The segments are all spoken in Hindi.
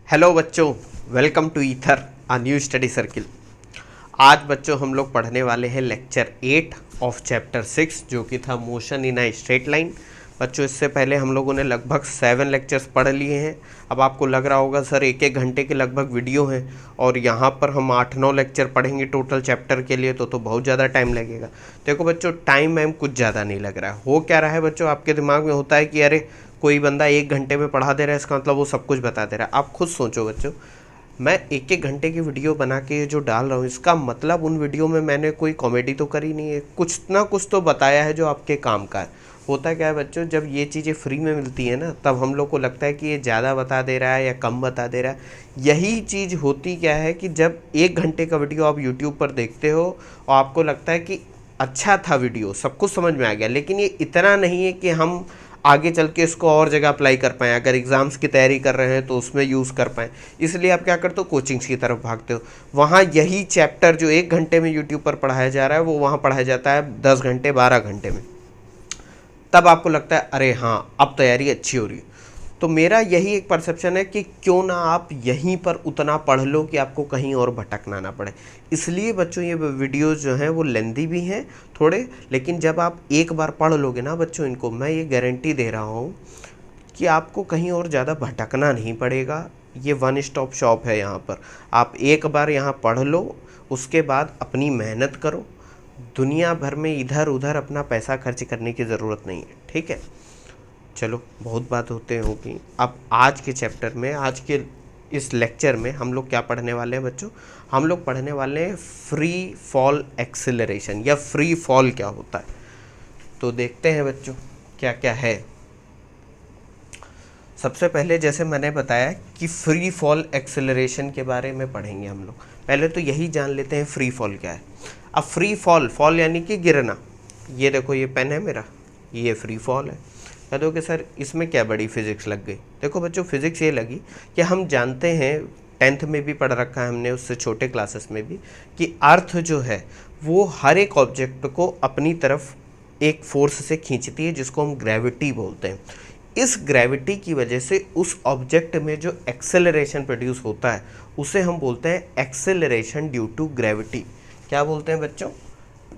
हेलो बच्चों, welcome to Ether a new study circle. आज बच्चों हम लोग पढ़ने वाले हैं लेक्चर 8 ऑफ चैप्टर 6 जो कि था motion in a straight line. बच्चों इससे पहले हम लोगों ने लगभग 7 लेक्चर्स पढ़ लिए हैं। अब आपको लग रहा होगा सर एक घंटे के लगभग वीडियो हैं और यहाँ पर हम 8-9 लेक्चर पढ़ेंगे टोटल चैप्टर के लिए तो बहुत ज़्यादा टाइम लगेगा। देखो बच्चों टाइम कुछ ज़्यादा नहीं लग रहा है। हो क्या रहा है बच्चों, आपके दिमाग में होता है कि अरे कोई बंदा 1 घंटे में पढ़ा दे रहा है, इसका मतलब वो सब कुछ बता दे रहा है। आप खुद सोचो बच्चों, मैं 1-1 घंटे की वीडियो बना के जो डाल रहा हूँ इसका मतलब उन वीडियो में मैंने कोई कॉमेडी तो करी नहीं है, कुछ ना कुछ तो बताया है जो आपके काम का है। होता क्या है बच्चों, जब ये चीज़ें फ्री में मिलती है ना तब हम लोग को लगता है कि ये ज़्यादा बता दे रहा है या कम बता दे रहा है। यही चीज़ होती क्या है कि जब 1 घंटे का वीडियो आप यूट्यूब पर देखते हो और आपको लगता है कि अच्छा था वीडियो, सब कुछ समझ में आ गया, लेकिन ये इतना नहीं है कि हम आगे चल के इसको और जगह अप्लाई कर पाएँ। अगर एग्ज़ाम्स की तैयारी कर रहे हैं तो उसमें यूज़ कर पाएँ, इसलिए आप क्या करते हो, कोचिंग्स की तरफ भागते हो। वहाँ यही चैप्टर जो 1 घंटे में यूट्यूब पर पढ़ाया जा रहा है वो वहाँ पढ़ाया जाता है 10 घंटे 12 घंटे में। तब आपको लगता है अरे हाँ अब तैयारी अच्छी हो रही है। तो मेरा यही एक परसेप्शन है कि क्यों ना आप यहीं पर उतना पढ़ लो कि आपको कहीं और भटकना ना पड़े। इसलिए बच्चों ये वीडियोज़ जो हैं वो लेंदी भी हैं थोड़े, लेकिन जब आप एक बार पढ़ लोगे ना बच्चों इनको, मैं ये गारंटी दे रहा हूँ कि आपको कहीं और ज़्यादा भटकना नहीं पड़ेगा। ये वन स्टॉप शॉप है यहाँ पर। आप एक बार यहाँ पढ़ लो, उसके बाद अपनी मेहनत करो। दुनिया भर में इधर उधर अपना पैसा खर्च करने की ज़रूरत नहीं है, ठीक है। चलो बहुत बात होते होगी। अब आज के चैप्टर में, आज के इस लेक्चर में हम लोग क्या पढ़ने वाले हैं बच्चों, हम लोग पढ़ने वाले हैं फ्री फॉल एक्सेलरेशन या फ्री फॉल क्या होता है। तो देखते हैं बच्चों क्या क्या है। सबसे पहले जैसे मैंने बताया कि फ्री फॉल एक्सेलरेशन के बारे में पढ़ेंगे हम लोग। पहले तो यही जान लेते हैं फ्री फॉल क्या है। अब फ्री फॉल, फॉल यानी कि गिरना। ये देखो ये पेन है मेरा, ये फ्री फॉल है। कह दो कि सर इसमें क्या बड़ी फिजिक्स लग गई। देखो बच्चों फिजिक्स ये लगी कि हम जानते हैं, 10th में भी पढ़ रखा है हमने, उससे छोटे क्लासेस में भी, कि अर्थ जो है वो हर एक ऑब्जेक्ट को अपनी तरफ एक फोर्स से खींचती है जिसको हम ग्रेविटी बोलते हैं। इस ग्रेविटी की वजह से उस ऑब्जेक्ट में जो एक्सेलरेशन प्रोड्यूस होता है उसे हम बोलते हैं एक्सेलरेशन ड्यू टू ग्रेविटी। क्या बोलते हैं बच्चों,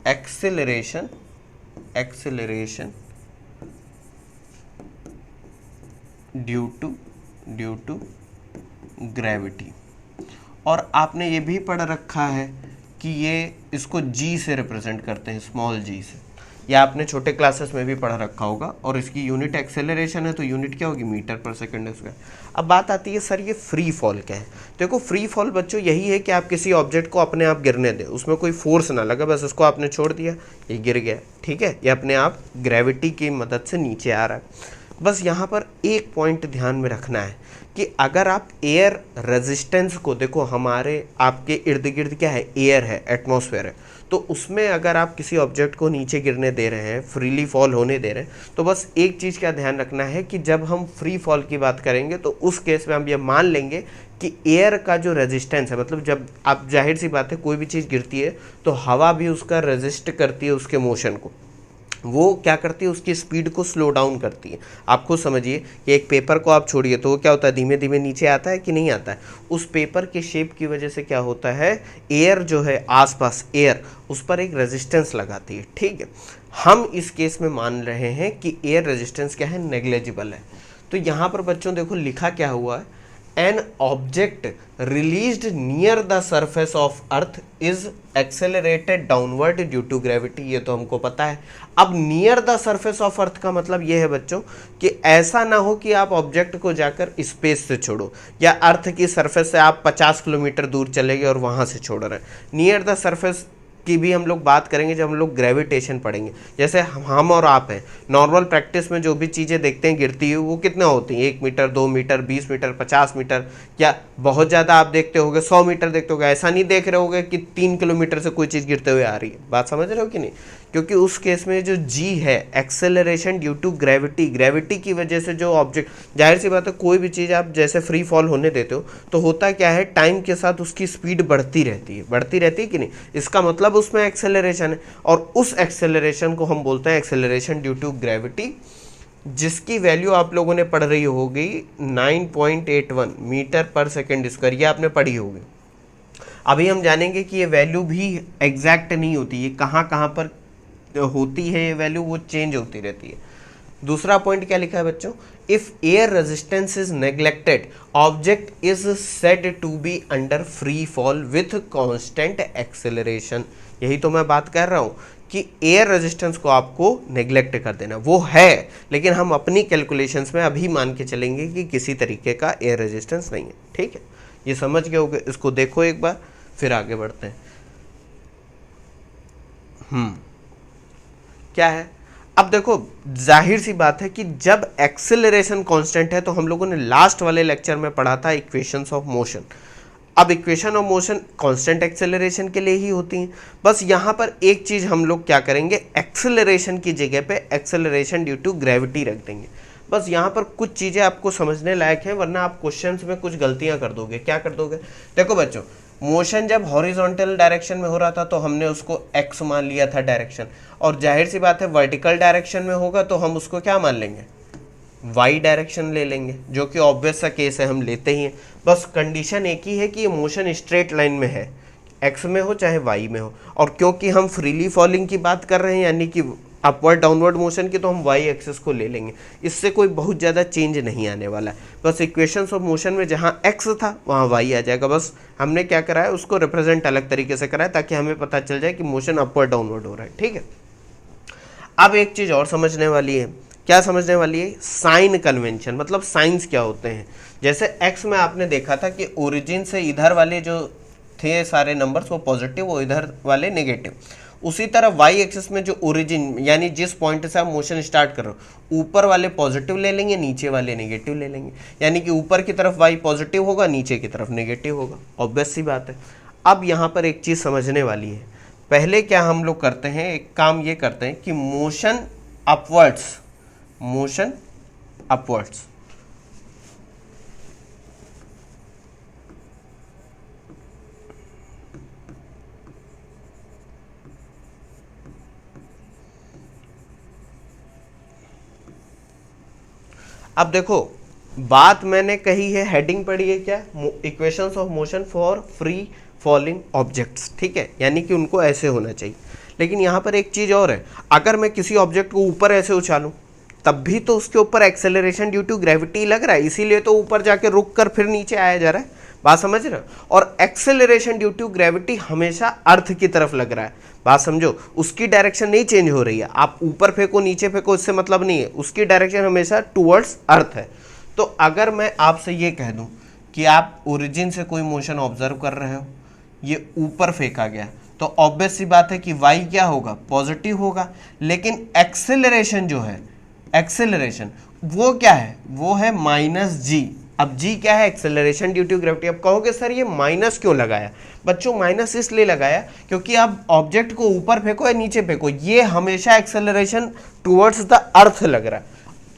acceleration, acceleration due to gravity. और आपने ये भी पढ़ रखा है कि ये इसको जी से रिप्रेजेंट करते हैं, स्मॉल जी से। या आपने छोटे क्लासेस में भी पढ़ रखा होगा। और इसकी यूनिट एक्सेलरेशन है तो यूनिट क्या होगी, मीटर पर सेकंड स्क्वायर। अब बात आती है सर ये फ्री फॉल क्या है। देखो फ्री फॉल बच्चों यही है कि आप किसी ऑब्जेक्ट को अपने आप गिरने दें, उसमें कोई फोर्स ना लगा, बस उसको आपने छोड़ दिया, ये गिर गया, ठीक है। ये अपने आप ग्रेविटी की मदद से नीचे आ रहा है। बस यहाँ पर एक पॉइंट ध्यान में रखना है कि अगर आप एयर रेजिस्टेंस को देखो, हमारे आपके इर्द गिर्द क्या है, एयर है, एटमॉस्फेयर है, तो उसमें अगर आप किसी ऑब्जेक्ट को नीचे गिरने दे रहे हैं, फ्रीली फॉल होने दे रहे हैं, तो बस एक चीज़ का ध्यान रखना है कि जब हम फ्री फॉल की बात करेंगे तो उस केस में हम ये मान लेंगे कि एयर का जो रेजिस्टेंस है, मतलब जब आप, जाहिर सी बात है कोई भी चीज़ गिरती है तो हवा भी उसका रेजिस्ट करती है उसके मोशन को। वो क्या करती है, उसकी स्पीड को स्लो डाउन करती है। आप खुद समझिए कि एक पेपर को आप छोड़िए तो वो क्या होता है, धीमे धीमे नीचे आता है कि नहीं आता है। उस पेपर के शेप की वजह से क्या होता है, एयर जो है आसपास, एयर उस पर एक रेजिस्टेंस लगाती है, ठीक है। हम इस केस में मान रहे हैं कि एयर रेजिस्टेंस क्या है, नेग्लेजिबल है। तो यहाँ पर बच्चों देखो लिखा क्या हुआ है, an object released near the surface of earth is accelerated downward due to gravity। ये तो हमको पता है। अब near the surface of earth का मतलब ये है बच्चों कि ऐसा ना हो कि आप ऑब्जेक्ट को जाकर स्पेस से छोड़ो, या अर्थ की सरफेस से आप 50 किलोमीटर दूर चले गए और वहाँ से छोड़ रहे हैं। नियर द सरफेस की भी हम लोग बात करेंगे जब हम लोग ग्रेविटेशन पढ़ेंगे। जैसे हम और आप हैं, नॉर्मल प्रैक्टिस में जो भी चीज़ें देखते हैं गिरती हुई वो कितना होती हैं, 1 मीटर, 2 मीटर, 20 मीटर, 50 मीटर, या बहुत ज़्यादा आप देखते होगे 100 मीटर देखते होगे। ऐसा नहीं देख रहे होगे कि 3 किलोमीटर से कोई चीज़ गिरते हुए आ रही है। बात समझ रहे हो कि नहीं, क्योंकि उस केस में जो जी है, acceleration due to gravity, gravity की वजह से जो ऑब्जेक्ट, जाहिर सी बात है कोई भी चीज़ आप जैसे फ्री फॉल होने देते हो तो होता क्या है, टाइम के साथ उसकी स्पीड बढ़ती रहती है, बढ़ती रहती है कि नहीं। इसका मतलब उसमें एक्सेलरेशन है और उस एक्सेलरेशन को हम बोलते हैं एक्सेलरेशन ड्यू टू ग्रेविटी। जिसकी वैल्यू आप लोगों ने पढ़ रही होगी 9.81 मीटर पर सेकेंड स्क्वायर, ये आपने पढ़ी होगी। अभी हम जानेंगे कि ये वैल्यू भी एग्जैक्ट नहीं होती, ये कहाँ कहाँ पर होती है, ये वैल्यू वो चेंज होती रहती है। दूसरा पॉइंट क्या लिखा है बच्चों, if air resistance is neglected object is said to be under free fall with constant acceleration. यही तो मैं बात कर रहा हूं कि एयर रेजिस्टेंस को आपको नेग्लेक्ट कर देना, वो है लेकिन हम अपनी कैलकुलेशंस में अभी मान के चलेंगे कि किसी तरीके का एयर रेजिस्टेंस नहीं है। ठीक है, ये समझ गए होगे, इसको देखो एक बार फिर आगे बढ़ते हैं। क्या है, अब देखो जाहिर सी बात है कि जब एक्सेलरेशन कांस्टेंट है, तो हम लोगों ने लास्ट वाले लेक्चर में पढ़ा था इक्वेशंस ऑफ मोशन। अब equation of motion constant acceleration के लिए ही होती हैं। बस यहाँ पर एक चीज़ हम लोग क्या करेंगे, एक्सेलरेशन की जगह पे एक्सेलरेशन ड्यू टू ग्रेविटी रख देंगे। बस यहाँ पर कुछ चीज़ें आपको समझने लायक हैं, वरना आप क्वेश्चंस में कुछ गलतियाँ कर दोगे। क्या कर दोगे, देखो बच्चों, मोशन जब हॉरिजॉन्टल डायरेक्शन में हो रहा था तो हमने उसको एक्स मान लिया था डायरेक्शन, और जाहिर सी बात है वर्टिकल डायरेक्शन में होगा तो हम उसको क्या मान लेंगे, वाई डायरेक्शन ले लेंगे, जो कि ऑब्वियस सा केस है, हम लेते ही हैं। बस कंडीशन एक ही है कि ये मोशन स्ट्रेट लाइन में है, एक्स में हो चाहे वाई में हो, और क्योंकि हम फ्रीली फॉलिंग की बात कर रहे हैं यानी कि अपवर्ड डाउनवर्ड मोशन की, तो हम वाई एक्सिस को ले लेंगे। इससे कोई बहुत ज़्यादा चेंज नहीं आने वाला है। बस इक्वेशंस ऑफ मोशन में जहाँ एक्स था वहाँ वाई आ जाएगा। बस हमने क्या करा है, उसको रिप्रेजेंट अलग तरीके से करा है ताकि हमें पता चल जाए कि मोशन अपवर्ड डाउनवर्ड हो रहा है। ठीक है, अब एक चीज़ और समझने वाली है। क्या समझने वाली है, साइन कन्वेंशन, मतलब साइंस क्या होते हैं। जैसे एक्स में आपने देखा था कि ओरिजिन से इधर वाले जो थे सारे नंबर्स वो पॉजिटिव, वो इधर वाले नेगेटिव। उसी तरह वाई एक्सिस में जो ओरिजिन यानी जिस पॉइंट से आप मोशन स्टार्ट कर रहे हो, ऊपर वाले पॉजिटिव ले लेंगे, नीचे वाले नेगेटिव ले लेंगे। यानी कि ऊपर की तरफ वाई पॉजिटिव होगा, नीचे की तरफ नेगेटिव होगा। ऑब्वियस सी बात है। अब यहाँ पर एक चीज़ समझने वाली है। पहले क्या हम लोग करते हैं, एक काम ये करते हैं कि मोशन अपवर्ड्स, मोशन अपवर्ड्स, अब देखो बात मैंने कही है, हेडिंग पढ़ी है क्या, equations of motion for free falling objects. ठीक है, यानी कि उनको ऐसे होना चाहिए। लेकिन यहाँ पर एक चीज़ और है, अगर मैं किसी ऑब्जेक्ट को ऊपर ऐसे उछालूं तब भी तो उसके ऊपर एक्सेलरेशन ड्यू टू ग्रेविटी लग रहा है, इसीलिए तो ऊपर जाके रुक कर फिर नीचे आया जा रहा है। बात समझ रहे हो, और एक्सेलरेशन ड्यू टू ग्रेविटी हमेशा अर्थ की तरफ लग रहा है। बात समझो, उसकी डायरेक्शन नहीं चेंज हो रही है, आप ऊपर फेंको नीचे फेंको इससे मतलब नहीं है, उसकी डायरेक्शन हमेशा टूवर्ड्स अर्थ है। तो अगर मैं आपसे ये कह दूं कि आप ओरिजिन से कोई मोशन ऑब्जर्व कर रहे हो, ये ऊपर फेंका गया, तो ऑब्वियस सी बात है कि वाई क्या होगा, पॉजिटिव होगा। लेकिन एक्सेलरेशन जो है, एक्सेलरेशन वो क्या है, वो है माइनस जी। अब जी क्या है, एक्सेलरेशन ड्यू टू ग्रेविटी। अब कहोगे सर ये माइनस क्यों लगाया, बच्चों माइनस इसलिए लगाया क्योंकि आप ऑब्जेक्ट को ऊपर फेंको या नीचे फेंको, ये हमेशा एक्सेलरेशन टुवर्ड्स द अर्थ लग रहा है,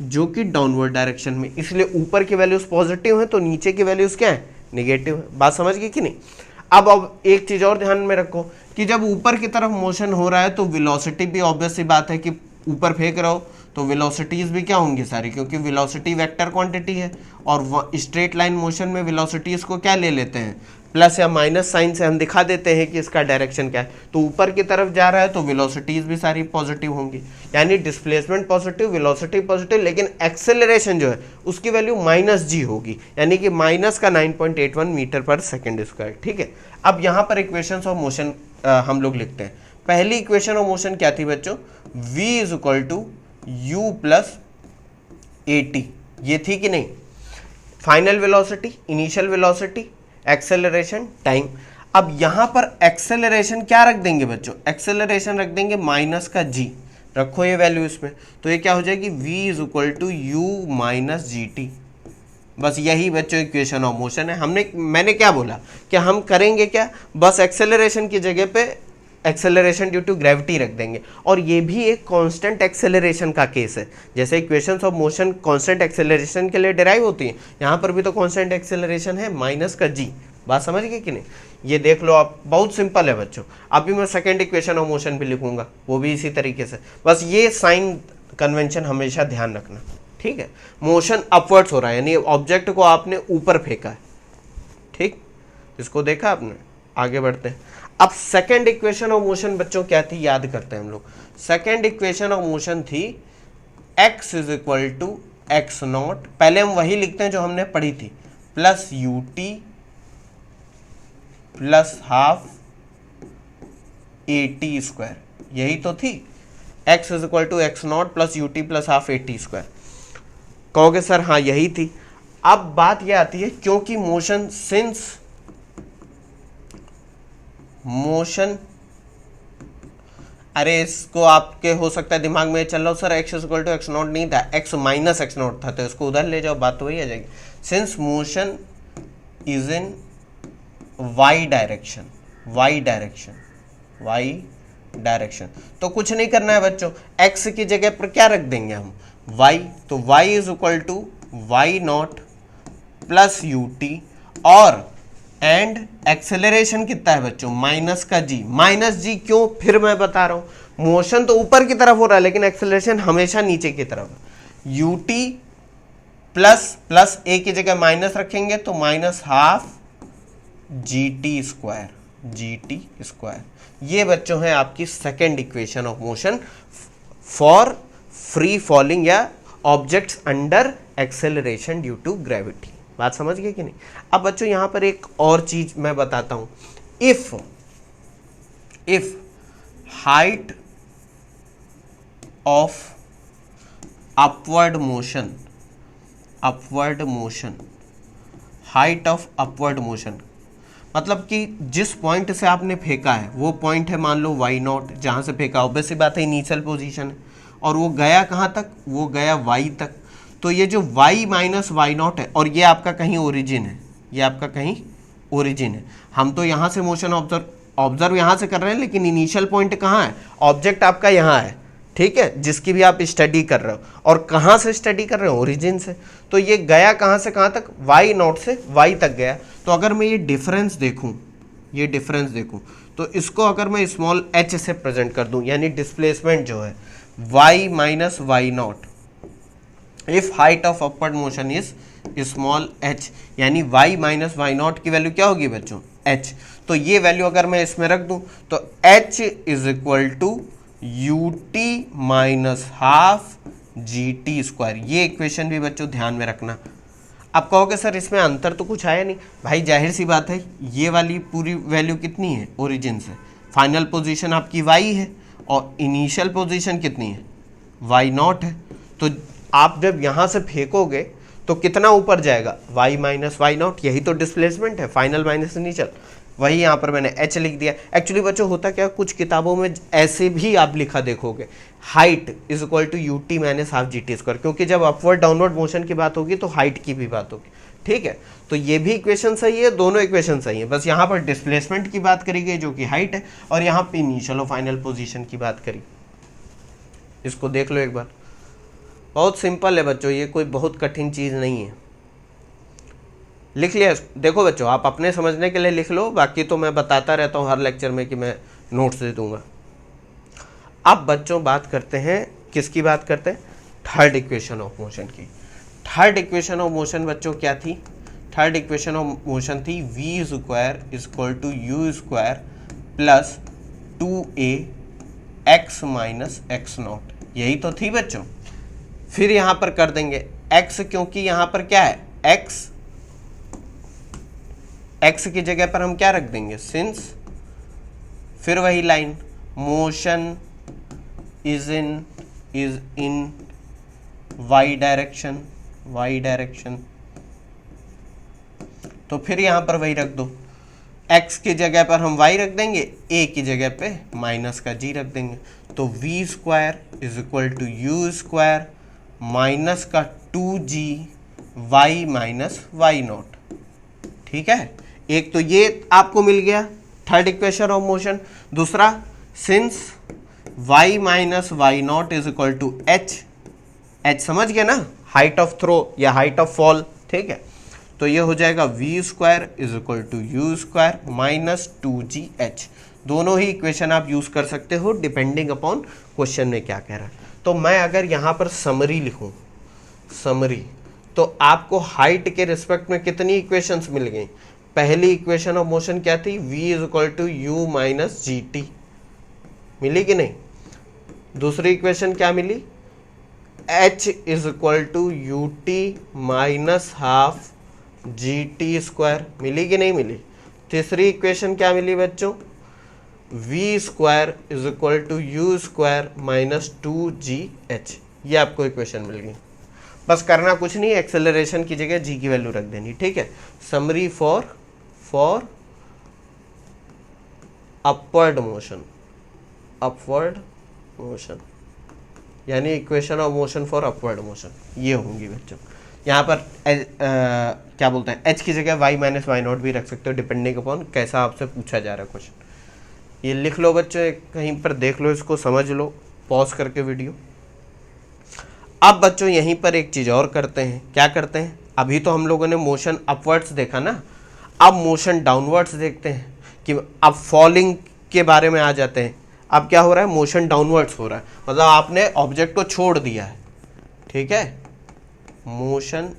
जो कि डाउनवर्ड डायरेक्शन में, इसलिए ऊपर की वैल्यूज पॉजिटिव है तो नीचे की वैल्यूज क्या है, निगेटिव है। बात समझ गई कि नहीं। अब एक चीज और ध्यान में रखो कि जब ऊपर की तरफ मोशन हो रहा है तो वेलोसिटी भी, ऑब्वियस सी बात है कि ऊपर फेंक रहा हो तो वेलोसिटीज भी क्या होंगी सारी, क्योंकि वेलोसिटी वेक्टर क्वांटिटी है, और स्ट्रेट लाइन मोशन में वेलोसिटीज को क्या ले लेते हैं, प्लस या माइनस साइन से हम दिखा देते हैं कि इसका डायरेक्शन क्या है। तो ऊपर की तरफ जा रहा है तो वेलोसिटीज भी सारी पॉजिटिव होंगी, यानी डिस्प्लेसमेंट पॉजिटिव, वेलोसिटी पॉजिटिव, लेकिन एक्सेलरेशन जो है उसकी वैल्यू माइनस जी होगी, यानी कि माइनस का 9.81 मीटर पर सेकेंड स्क्वायर। ठीक है, अब यहाँ पर इक्वेशंस ऑफ मोशन हम लोग लिखते हैं। पहली इक्वेशन ऑफ मोशन क्या थी बच्चों, v is equal to u plus a t, ये थी कि नहीं। Final velocity, initial velocity, acceleration, time. अब यहां पर एक्सेलरेशन क्या रख देंगे बच्चों, एक्सेलरेशन रख देंगे माइनस का जी, रखो ये वैल्यू इसमें, तो ये क्या हो जाएगी, v is equal to u minus g t. बस यही बच्चों इक्वेशन ऑफ मोशन है। मैंने क्या बोला कि हम करेंगे क्या, बस एक्सेलरेशन की जगह पे एक्सेलरेशन ड्यू टू ग्रेविटी रख देंगे, और ये भी एक कांस्टेंट एक्सेलरेशन का केस है। जैसे equations of motion constant acceleration के लिए डिराइव होती है, यहाँ पर भी तो कांस्टेंट एक्सेलरेशन है माइनस का जी। बात समझ गए कि नहीं, ये देख लो आप, बहुत सिंपल है बच्चों। अभी मैं सेकेंड इक्वेशन ऑफ मोशन भी लिखूंगा, वो भी इसी तरीके से, बस ये साइन कन्वेंशन हमेशा ध्यान रखना, ठीक है। मोशन अपवर्ड्स हो रहा है, यानी ऑब्जेक्ट को आपने ऊपर फेंका है, ठीक, इसको देखा आपने। आगे बढ़ते हैं। अब सेकेंड इक्वेशन ऑफ मोशन बच्चों क्या थी, याद करते हैं हम लोग। सेकेंड इक्वेशन ऑफ मोशन थी x is equal to x not, पहले हम वही लिखते हैं जो हमने पढ़ी थी, plus u t plus half a t square, यही तो थी। x is equal to x not plus u t plus half a t square. कहोगे सर हाँ यही थी। अब बात यह आती है, क्योंकि मोशन सिंस मोशन, अरे इसको आपके हो सकता है दिमाग में चल रहा हो sir x is equal to x not नहीं था, एक्स माइनस एक्स नॉट था, तो इसको उधर ले जाओ, बात तो वही आ जाएगी। Since motion is in y direction, y direction, y direction, तो कुछ नहीं करना है बच्चों, एक्स की जगह पर क्या रख देंगे हम, वाई, तो y is equal to y not plus u t, और एंड एक्सेलरेशन कितना है बच्चों, माइनस का जी। माइनस जी क्यों, फिर मैं बता रहा हूं, मोशन तो ऊपर की तरफ हो रहा है लेकिन एक्सेलरेशन हमेशा नीचे की तरफ। U t plus plus a की जगह माइनस रखेंगे तो minus half g t square, g t square. ये बच्चों है आपकी second equation of motion for free falling या objects under acceleration due to gravity. बात समझ गए कि नहीं। अब बच्चों यहां पर एक और चीज मैं बताता हूं, if height of upward motion, upward motion, height of upward motion, मतलब कि जिस पॉइंट से आपने फेंका है वो पॉइंट है मान लो वाई नॉट, जहां से फेंका, ऑब्वियस सी बात है इनिशियल पोजीशन है, और वो गया कहां तक, वो गया वाई तक। तो ये जो y माइनस वाई नॉट है, और ये आपका कहीं ओरिजिन है, ये आपका कहीं ओरिजिन है। हम तो यहाँ से मोशन ऑब्जर्व यहाँ से कर रहे हैं, लेकिन इनिशियल पॉइंट कहाँ है, ऑब्जेक्ट आपका यहाँ है, ठीक है, जिसकी भी आप स्टडी कर रहे हो। और कहाँ से स्टडी कर रहे हो, ओरिजिन से। तो ये गया कहाँ से कहाँ तक, वाई नॉट से वाई तक गया। तो अगर मैं ये डिफरेंस देखूँ, ये डिफरेंस देखूँ, तो इसको अगर मैं स्मॉल h से प्रेजेंट कर दूँ, यानी डिस्प्लेसमेंट जो है y minus y not, if height of upward motion is small h, यानी y माइनस वाई नॉट की वैल्यू क्या होगी बच्चों, h। तो ये वैल्यू अगर मैं इसमें रख दूं तो h is equal to u t minus half g t square. ये इक्वेशन भी बच्चों ध्यान में रखना। आप कहोगे सर इसमें अंतर तो कुछ आया नहीं, भाई जाहिर सी बात है, ये वाली पूरी वैल्यू कितनी है ओरिजिन से, फाइनल पोजीशन आपकी y है और इनिशियल पोजीशन कितनी है, y नॉट है। तो आप जब यहाँ से फेंकोगे तो कितना ऊपर जाएगा, y माइनस वाई नॉट, यही तो डिस्प्लेसमेंट है, फाइनल माइनस इनिशियल। वही यहाँ पर मैंने h लिख दिया। एक्चुअली बच्चों होता क्या, कुछ किताबों में ऐसे भी आप लिखा देखोगे, height is equal to u t minus half g t square, क्योंकि जब अपवर्ड डाउनवर्ड मोशन की बात होगी तो हाइट की भी बात होगी, ठीक है। तो ये भी इक्वेशन सही है, दोनों इक्वेशन सही है, बस यहाँ पर डिस्प्लेसमेंट की बात करी गई जो कि हाइट है, और यहाँ पे इनिशियल और फाइनल पोजीशन की बात करी। इसको देख लो एक बार, बहुत सिंपल है बच्चों, ये कोई बहुत कठिन चीज़ नहीं है। लिख लिया, देखो बच्चों आप अपने समझने के लिए लिख लो, बाकी तो मैं बताता रहता हूँ हर लेक्चर में कि मैं नोट्स दे दूंगा। अब बच्चों बात करते हैं, किसकी बात करते हैं, थर्ड इक्वेशन ऑफ मोशन की। थर्ड इक्वेशन ऑफ मोशन बच्चों क्या थी, थर्ड इक्वेशन ऑफ मोशन थी v square is equal to u square plus 2a x minus x not, यही तो थी बच्चों। फिर यहाँ पर कर देंगे x, क्योंकि यहाँ पर क्या है x की जगह पर हम क्या रख देंगे, सिंस, फिर वही line, motion is in y direction, y direction, तो फिर यहां पर वही रख दो, x की जगह पर हम y रख देंगे, a की जगह पे माइनस का g रख देंगे। तो v square is equal to u square minus का 2g y minus y not, ठीक है। एक तो ये आपको मिल गया थर्ड इक्वेशन ऑफ मोशन। दूसरा, since y minus y not is equal to h, h समझ गए ना, हाइट ऑफ थ्रो या हाइट ऑफ फॉल, ठीक है। तो ये हो जाएगा v square is equal to u square minus 2gh। दोनों ही इक्वेशन आप यूज कर सकते हो डिपेंडिंग अपॉन क्वेश्चन में क्या कह रहा है। तो तो मैं अगर यहाँ पर समरी लिखूँ, समरी, तो आपको हाइट के रिस्पेक्ट में कितनी इक्वेशंस मिल गई? पहली इक्वेशन ऑफ मोशन क्या थी? v is equal to u minus g t, मिली कि नहीं? दूसरी इक्वेशन क्या मिली? h is equal to u t minus half g t square, मिली कि नहीं मिली? तीसरी इक्वेशन क्या मिली बच्चों? v square is equal to u square minus two g h, ये आपको इक्वेशन मिल गई। बस करना कुछ नहीं, एक्सेलरेशन की जगह g की वैल्यू रख देनी, ठीक है। Summary for upward motion, upward motion यानी equation of motion for upward motion, ये होंगी बच्चों। यहाँ पर क्या बोलते हैं, h की जगह y माइनस वाई नॉट भी रख सकते हो, डिपेंडिंग अपॉन कैसा आपसे पूछा जा रहा है क्वेश्चन। ये लिख लो बच्चों, कहीं पर देख लो, इसको समझ लो पॉज करके वीडियो। अब बच्चों यहीं पर एक चीज़ और करते हैं, क्या करते हैं? अभी तो हम लोगों ने मोशन अपवर्ड्स देखा ना, अब मोशन डाउनवर्ड्स देखते हैं कि अब फॉलिंग के बारे में आ जाते हैं। अब क्या हो रहा है? मोशन डाउनवर्ड्स हो रहा है, मतलब आपने ऑब्जेक्ट को छोड़ दिया है, ठीक है। मोशन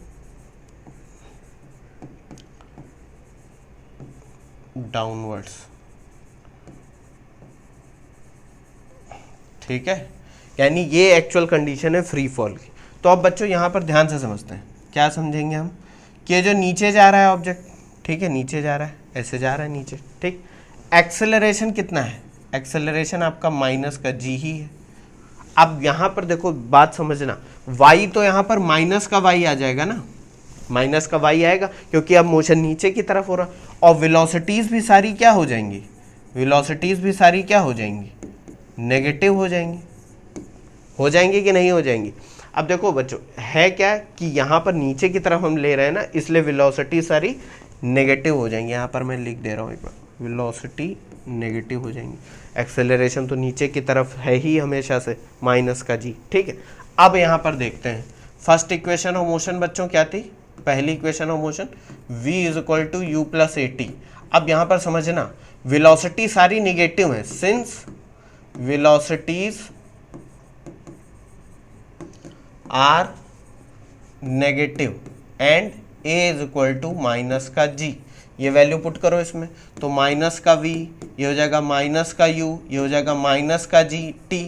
डाउनवर्ड्स, ठीक है, यानी ये एक्चुअल कंडीशन है फ्री फॉल की। तो अब बच्चों यहाँ पर ध्यान से समझते हैं, क्या समझेंगे हम कि जो नीचे जा रहा है ऑब्जेक्ट, ठीक है, नीचे जा रहा है, ऐसे जा रहा है नीचे, ठीक। एक्सेलरेशन कितना है? एक्सेलरेशन आपका माइनस का जी ही है। अब यहाँ पर देखो बात समझना, वाई तो यहाँ पर माइनस का वाई आ जाएगा ना, माइनस का वाई आएगा क्योंकि अब मोशन नीचे की तरफ हो रहा। और वेलोसिटीज भी सारी क्या हो जाएंगी? वेलोसिटीज भी सारी क्या हो जाएंगी? नेगेटिव हो जाएंगी। हो जाएंगी कि नहीं हो जाएंगी? अब देखो बच्चों, है क्या कि यहाँ पर नीचे की तरफ हम ले रहे हैं ना, इसलिए वेलोसिटी सारी नेगेटिव हो जाएंगी। यहाँ पर मैं लिख दे रहा हूँ एक बार, वेलोसिटी नेगेटिव हो जाएंगी। एक्सेलरेशन तो नीचे की तरफ है ही हमेशा से, माइनस का जी, ठीक है। अब यहाँ पर देखते हैं, फर्स्ट इक्वेशन ऑफ मोशन बच्चों क्या थी? पहली equation of motion v is equal to u plus a t. अब यहाँ पर समझना, वेलोसिटी सारी निगेटिव है, since velocities are negative and a is equal to minus का g। ये वैल्यू पुट करो इसमें, तो माइनस का v, ये हो जाएगा माइनस का u, ये हो जाएगा माइनस का g t,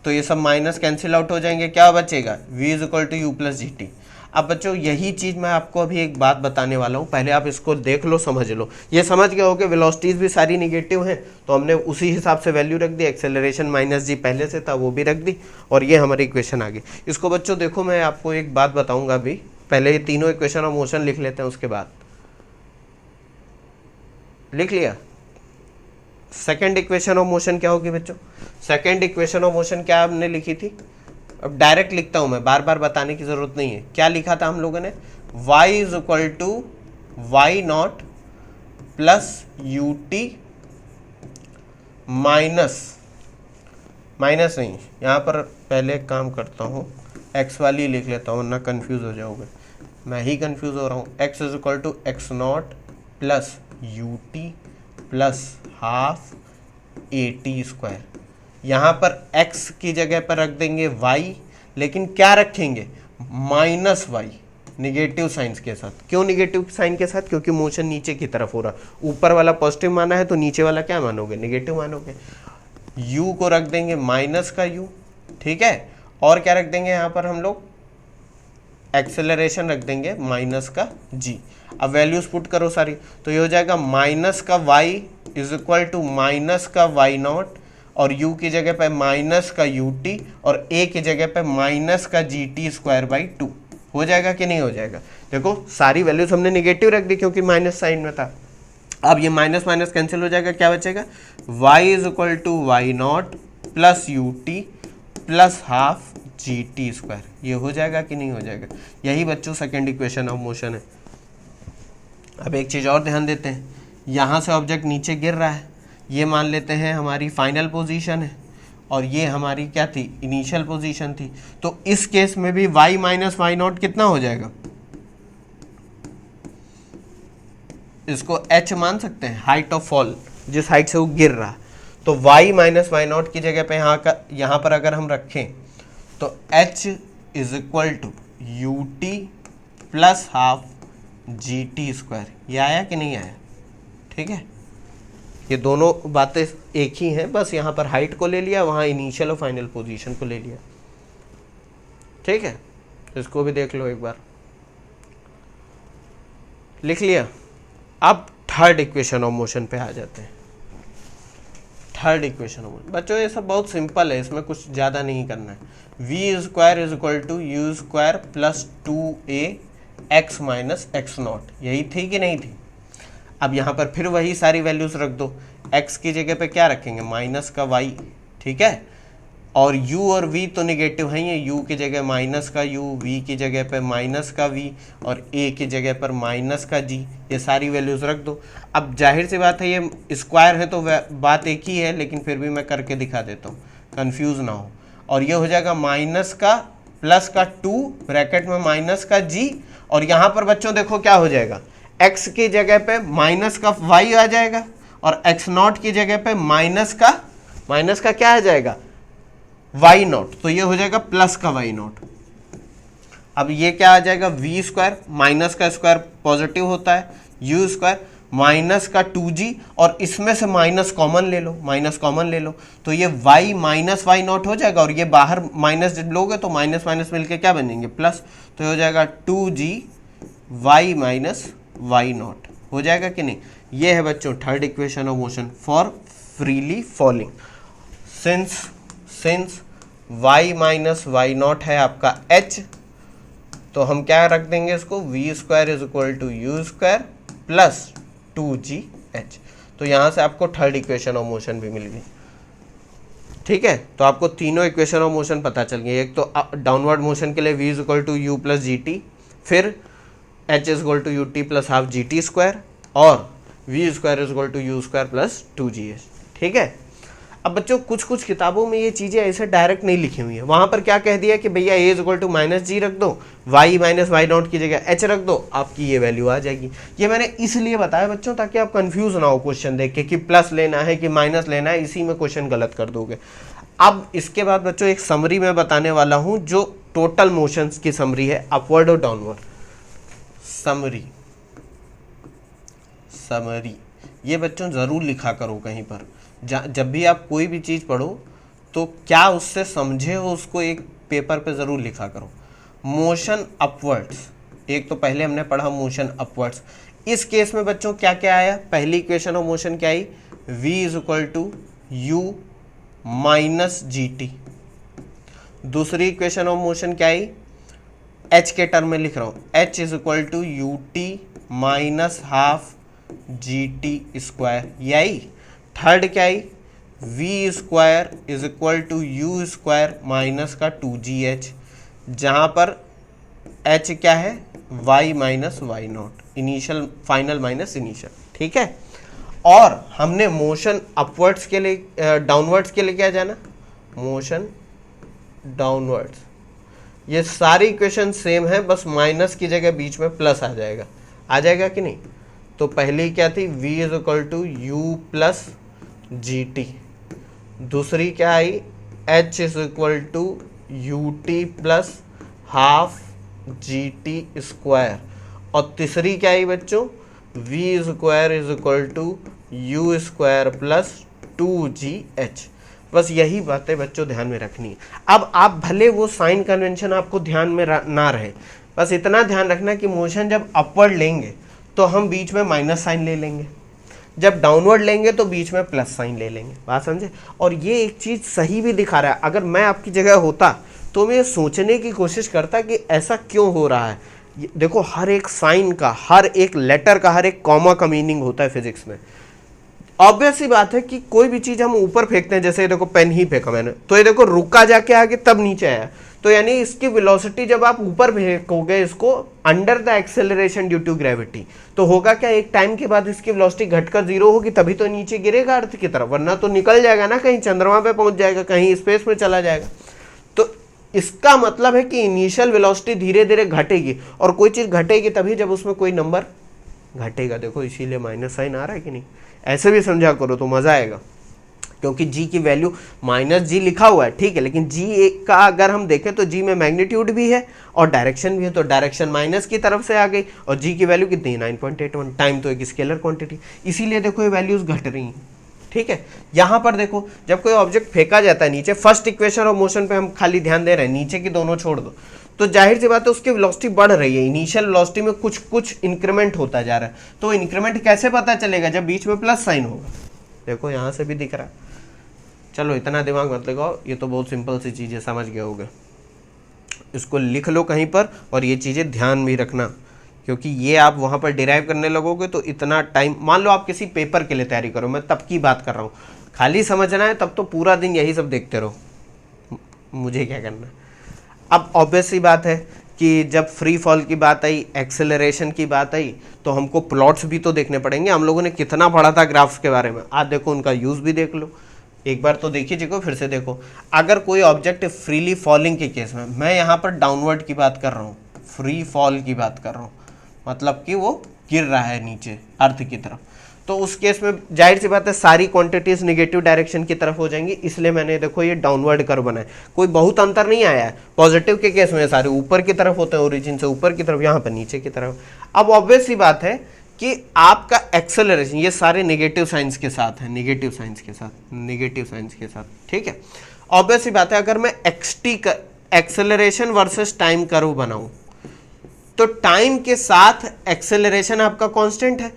तो ये सब माइनस कैंसिल आउट हो जाएंगे, क्या बचेगा? v is equal to u plus g t. अब बच्चों यही चीज़ मैं आपको अभी एक बात बताने वाला हूँ, पहले आप इसको देख लो, समझ लो। ये समझ गए हो कि वेलोसिटीज भी सारी निगेटिव हैं, तो हमने उसी हिसाब से वैल्यू रख दी। एक्सेलरेशन माइनस जी पहले से था, वो भी रख दी, और ये हमारी इक्वेशन आ गई। इसको बच्चों देखो, मैं आपको एक बात बताऊँगा अभी, पहले ये तीनों इक्वेशन ऑफ मोशन लिख लेते हैं, उसके बाद लिख लिया। सेकेंड इक्वेशन ऑफ मोशन क्या होगी बच्चों? सेकेंड इक्वेशन ऑफ मोशन क्या हमने लिखी थी? अब डायरेक्ट लिखता हूं मैं, बार बार बताने की जरूरत नहीं है। क्या लिखा था हम लोगों ने? y is equal to y not plus u t minus नहीं, यहाँ पर पहले एक काम करता हूँ, x वाली लिख लेता हूँ, वरना कंफ्यूज हो जाओगे, मैं ही कंफ्यूज हो रहा हूँ। x is equal to x not plus u t plus half a t square. यहाँ पर x की जगह पर रख देंगे y, लेकिन क्या रखेंगे? माइनस वाई, निगेटिव साइंस के साथ। क्यों निगेटिव साइन के साथ? क्योंकि मोशन नीचे की तरफ हो रहा, ऊपर वाला पॉजिटिव माना है तो नीचे वाला क्या मानोगे? निगेटिव मानोगे। u को रख देंगे माइनस का u, ठीक है, और क्या रख देंगे यहाँ पर हम लोग? एक्सेलरेशन रख देंगे माइनस का g। अब वैल्यूज पुट करो सारी, तो ये हो जाएगा माइनस का y is equal to minus का वाई नॉट, और u की जगह पे माइनस का यू टी, और a की जगह पे माइनस का जी टी स्क्वायर बाई 2। हो जाएगा कि नहीं हो जाएगा? देखो सारी वैल्यूज हमने निगेटिव रख दी क्योंकि माइनस साइन में था। अब ये माइनस माइनस कैंसिल हो जाएगा, क्या बचेगा? y is equal to y not plus u t plus half g t square. ये हो जाएगा कि नहीं हो जाएगा? यही बच्चों सेकेंड इक्वेशन ऑफ मोशन है। अब एक चीज़ और ध्यान देते हैं, यहाँ से ऑब्जेक्ट नीचे गिर रहा है, ये मान लेते हैं हमारी फाइनल पोजीशन है, और ये हमारी क्या थी? इनिशियल पोजीशन थी। तो इस केस में भी y माइनस वाई नॉट कितना हो जाएगा? इसको h मान सकते हैं, हाइट ऑफ फॉल, जिस हाइट से वो गिर रहा। तो y माइनस वाई नॉट की जगह पे यहाँ पर अगर हम रखें तो h is equal to u t plus half g t square, ये आया कि नहीं आया? ठीक है, ये दोनों बातें एक ही हैं, बस यहाँ पर हाइट को ले लिया, वहाँ इनिशियल और फाइनल पोजीशन को ले लिया। ठीक है, इसको भी देख लो एक बार, लिख लिया। अब थर्ड इक्वेशन ऑफ मोशन पे आ जाते हैं। थर्ड इक्वेशन ऑफ मोशन बच्चों ये सब बहुत सिंपल है, इसमें कुछ ज़्यादा नहीं करना है। V square is equal to u square plus 2a x minus x not, यही थी कि नहीं थी? अब यहाँ पर फिर वही सारी वैल्यूज रख दो। x की जगह पे क्या रखेंगे? माइनस का y, ठीक है, और u और v तो निगेटिव है, ये u की जगह माइनस का u, v की जगह पे माइनस का v और a की जगह पर माइनस का g, ये सारी वैल्यूज रख दो। अब जाहिर सी बात है ये स्क्वायर है तो बात एक ही है, लेकिन फिर भी मैं करके दिखा देता हूँ, कंफ्यूज ना हो। और ये हो जाएगा माइनस का प्लस का 2 ब्रैकेट में माइनस का g, और यहाँ पर बच्चों देखो क्या हो जाएगा, x की जगह पे माइनस का y आ जाएगा और x नॉट की जगह पे माइनस का क्या आ जाएगा? y नॉट, तो ये हो जाएगा प्लस का y नॉट। अब ये क्या आ जाएगा? v स्क्वायर, माइनस का स्क्वायर पॉजिटिव होता है, u स्क्वायर माइनस का 2g, और इसमें से माइनस कॉमन ले लो, माइनस कॉमन ले लो, तो ये y माइनस वाई नॉट हो जाएगा, और ये बाहर माइनस जब लोगे तो माइनस माइनस मिलके क्या बनेंगे? प्लस, तो ये हो जाएगा 2g y minus y naught, हो जाएगा कि नहीं? ये है बच्चों third equation of motion for freely falling. Since y minus y naught है आपका h, तो हम क्या रख देंगे इसको? V square is equal to u square plus 2gh, तो यहाँ से आपको थर्ड इक्वेशन ऑफ मोशन भी मिल गई। ठीक है, तो आपको तीनों इक्वेशन ऑफ मोशन पता चल गई। एक तो डाउनवर्ड मोशन के लिए v is equal to u plus g t, फिर h is equal to u t plus half g t square, और v square is equal to u square plus 2gh। ठीक है, अब बच्चों कुछ कुछ किताबों में ये चीज़ें ऐसे डायरेक्ट नहीं लिखी हुई है, वहाँ पर क्या कह दिया कि भैया a is equal to minus g रख दो, y माइनस वाई नॉट की जगह h रख दो, आपकी ये वैल्यू आ जाएगी। ये मैंने इसलिए बताया बच्चों ताकि आप कंफ्यूज ना हो क्वेश्चन देख के कि प्लस लेना है कि माइनस लेना है, इसी में क्वेश्चन गलत कर दोगे। अब इसके बाद बच्चों एक समरी मैं बताने वाला हूँ जो टोटल मोशंस की समरी है, अपवर्ड और डाउनवर्ड। समरी ये बच्चों ज़रूर लिखा करो कहीं पर, जब भी आप कोई भी चीज़ पढ़ो तो क्या उससे समझे हो उसको एक पेपर पे ज़रूर लिखा करो। मोशन अपवर्ड्स, एक तो पहले हमने पढ़ा मोशन अपवर्ड्स। इस केस में बच्चों क्या क्या आया? पहली इक्वेशन ऑफ मोशन क्या आई? v is equal to u minus g t. दूसरी इक्वेशन ऑफ मोशन क्या आई? h के टर्म में लिख रहा हूँ, h is equal to u t minus half g t square, ये आई। थर्ड क्या आई? v square is equal to u square minus का 2gh, जहाँ पर h क्या है? y minus y naught, initial final minus initial. ठीक है, और हमने मोशन अपवर्ड्स के लिए डाउनवर्ड्स के लिए क्या जाना? Motion downwards. ये सारी इक्वेशन सेम है, बस माइनस की जगह बीच में प्लस आ जाएगा कि नहीं? तो पहली क्या थी? v is equal to u plus g t. दूसरी क्या आई? h is equal to u t plus half g t square. और तीसरी क्या आई बच्चों? v square is equal to u square plus 2gh। बस यही बातें बच्चों ध्यान में रखनी है। अब आप भले वो साइन कन्वेंशन आपको ध्यान में ना रहे, बस इतना ध्यान रखना कि मोशन जब अपवर्ड लेंगे तो हम बीच में माइनस साइन ले लेंगे, जब डाउनवर्ड लेंगे तो बीच में प्लस साइन ले लेंगे। बात समझे? और ये एक चीज़ सही भी दिखा रहा है। अगर मैं आपकी जगह होता तो मैं सोचने की कोशिश करता कि ऐसा क्यों हो रहा है। देखो, हर एक साइन का, हर एक लेटर का, हर एक कॉमा का मीनिंग होता है फिजिक्स में। ऑब्वियस सी बात है कि कोई भी चीज़ हम ऊपर फेंकते हैं, जैसे देखो पेन ही फेंका मैंने, तो ये देखो रुका जाके आगे तब नीचे आया, तो यानी इसकी वेलोसिटी जब आप ऊपर फेंकोगे इसको under the acceleration due to gravity, तो होगा क्या? एक टाइम के बाद इसकी वेलोसिटी घटकर 0 होगी, तभी तो नीचे गिरेगा अर्थ की तरफ, वरना तो निकल जाएगा ना, कहीं चंद्रमा पे पहुंच जाएगा, कहीं स्पेस में चला जाएगा। तो इसका मतलब है कि इनिशियल वेलोसिटी धीरे धीरे घटेगी, और कोई चीज़ घटेगी तभी जब उसमें कोई नंबर घटेगा। देखो इसीलिए माइनस साइन आ रहा है कि नहीं? ऐसे भी समझा करो तो मज़ा आएगा। क्योंकि g की वैल्यू माइनस जी लिखा हुआ है, ठीक है, लेकिन g का अगर हम देखें तो g में मैग्नीट्यूड भी है और डायरेक्शन भी है, तो डायरेक्शन माइनस की तरफ से आ गई और g की वैल्यू कितनी है 9.81। टाइम तो एक स्केलर क्वांटिटी, इसीलिए देखो ये वैल्यूज घट रही हैं, ठीक है। यहां पर देखो जब कोई ऑब्जेक्ट फेंका जाता है नीचे, फर्स्ट इक्वेशन ऑफ मोशन पे हम खाली ध्यान दे रहे हैं, नीचे की दोनों छोड़ दो, तो जाहिर सी बात है उसकी वेलोसिटी बढ़ रही है, इनिशियल वेलोसिटी में कुछ कुछ इंक्रीमेंट होता जा रहा है। तो इंक्रीमेंट कैसे पता चलेगा? जब बीच में प्लस साइन होगा, देखो यहां से भी दिख रहा है। चलो इतना दिमाग मत लगाओ, ये तो बहुत सिंपल सी चीज़ें समझ गए होगे, इसको लिख लो कहीं पर और ये चीज़ें ध्यान भी रखना, क्योंकि ये आप वहाँ पर डिराइव करने लगोगे तो इतना टाइम, मान लो आप किसी पेपर के लिए तैयारी करो, मैं तब की बात कर रहा हूँ, खाली समझना है तब तो पूरा दिन यही सब देखते रहो, मुझे क्या करना है। अब ऑब्वियस सी बात है कि जब फ्री फॉल की बात आई, एक्सेलरेशन की बात आई, तो हमको प्लॉट्स भी तो देखने पड़ेंगे। हम लोगों ने कितना पढ़ा था ग्राफ्स के बारे में, आज देखो उनका यूज़ भी देख लो, एक बार तो देखिए जी को, फिर से देखो। अगर कोई ऑब्जेक्ट फ्रीली फॉलिंग के केस में, मैं यहाँ पर डाउनवर्ड की बात कर रहा हूँ, फ्री फॉल की बात कर रहा हूँ, मतलब कि वो गिर रहा है नीचे अर्थ की तरफ, तो उस केस में जाहिर सी बात है सारी क्वांटिटीज निगेटिव डायरेक्शन की तरफ हो जाएंगी, इसलिए मैंने देखो ये डाउनवर्ड कर्व बनाया, कोई बहुत अंतर नहीं आया है। पॉजिटिव के केस में सारे ऊपर की तरफ होते हैं, ओरिजिन से ऊपर की तरफ, यहाँ पर नीचे की तरफ। अब ऑब्वियस सी बात है कि आपका एक्सेलरेशन, ये सारे नेगेटिव साइंस के साथ है, नेगेटिव साइंस के साथ, नेगेटिव साइंस के साथ, ठीक है। ऑब्वियस सी बात है अगर मैं एक्सेलरेशन वर्सेस टाइम कर्व बनाऊं, तो टाइम के साथ एक्सेलरेशन आपका कांस्टेंट है,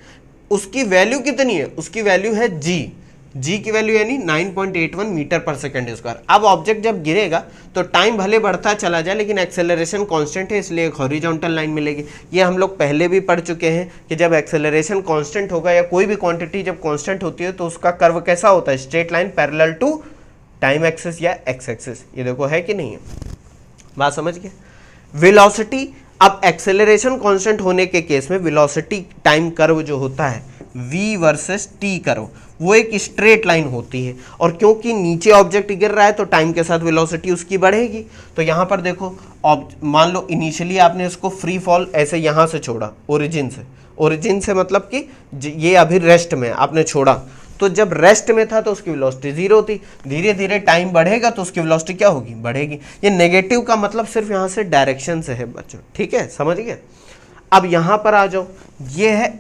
उसकी वैल्यू कितनी है? उसकी वैल्यू है जी की वैल्यू यानी 9.81 मीटर पर सेकंड स्क्वायर। अब ऑब्जेक्ट जब गिरेगा तो टाइम भले बढ़ता चला जाए लेकिन एक्सेलरेशन कांस्टेंट है, इसलिए एक हॉरिजॉन्टल लाइन मिलेगी। ये हम लोग पहले भी पढ़ चुके हैं कि जब एक्सेलरेशन कांस्टेंट होगा या कोई भी क्वांटिटी जब कांस्टेंट होती है तो उसका कर्व कैसा होता है? Straight line parallel to time axis या एक्स एक्सिस। ये देखो है कि नहीं है, बात समझ गए। वेलोसिटी, अब एक्सेलरेशन कांस्टेंट होने के केस में वेलोसिटी टाइम कर्व जो होता है v वर्सेस t कर्व, वो एक स्ट्रेट लाइन होती है, और क्योंकि नीचे ऑब्जेक्ट गिर रहा है तो टाइम के साथ वेलोसिटी उसकी बढ़ेगी। तो यहाँ पर देखो, मान लो इनिशियली आपने इसको फ्री फॉल ऐसे यहाँ से छोड़ा, ओरिजिन से मतलब कि ये अभी रेस्ट में आपने छोड़ा, तो जब रेस्ट में था तो उसकी वेलोसिटी जीरो थी, धीरे धीरे टाइम बढ़ेगा तो उसकी वेलोसिटी क्या होगी? बढ़ेगी। ये नेगेटिव का मतलब सिर्फ यहाँ से डायरेक्शन से है बच्चों, ठीक है, समझ गए। अब यहाँ पर आ जाओ, ये है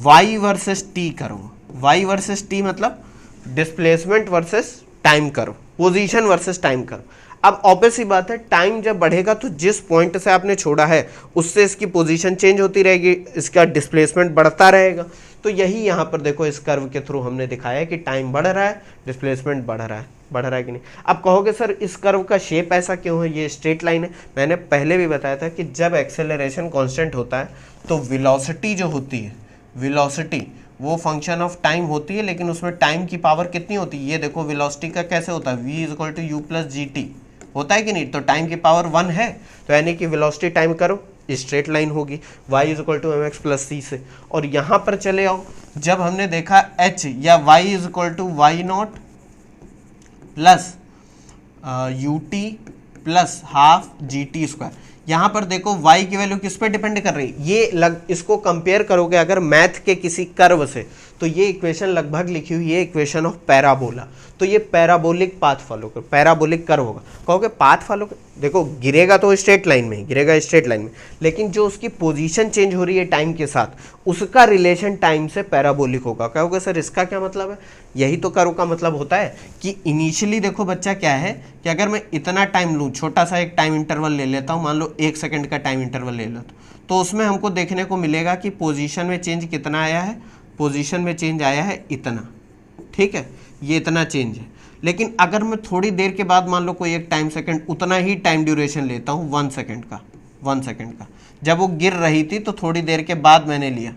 y versus t curve, y versus t मतलब displacement versus time curve, position versus time curve. अब ऑब्वियस सी बात है टाइम जब बढ़ेगा तो जिस पॉइंट से आपने छोड़ा है उससे इसकी पोजीशन चेंज होती रहेगी, इसका डिस्प्लेसमेंट बढ़ता रहेगा। तो यही यहाँ पर देखो इस कर्व के थ्रू हमने दिखाया है कि टाइम बढ़ रहा है, डिस्प्लेसमेंट बढ़ रहा है कि नहीं। अब कहोगे सर इस कर्व का शेप ऐसा क्यों है, ये स्ट्रेट लाइन है। मैंने पहले भी बताया था कि जब एक्सेलरेशन कांस्टेंट होता है तो वेलोसिटी जो होती है, वेलोसिटी वो फंक्शन ऑफ टाइम होती है, लेकिन उसमें टाइम की पावर कितनी होती है? ये देखो वेलोसिटी का कैसे होता है, v equal to u plus g t होता है कि नहीं, तो टाइम की पावर 1 है, तो यानी कि वेलोसिटी टाइम करो स्ट्रेट लाइन होगी y equal to m x plus c से। और यहाँ पर चले आओ, जब हमने देखा h या y equal to y not plus u t plus half g t square, यहाँ पर देखो y की वैल्यू किस पे डिपेंड कर रही है? ये इसको कंपेयर करोगे अगर मैथ के किसी कर्व से, तो ये इक्वेशन लगभग लिखी हुई है इक्वेशन ऑफ पैराबोला, तो ये पैराबोलिक पाथ फॉलो कर, पैराबोलिक कर्व होगा। कहोगे पाथ फॉलो कर, देखो गिरेगा तो स्ट्रेट लाइन में, गिरेगा स्ट्रेट लाइन में, लेकिन जो उसकी पोजीशन चेंज हो रही है टाइम के साथ उसका रिलेशन टाइम से पैराबोलिक होगा। कहोगे सर इसका क्या मतलब है? यही तो कर्व का मतलब होता है कि इनिशियली देखो बच्चा क्या है कि अगर मैं इतना टाइम लूँ, छोटा सा एक टाइम इंटरवल ले लेता हूँ, मान लो 1 सेकंड का टाइम इंटरवल ले लो, तो उसमें हमको देखने को मिलेगा कि पोजीशन में चेंज कितना आया है, पोजीशन में चेंज आया है इतना, ठीक है, ये इतना चेंज है। लेकिन अगर मैं थोड़ी देर के बाद मान लो कोई एक टाइम सेकंड, उतना ही टाइम ड्यूरेशन लेता हूँ 1 सेकंड का, जब वो गिर रही थी तो थोड़ी देर के बाद मैंने लिया,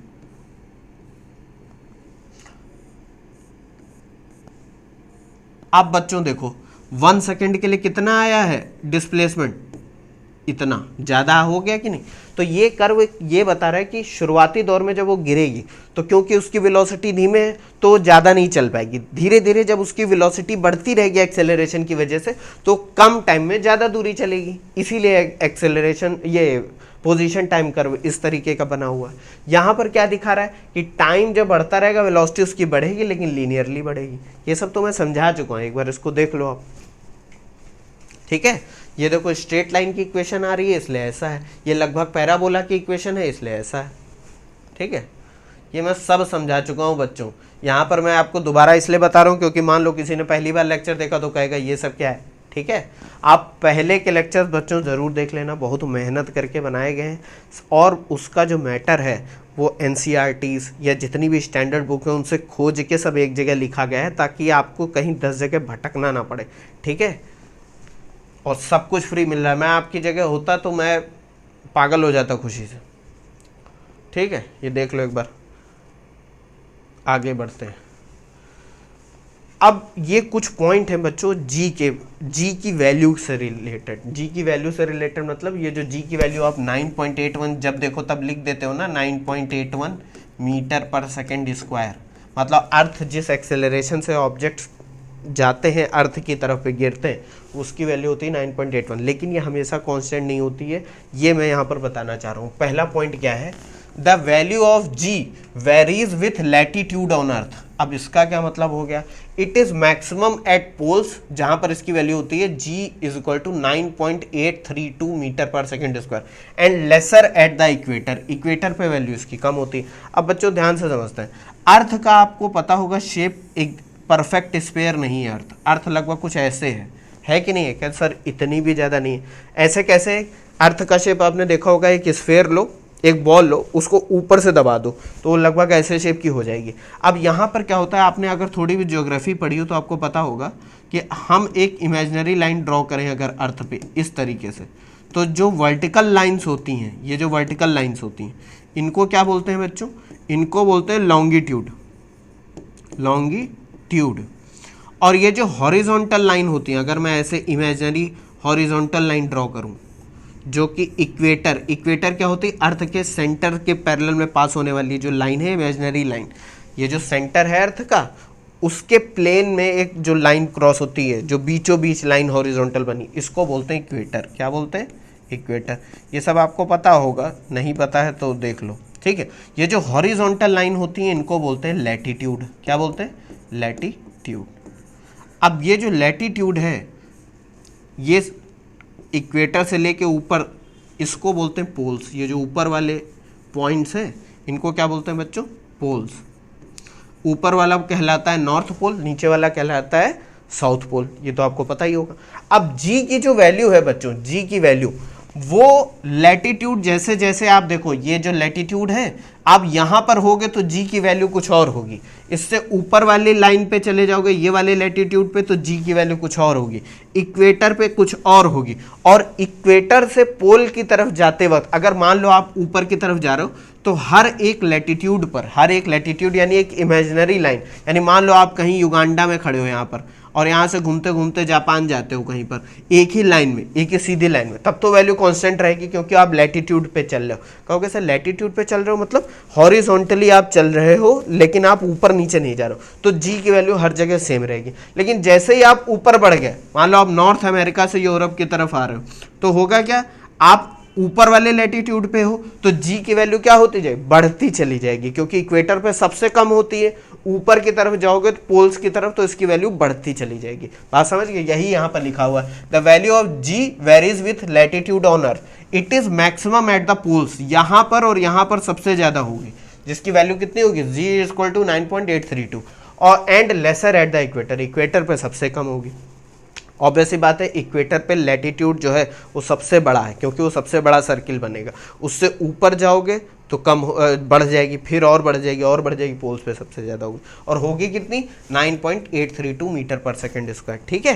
अब बच्चों देखो 1 सेकंड के लिए कितना आया है डिस्प्लेसमेंट, इतना ज़्यादा हो गया कि नहीं। तो ये कर्व ये बता रहा है कि शुरुआती दौर में जब वो गिरेगी तो क्योंकि उसकी वेलोसिटी धीमे है तो ज़्यादा नहीं चल पाएगी, धीरे धीरे जब उसकी वेलोसिटी बढ़ती रहेगी एक्सेलरेशन की वजह से तो कम टाइम में ज़्यादा दूरी चलेगी, इसीलिए एक्सेलरेशन ये पोजीशन टाइम कर्व इस तरीके का बना हुआ है। यहाँ पर क्या दिखा रहा है कि टाइम जब बढ़ता रहेगा वेलोसिटी उसकी बढ़ेगी लेकिन लीनियरली बढ़ेगी। ये सब तो मैं समझा चुका हूँ, एक बार इसको देख लो आप, ठीक है। ये देखो स्ट्रेट लाइन की इक्वेशन आ रही है इसलिए ऐसा है, ये लगभग पैराबोला की इक्वेशन है इसलिए ऐसा है, ठीक है। ये मैं सब समझा चुका हूँ बच्चों। यहाँ पर मैं आपको दोबारा इसलिए बता रहा हूँ क्योंकि मान लो किसी ने पहली बार लेक्चर देखा तो कहेगा ये सब क्या है, ठीक है। आप पहले के लेक्चर्स बच्चों ज़रूर देख लेना, बहुत मेहनत करके बनाए गए हैं और उसका जो मैटर है वो NCERTs या जितनी भी स्टैंडर्ड बुक है उनसे खोज के सब एक जगह लिखा गया है ताकि आपको कहीं 10 जगह भटकना ना पड़े, ठीक है। और सब कुछ फ्री मिल रहा है, मैं आपकी जगह होता तो मैं पागल हो जाता खुशी से, ठीक है। ये देख लो एक बार, आगे बढ़ते हैं। अब ये कुछ पॉइंट हैं बच्चों जी की वैल्यू से रिलेटेड। जी की वैल्यू से रिलेटेड मतलब ये जो जी की वैल्यू आप 9.81 जब देखो तब लिख देते हो ना, 9.81 मीटर पर सेकेंड स्क्वायर, मतलब अर्थ जिस एक्सेलरेशन से ऑब्जेक्ट्स जाते हैं अर्थ की तरफ पे गिरते हैं उसकी वैल्यू होती है 9.81, लेकिन ये हमेशा कांस्टेंट नहीं होती है, ये मैं यहाँ पर बताना चाह रहा हूँ। पहला पॉइंट क्या है, the value of g varies with latitude on earth. अब इसका क्या मतलब हो गया, it is maximum at poles जहां पर इसकी वैल्यू होती है g is equal to 9.832 metre per second square and lesser at the equator. Equator पे वैल्यू इसकी कम होती है। अब बच्चों ध्यान से समझते हैं, अर्थ का आपको पता होगा शेप एक परफेक्ट स्फीयर नहीं है, अर्थ लगभग कुछ ऐसे है कि नहीं है, क्या सर इतनी भी ज़्यादा नहीं है, ऐसे कैसे। अर्थ का शेप आपने देखा होगा, एक स्फीयर लो, एक बॉल लो, उसको ऊपर से दबा दो तो लगभग ऐसे शेप की हो जाएगी। अब यहाँ पर क्या होता है, आपने अगर थोड़ी भी ज्योग्राफी पढ़ी हो तो आपको पता होगा कि हम एक इमेजिनरी लाइन ड्रॉ करें अगर अर्थ पे इस तरीके से, तो जो वर्टिकल लाइंस होती हैं, ये जो वर्टिकल लाइंस होती हैं इनको क्या बोलते हैं बच्चों, इनको बोलते हैं लॉन्गिट्यूड, लॉन्गिट्यूड। और ये जो हॉरिजॉन्टल लाइन होती है, अगर मैं ऐसे इमेजिनरी हॉरिजॉन्टल लाइन ड्रॉ करूँ जो कि इक्वेटर, इक्वेटर क्या होती है, अर्थ के सेंटर के पैरेलल में पास होने वाली जो लाइन है इमेजिनरी लाइन, ये जो सेंटर है अर्थ का उसके प्लेन में एक जो लाइन क्रॉस होती है, जो बीचों बीच लाइन हॉरिजॉन्टल बनी, इसको बोलते हैं इक्वेटर। क्या बोलते हैं, इक्वेटर। ये सब आपको पता होगा, नहीं पता है तो देख लो, ठीक है। ये जो हॉरिजॉन्टल लाइन होती है इनको बोलते हैं लैटिट्यूड। क्या बोलते हैं, लैटिट्यूड। अब ये जो लैटिट्यूड है ये इक्वेटर से लेके ऊपर इसको बोलते हैं पोल्स। ये जो ऊपर वाले पॉइंट्स हैं इनको क्या बोलते हैं बच्चों, पोल्स। ऊपर वाला कहलाता है नॉर्थ पोल, नीचे वाला कहलाता है साउथ पोल, ये तो आपको पता ही होगा। अब जी की जो वैल्यू है बच्चों, जी की वैल्यू वो लैटिट्यूड, जैसे जैसे आप देखो ये जो लैटिट्यूड है आप यहाँ पर होगे तो जी की वैल्यू कुछ और होगी, इससे ऊपर वाली लाइन पे चले जाओगे ये वाले लैटिट्यूड पे तो जी की वैल्यू कुछ और होगी, इक्वेटर पे कुछ और होगी। और इक्वेटर से पोल की तरफ जाते वक्त अगर मान लो आप ऊपर की तरफ जा रहे हो तो हर एक लैटिट्यूड पर, हर एक लैटिट्यूड यानी एक इमेजिनरी लाइन, यानी मान लो आप कहीं युगांडा में खड़े हो यहाँ पर और यहाँ से घूमते घूमते जापान जाते हो कहीं पर, एक ही लाइन में, एक ही सीधी लाइन में, तब तो वैल्यू कांस्टेंट रहेगी क्योंकि आप लैटिट्यूड पे चल रहे हो। कहोगे सर लैटिट्यूड पे चल रहे हो मतलब हॉरिजॉन्टली आप चल रहे हो लेकिन आप ऊपर नीचे नहीं जा रहे हो, तो जी की वैल्यू हर जगह सेम रहेगी। लेकिन जैसे ही आप ऊपर बढ़ गए, मान लो आप नॉर्थ अमेरिका से यूरोप की तरफ आ रहे हो, तो होगा क्या, आप ऊपर वाले लैटिट्यूड पे हो तो जी की वैल्यू क्या होती जाएगी, बढ़ती चली जाएगी, क्योंकि इक्वेटर पे सबसे कम होती है। ऊपर की तरफ जाओगे तो पोल्स की तरफ तो इसकी वैल्यू बढ़ती चली जाएगी। बात समझ गए, यही यहाँ पर लिखा हुआ है, the value of g varies with latitude on earth, it is maximum at the poles. यहाँ पर और यहाँ पर सबसे ज्यादा होगी, जिसकी वैल्यू कितनी होगी, जी इज इक्वल टू 9.832, और and lesser at the equator, equator पे सबसे कम होगी। ऑब्वियस सी बात है, इक्वेटर पे लैटिट्यूड जो है वो सबसे बड़ा है क्योंकि वो सबसे बड़ा सर्किल बनेगा, उससे ऊपर जाओगे तो कम बढ़ जाएगी, फिर और बढ़ जाएगी और बढ़ जाएगी, पोल्स पे सबसे ज़्यादा होगी, और होगी कितनी, 9.832 मीटर पर सेकेंड स्क्वायर। ठीक है,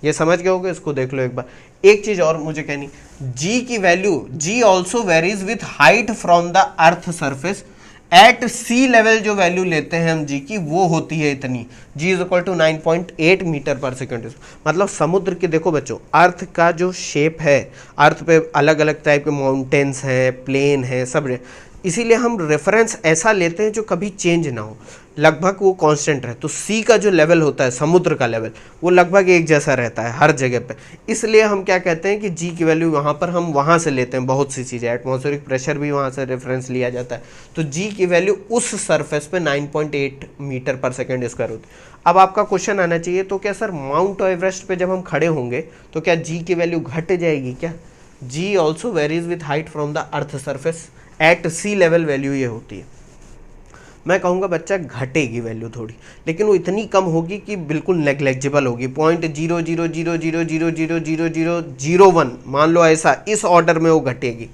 ये समझ गए होगे, इसको देख लो एक बार। एक चीज़ और मुझे कहनी, जी की value, ji also varies with height from the earth surface at sea level जो वैल्यू लेते हैं हम जी की वो होती है इतनी, जी is equal to 9.8 metre per second. मतलब समुद्र के देखो बच्चों, अर्थ का जो शेप है, अर्थ पे अलग अलग टाइप के माउंटेन्स हैं, प्लेन है, सब, इसीलिए हम रेफरेंस ऐसा लेते हैं जो कभी चेंज ना हो, लगभग वो कांस्टेंट रहे। तो सी का जो लेवल होता है, समुद्र का लेवल, वो लगभग एक जैसा रहता है हर जगह पे। इसलिए हम क्या कहते हैं कि जी की वैल्यू वहाँ पर हम वहाँ से लेते हैं, बहुत सी चीज़ें, एटमॉस्फेरिक प्रेशर भी वहाँ से रेफरेंस लिया जाता है। तो जी की वैल्यू उस सरफेस पे 9.8 मीटर पर सेकेंड स्क्वायर होती है। अब आपका क्वेश्चन आना चाहिए, तो क्या सर माउंट एवरेस्ट पे जब हम खड़े होंगे तो क्या जी की वैल्यू घट जाएगी क्या? G also varies with height from the earth surface, at sea level value ये होती है। मैं कहूँगा बच्चा घटेगी वैल्यू थोड़ी, लेकिन वो इतनी कम होगी कि बिल्कुल नेग्लेक्जिबल होगी, 0.00000000001 मान लो, ऐसा इस ऑर्डर में वो घटेगी।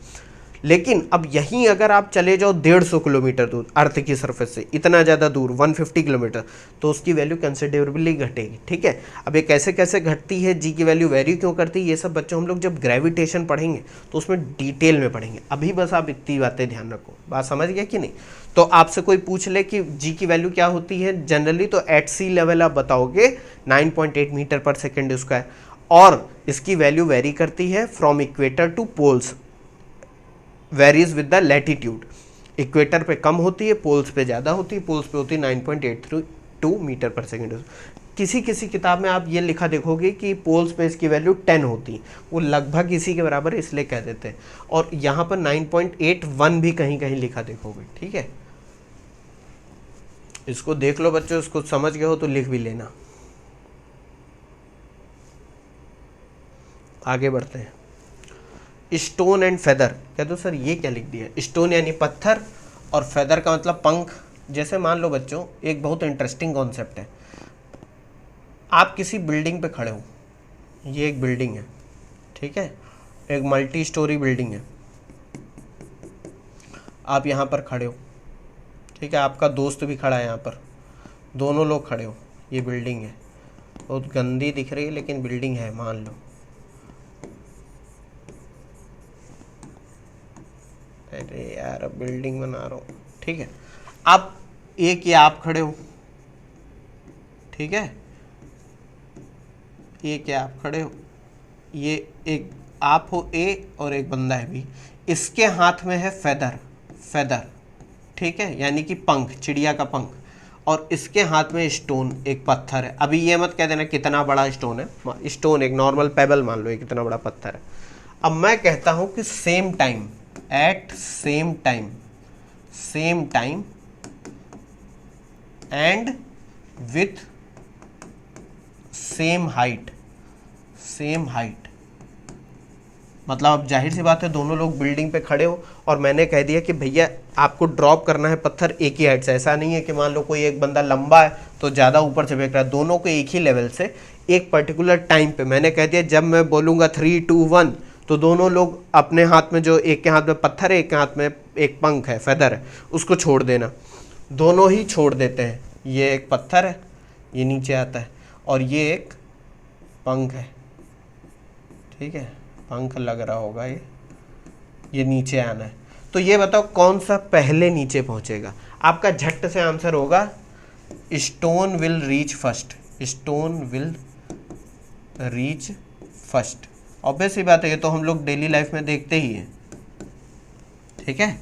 लेकिन अब यहीं अगर आप चले जाओ 150 किलोमीटर दूर अर्थ की सरफेस से, इतना ज़्यादा दूर 150 किलोमीटर, तो उसकी वैल्यू कंसिडरेबली घटेगी। ठीक है, अब ये कैसे कैसे घटती है, जी की वैल्यू वेरी क्यों करती है, ये सब बच्चों हम लोग जब ग्रेविटेशन पढ़ेंगे तो उसमें डिटेल में पढ़ेंगे। अभी बस आप इतनी बातें ध्यान रखो, बात समझ गया कि नहीं? तो आपसे कोई पूछ ले कि जी की वैल्यू क्या होती है जनरली, तो एट सी लेवल आप बताओगे 9.8 मीटर पर सेकेंड स्क्वायर, और इसकी वैल्यू वेरी करती है from equator to poles, varies with the latitude. Equator पे कम होती है, पोल्स पे ज़्यादा होती है, पोल्स पे होती है 9.82 मीटर पर सेकेंड। किसी किसी किताब में आप ये लिखा देखोगे कि पोल्स पे इसकी वैल्यू 10 होती है, वो लगभग इसी के बराबर है इसलिए कह देते हैं, और यहाँ पर 9.81 भी कहीं कहीं लिखा देखोगे। ठीक है, इसको देख लो बच्चों, इसको समझ गए हो तो लिख भी लेना। आगे बढ़ते हैं। स्टोन एंड फेदर, कह दो सर ये क्या लिख दिया, स्टोन यानी पत्थर और फेदर का मतलब पंख। जैसे मान लो बच्चों, एक बहुत इंटरेस्टिंग कॉन्सेप्ट है, आप किसी बिल्डिंग पे खड़े हो, ये एक बिल्डिंग है, ठीक है, एक मल्टी स्टोरी बिल्डिंग है, आप यहाँ पर खड़े हो, ठीक है, आपका दोस्त भी खड़ा है यहाँ पर, दोनों लोग खड़े हो, ये बिल्डिंग है, बहुत गंदी दिख रही है लेकिन बिल्डिंग है मान लो। अरे यार अब बिल्डिंग बना रहा हूँ, ठीक है, अब एक ये आप खड़े हो, ठीक है, एक ये आप खड़े हो, ये एक आप हो ए और एक बंदा है बी, इसके हाथ में है फेदर, फेदर, ठीक है, यानी कि पंख, चिड़िया का पंख, और इसके हाथ में स्टोन, एक पत्थर है। अभी ये मत कह देना कितना बड़ा स्टोन है, स्टोन एक नॉर्मल पेबल मान लो, ये कितना बड़ा पत्थर है। अब मैं कहता हूं कि same time, at same time, same time and with same height, same height, मतलब अब जाहिर सी बात है दोनों लोग बिल्डिंग पे खड़े हो और मैंने कह दिया कि भैया आपको ड्रॉप करना है पत्थर एक ही हाइट से। ऐसा नहीं है कि मान लो कोई एक बंदा लंबा है तो ज़्यादा ऊपर से फेंक रहा है, दोनों को एक ही लेवल से एक पर्टिकुलर टाइम पे। मैंने कह दिया जब मैं बोलूँगा 3, 2, 1 तो दोनों लोग अपने हाथ में, जो एक के हाथ में पत्थर है, एक के हाथ में एक पंख है, फेदर है, उसको छोड़ देना। दोनों ही छोड़ देते हैं, ये एक पत्थर है, ये नीचे आता है, और ये एक पंख है, ठीक है, पंख लग रहा होगा, ये नीचे आना है। तो ये बताओ कौन सा पहले नीचे पहुंचेगा? आपका झट से आंसर होगा stone will reach first, stone will reach first. Obvious ही बात है, ये तो हम लोग डेली लाइफ में देखते ही हैं, ठीक है।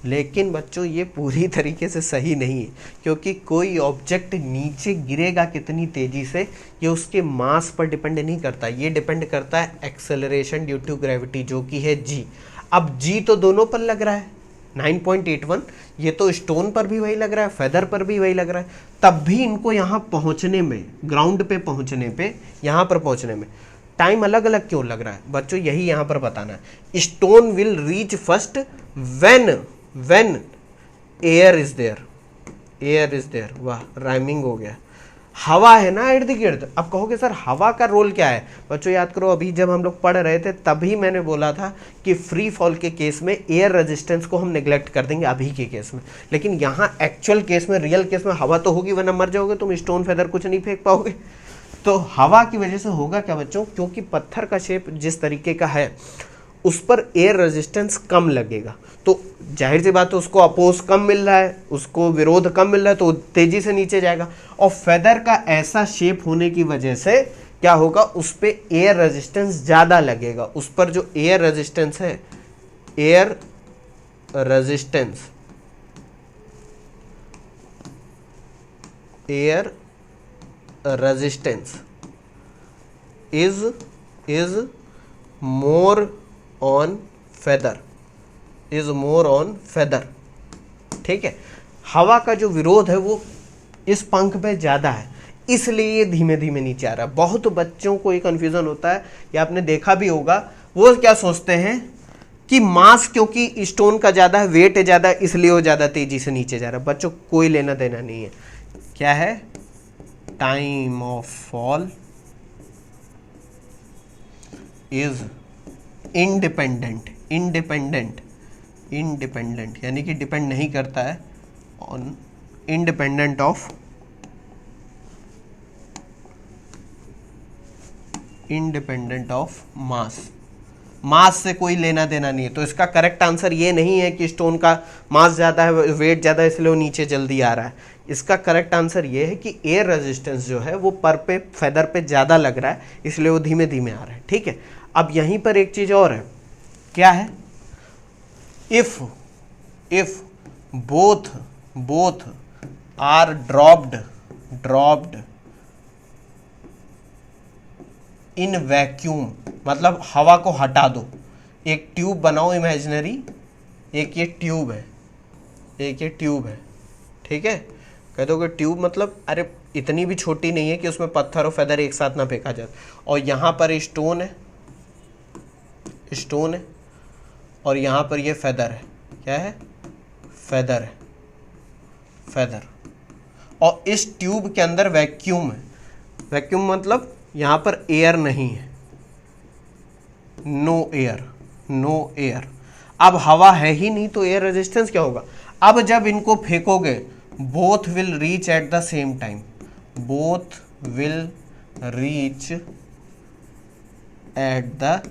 लेकिन बच्चों ये पूरी तरीके से सही नहीं है, क्योंकि कोई ऑब्जेक्ट नीचे गिरेगा कितनी तेजी से ये उसके मास पर डिपेंड नहीं करता, ये डिपेंड करता है एक्सेलरेशन ड्यू टू ग्रेविटी, जो कि है जी। अब जी तो दोनों पर लग रहा है 9.81, ये तो स्टोन पर भी वही लग रहा है, फेदर पर भी वही लग रहा है, तब भी इनको यहाँ पहुँचने में, ग्राउंड पे पहुँचने पे, यहाँ पर पहुँचने में टाइम अलग अलग क्यों लग रहा है बच्चों, यही यहाँ पर बताना है। Stone will reach first when air is there, air is there, वाह राइमिंग हो गया। हवा है ना इर्द गिर्द। अब कहोगे सर हवा का रोल क्या है? बच्चों याद करो, अभी जब हम लोग पढ़ रहे थे तभी मैंने बोला था कि फ्री फॉल के केस में एयर रेजिस्टेंस को हम नेग्लेक्ट कर देंगे अभी के केस में, लेकिन यहाँ एक्चुअल केस में, रियल केस में हवा तो होगी, वरना मर जाओगे तुम, स्टोन फेदर कुछ नहीं फेंक पाओगे। तो हवा की वजह से होगा क्या बच्चों, क्योंकि पत्थर का शेप जिस तरीके का है उस पर एयर रेजिस्टेंस कम लगेगा, तो जाहिर सी बात है उसको अपोज कम मिल रहा है, उसको विरोध कम मिल रहा है, तो तेजी से नीचे जाएगा। और फेदर का ऐसा शेप होने की वजह से क्या होगा, उस पर एयर रेजिस्टेंस ज़्यादा लगेगा। उस पर जो एयर रेजिस्टेंस है, air resistance, air resistance is more on feather, is more on feather. ठीक है, हवा का जो विरोध है वो इस पंख पे ज़्यादा है, इसलिए ये धीमे धीमे नीचे आ रहा है। बहुत बच्चों को ये कन्फ्यूज़न होता है, या आपने देखा भी होगा, वो क्या सोचते हैं कि मास क्योंकि स्टोन का ज़्यादा है, वेट ज़्यादा है, इसलिए वो ज़्यादा तेजी से नीचे जा रहा है। बच्चों कोई लेना देना नहीं है। क्या है, time of fall is independent, independent, independent यानी कि डिपेंड नहीं करता है on, independent of, independent of mass. Mass से कोई लेना देना नहीं है। तो इसका करेक्ट आंसर ये नहीं है कि स्टोन का मास ज़्यादा है, वेट ज़्यादा है, इसलिए वो नीचे जल्दी आ रहा है। इसका करेक्ट आंसर ये है कि एयर रेजिस्टेंस जो है वो पर पे फेदर पे ज़्यादा लग रहा है, इसलिए वो धीमे धीमे आ रहा है। ठीक है, अब यहीं पर एक चीज़ और है, क्या है, if both are dropped in vacuum, मतलब हवा को हटा दो, एक ट्यूब बनाओ इमेजिनरी, एक ये ट्यूब है, एक ये ट्यूब है। ठीक है, कह दो कि ट्यूब मतलब अरे इतनी भी छोटी नहीं है कि उसमें पत्थर और फेदर एक साथ ना फेंका जाए, और यहाँ पर स्टोन है, स्टोन है, और यहाँ पर ये फेदर है। क्या है, फेदर है, फेदर। और इस ट्यूब के अंदर वैक्यूम है। वैक्यूम मतलब यहाँ पर एयर नहीं है, नो एयर, नो एयर। अब हवा है ही नहीं तो एयर रेजिस्टेंस क्या होगा। अब जब इनको फेंकोगे, both will reach at the same time, both will reach at the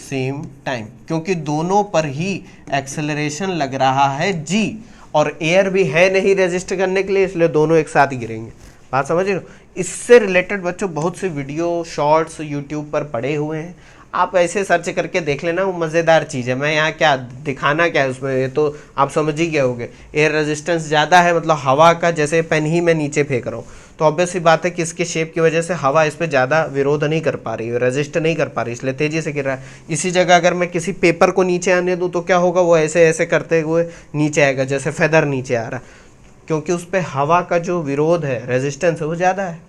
same time, क्योंकि दोनों पर ही एक्सेलरेशन लग रहा है जी, और एयर भी है नहीं रेजिस्ट करने के लिए, इसलिए दोनों एक साथ गिरेंगे। बात समझ रहे हो। इससे रिलेटेड बच्चों बहुत से वीडियो शॉर्ट्स यूट्यूब पर पड़े हुए हैं, आप ऐसे सर्च करके देख लेना, वो मज़ेदार चीज़ है। मैं यहाँ क्या दिखाना क्या है उसमें, ये तो आप समझ ही गए होंगे। एयर रेजिस्टेंस ज़्यादा है, मतलब हवा का, जैसे पेन ही मैं नीचे फेंक रहा हूँ, तो ऑब्वियस सी बात है कि इसके शेप की वजह से हवा इस पर ज़्यादा विरोध नहीं कर पा रही है, रेजिस्ट नहीं कर पा रही, इसलिए तेज़ी से गिर रहा है। इसी जगह अगर मैं किसी पेपर को नीचे आने दूँ तो क्या होगा, वो ऐसे ऐसे करते हुए नीचे आएगा, जैसे फेदर नीचे आ रहा है, क्योंकि उस पर हवा का जो विरोध है, रेजिस्टेंस है, वो ज़्यादा है।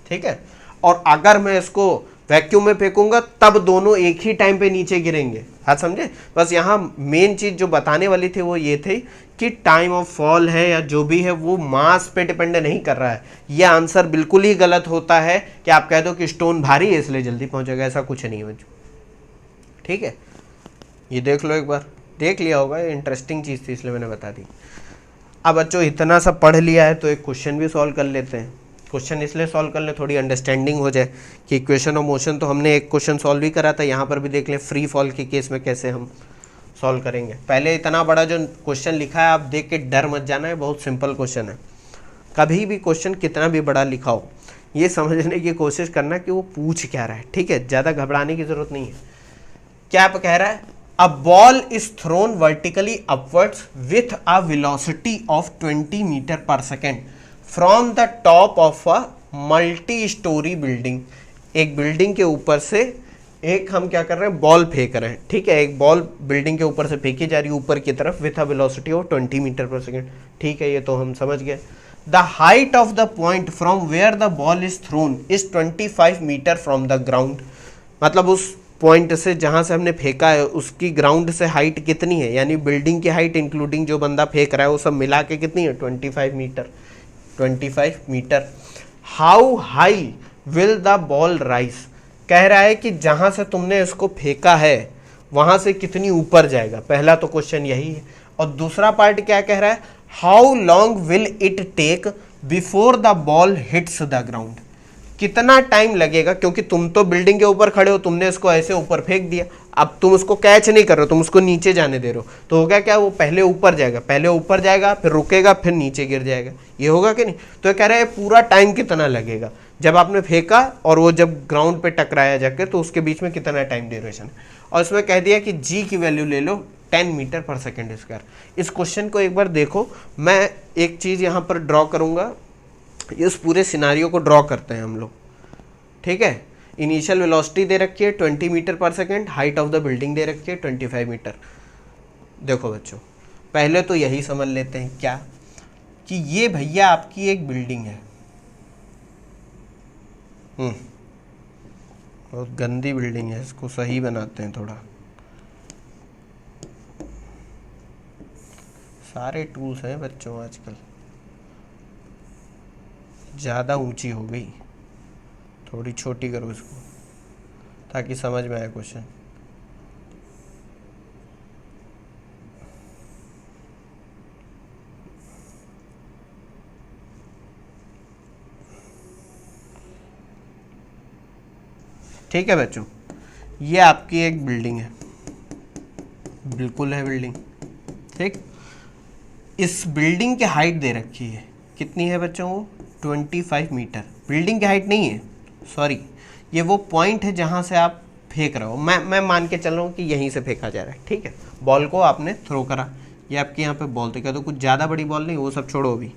ठीक है, और अगर मैं इसको वैक्यूम में फेंकूंगा तब दोनों एक ही टाइम पे नीचे गिरेंगे। बात समझे। बस यहाँ मेन चीज़ जो बताने वाली थी वो ये थी कि टाइम ऑफ फॉल है या जो भी है वो मास पे डिपेंड नहीं कर रहा है। यह आंसर बिल्कुल ही गलत होता है कि आप कह दो कि स्टोन भारी है इसलिए जल्दी पहुंचेगा, ऐसा कुछ नहीं है। ठीक है, ये देख लो, एक बार देख लिया होगा, ये इंटरेस्टिंग चीज़ थी इसलिए मैंने बता दी। अब बच्चों इतना सब पढ़ लिया है तो एक क्वेश्चन भी सॉल्व कर लेते हैं। क्वेश्चन इसलिए सॉल्व कर लें थोड़ी अंडरस्टैंडिंग हो जाए कि इक्वेशन ऑफ मोशन तो हमने एक क्वेश्चन सॉल्व ही करा था, यहाँ पर भी देख लें फ्री फॉल के केस में कैसे हम सॉल्व करेंगे। पहले इतना बड़ा जो क्वेश्चन लिखा है आप देख के डर मत जाना है, बहुत सिंपल क्वेश्चन है। कभी भी क्वेश्चन कितना भी बड़ा लिखा हो ये समझने की कोशिश करना कि वो पूछ क्या रहा है। ठीक है, ज़्यादा घबराने की ज़रूरत नहीं है। क्या आप कह रहा है, a ball is thrown vertically upwards with a velocity of 20 metre per second from the top of a multi storey building. एक बिल्डिंग के ऊपर से एक हम क्या कर रहे हैं, बॉल फेंक रहे हैं। ठीक है, एक बॉल बिल्डिंग के ऊपर से फेंकी जा रही है ऊपर की तरफ with a velocity of 20 metre per second. ठीक है, ये तो हम समझ गए। The height of the point from where the ball is thrown is 25 metre from the ground. मतलब उस पॉइंट से जहाँ से हमने फेंका है उसकी ग्राउंड से हाइट कितनी है, यानी बिल्डिंग की हाइट इंक्लूडिंग जो बंदा फेंक रहा है वो सब मिला के कितनी है, 25 metre. 25 metre. How high will the ball rise. कह रहा है कि जहाँ से तुमने इसको फेंका है वहाँ से कितनी ऊपर जाएगा। पहला तो क्वेश्चन यही है। और दूसरा पार्ट क्या कह रहा है, how long will it take before the ball hits the ground. कितना टाइम लगेगा, क्योंकि तुम तो बिल्डिंग के ऊपर खड़े हो, तुमने इसको ऐसे ऊपर फेंक दिया, अब तुम उसको कैच नहीं कर रहे हो, तुम उसको नीचे जाने दे रहे हो, तो होगा क्या, वो पहले ऊपर जाएगा, फिर रुकेगा, फिर नीचे गिर जाएगा, ये होगा कि नहीं। तो ये कह रहे हैं पूरा टाइम कितना लगेगा, जब आपने फेंका और वो जब ग्राउंड पे टकराया जाकर, तो उसके बीच में कितना टाइम ड्यूरेशन है। और इसमें कह दिया कि जी की वैल्यू ले लो 10 मीटर पर सेकेंड स्क्वायर। इस क्वेश्चन को एक बार देखो, मैं एक चीज़ यहाँ पर ड्रॉ करूँगा, इस पूरे सिनारियो को ड्रॉ करते हैं हम लोग, ठीक है। इनिशियल वेलोसिटी दे रखी है 20 metre per second, height of the building दे रखी है 25 मीटर। देखो बच्चों, पहले तो यही समझ लेते हैं क्या, कि ये भैया आपकी एक बिल्डिंग है, बहुत गंदी बिल्डिंग है, इसको सही बनाते हैं थोड़ा, सारे टूल्स हैं बच्चों आजकल, ज़्यादा ऊंची हो गई, थोड़ी छोटी करो इसको ताकि समझ में आए क्वेश्चन। ठीक है बच्चों, ये आपकी एक बिल्डिंग है, बिल्कुल है बिल्डिंग, ठीक। इस बिल्डिंग की हाइट दे रखी है, कितनी है बच्चों, वो 25 मीटर। बिल्डिंग की हाइट नहीं है, सॉरी, ये वो पॉइंट है जहाँ से आप फेंक रहे हो, मैं मान के चल रहा हूँ कि यहीं से फेंका जा रहा है, ठीक है। बॉल को आपने थ्रो करा, ये आपके यहाँ पे बॉल थे, तो कुछ ज़्यादा बड़ी बॉल नहीं, वो सब छोड़ो अभी,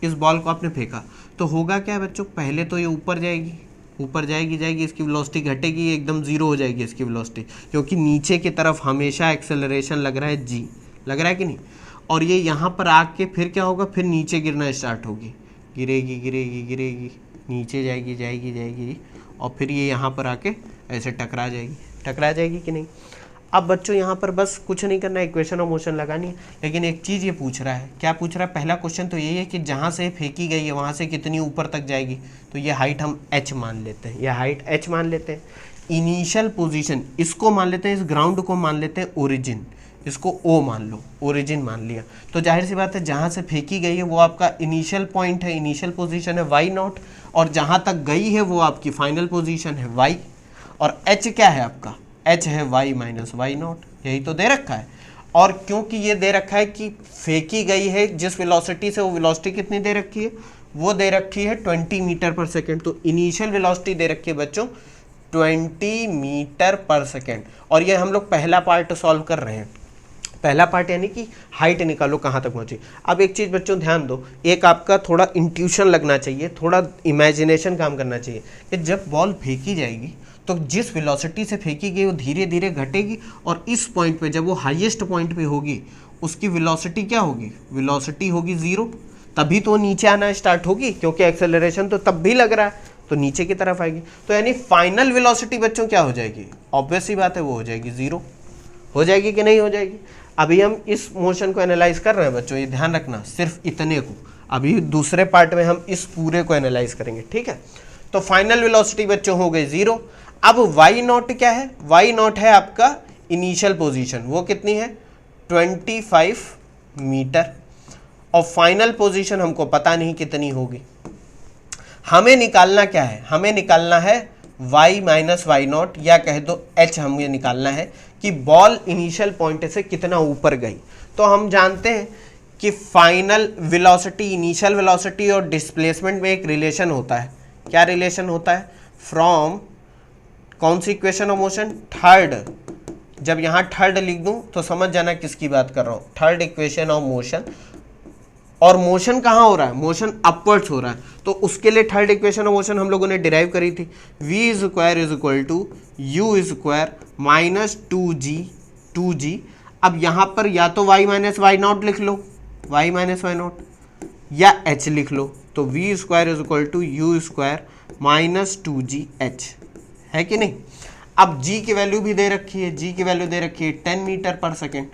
इस बॉल को आपने फेंका, तो होगा क्या बच्चों, पहले तो ये ऊपर जाएगी, ऊपर जाएगी, इसकी वेलोसिटी घटेगी, एकदम जीरो हो जाएगी इसकी वेलोसिटी, क्योंकि नीचे की तरफ हमेशा एक्सेलरेशन लग रहा है जी, लग रहा है कि नहीं। और ये यहाँ पर आके फिर क्या होगा, फिर नीचे गिरना स्टार्ट होगी, गिरेगी, नीचे जाएगी, और फिर ये यहाँ पर आके ऐसे टकरा जाएगी कि नहीं। अब बच्चों यहाँ पर बस कुछ नहीं करना है, इक्वेशन ऑफ मोशन लगानी है, लेकिन एक चीज़ ये पूछ रहा है, क्या पूछ रहा है, पहला क्वेश्चन तो यही है कि जहाँ से फेंकी गई है वहाँ से कितनी ऊपर तक जाएगी, तो ये हाइट हम h मान लेते हैं, इनिशियल पोजीशन इसको मान लेते हैं, इस ग्राउंड को मान लेते हैं ओरिजिन, इसको O मान लो, ओरिजिन मान लिया, तो जाहिर सी बात है जहाँ से फेंकी गई है वो आपका इनिशियल पॉइंट है, इनिशियल पोजीशन है y0, और जहाँ तक गई है वो आपकी फाइनल पोजीशन है y, और h क्या है आपका, h है y माइनस y0, यही तो दे रखा है। और क्योंकि ये दे रखा है कि फेंकी गई है जिस वेलोसिटी से, वो वेलोसिटी कितनी दे रखी है, वो दे रखी है 20 मीटर पर सेकेंड, तो इनिशियल वेलोसिटी दे रखी है बच्चों 20 मीटर पर सेकेंड। और ये हम लोग पहला पार्ट सॉल्व कर रहे हैं, पहला पार्ट यानी कि हाइट निकालो कहाँ तक पहुँची। अब एक चीज़ बच्चों ध्यान दो, एक आपका थोड़ा इंट्यूशन लगना चाहिए, थोड़ा इमेजिनेशन काम करना चाहिए, कि जब बॉल फेंकी जाएगी तो जिस वेलोसिटी से फेंकी गई वो धीरे धीरे घटेगी, और इस पॉइंट पे जब वो हाईएस्ट पॉइंट पे होगी उसकी वेलोसिटी क्या होगी, वेलोसिटी होगी 0, तभी तो नीचे आना स्टार्ट होगी, क्योंकि एक्सेलरेशन तो तब भी लग रहा है, तो नीचे की तरफ आएगी। तो यानी फाइनल वेलोसिटी बच्चों क्या हो जाएगी, ऑब्वियस सी बात है वो हो जाएगी 0, हो जाएगी कि नहीं हो जाएगी। अभी हम इस मोशन को एनालाइज कर रहे हैं बच्चों, ये ध्यान रखना, सिर्फ इतने को, अभी दूसरे पार्ट में हम इस पूरे को एनालाइज करेंगे, ठीक है। तो फाइनल वेलोसिटी बच्चों हो गई 0। अब y0 क्या है, y0 है आपका इनिशियल पोजीशन, वो कितनी है 25 मीटर, और फाइनल पोजीशन हमको पता नहीं कितनी होगी। हमें निकालना क्या है, हमें निकालना है y माइनस y0, या कह दो h, हमें निकालना है कि बॉल इनिशियल पॉइंट से कितना ऊपर गई। तो हम जानते हैं कि फाइनल वेलोसिटी, इनिशियल वेलोसिटी और डिस्प्लेसमेंट में एक रिलेशन होता है, क्या रिलेशन होता है, फ्रॉम कौन सी इक्वेशन ऑफ मोशन, थर्ड। जब यहाँ थर्ड लिख दूं तो समझ जाना किसकी बात कर रहा हूँ, थर्ड इक्वेशन ऑफ मोशन। और मोशन कहाँ हो रहा है, मोशन अपवर्ड्स हो रहा है, तो उसके लिए थर्ड इक्वेशन ऑफ मोशन हम लोगों ने डिराइव करी थी, v square is equal to u square minus 2g। अब यहाँ पर या तो y माइनस y0 लिख लो, y माइनस y0, या h लिख लो, तो v square is equal to u square minus 2gh, है कि नहीं। अब g की वैल्यू भी दे रखी है, g की वैल्यू दे रखी है 10 मीटर पर सेकेंड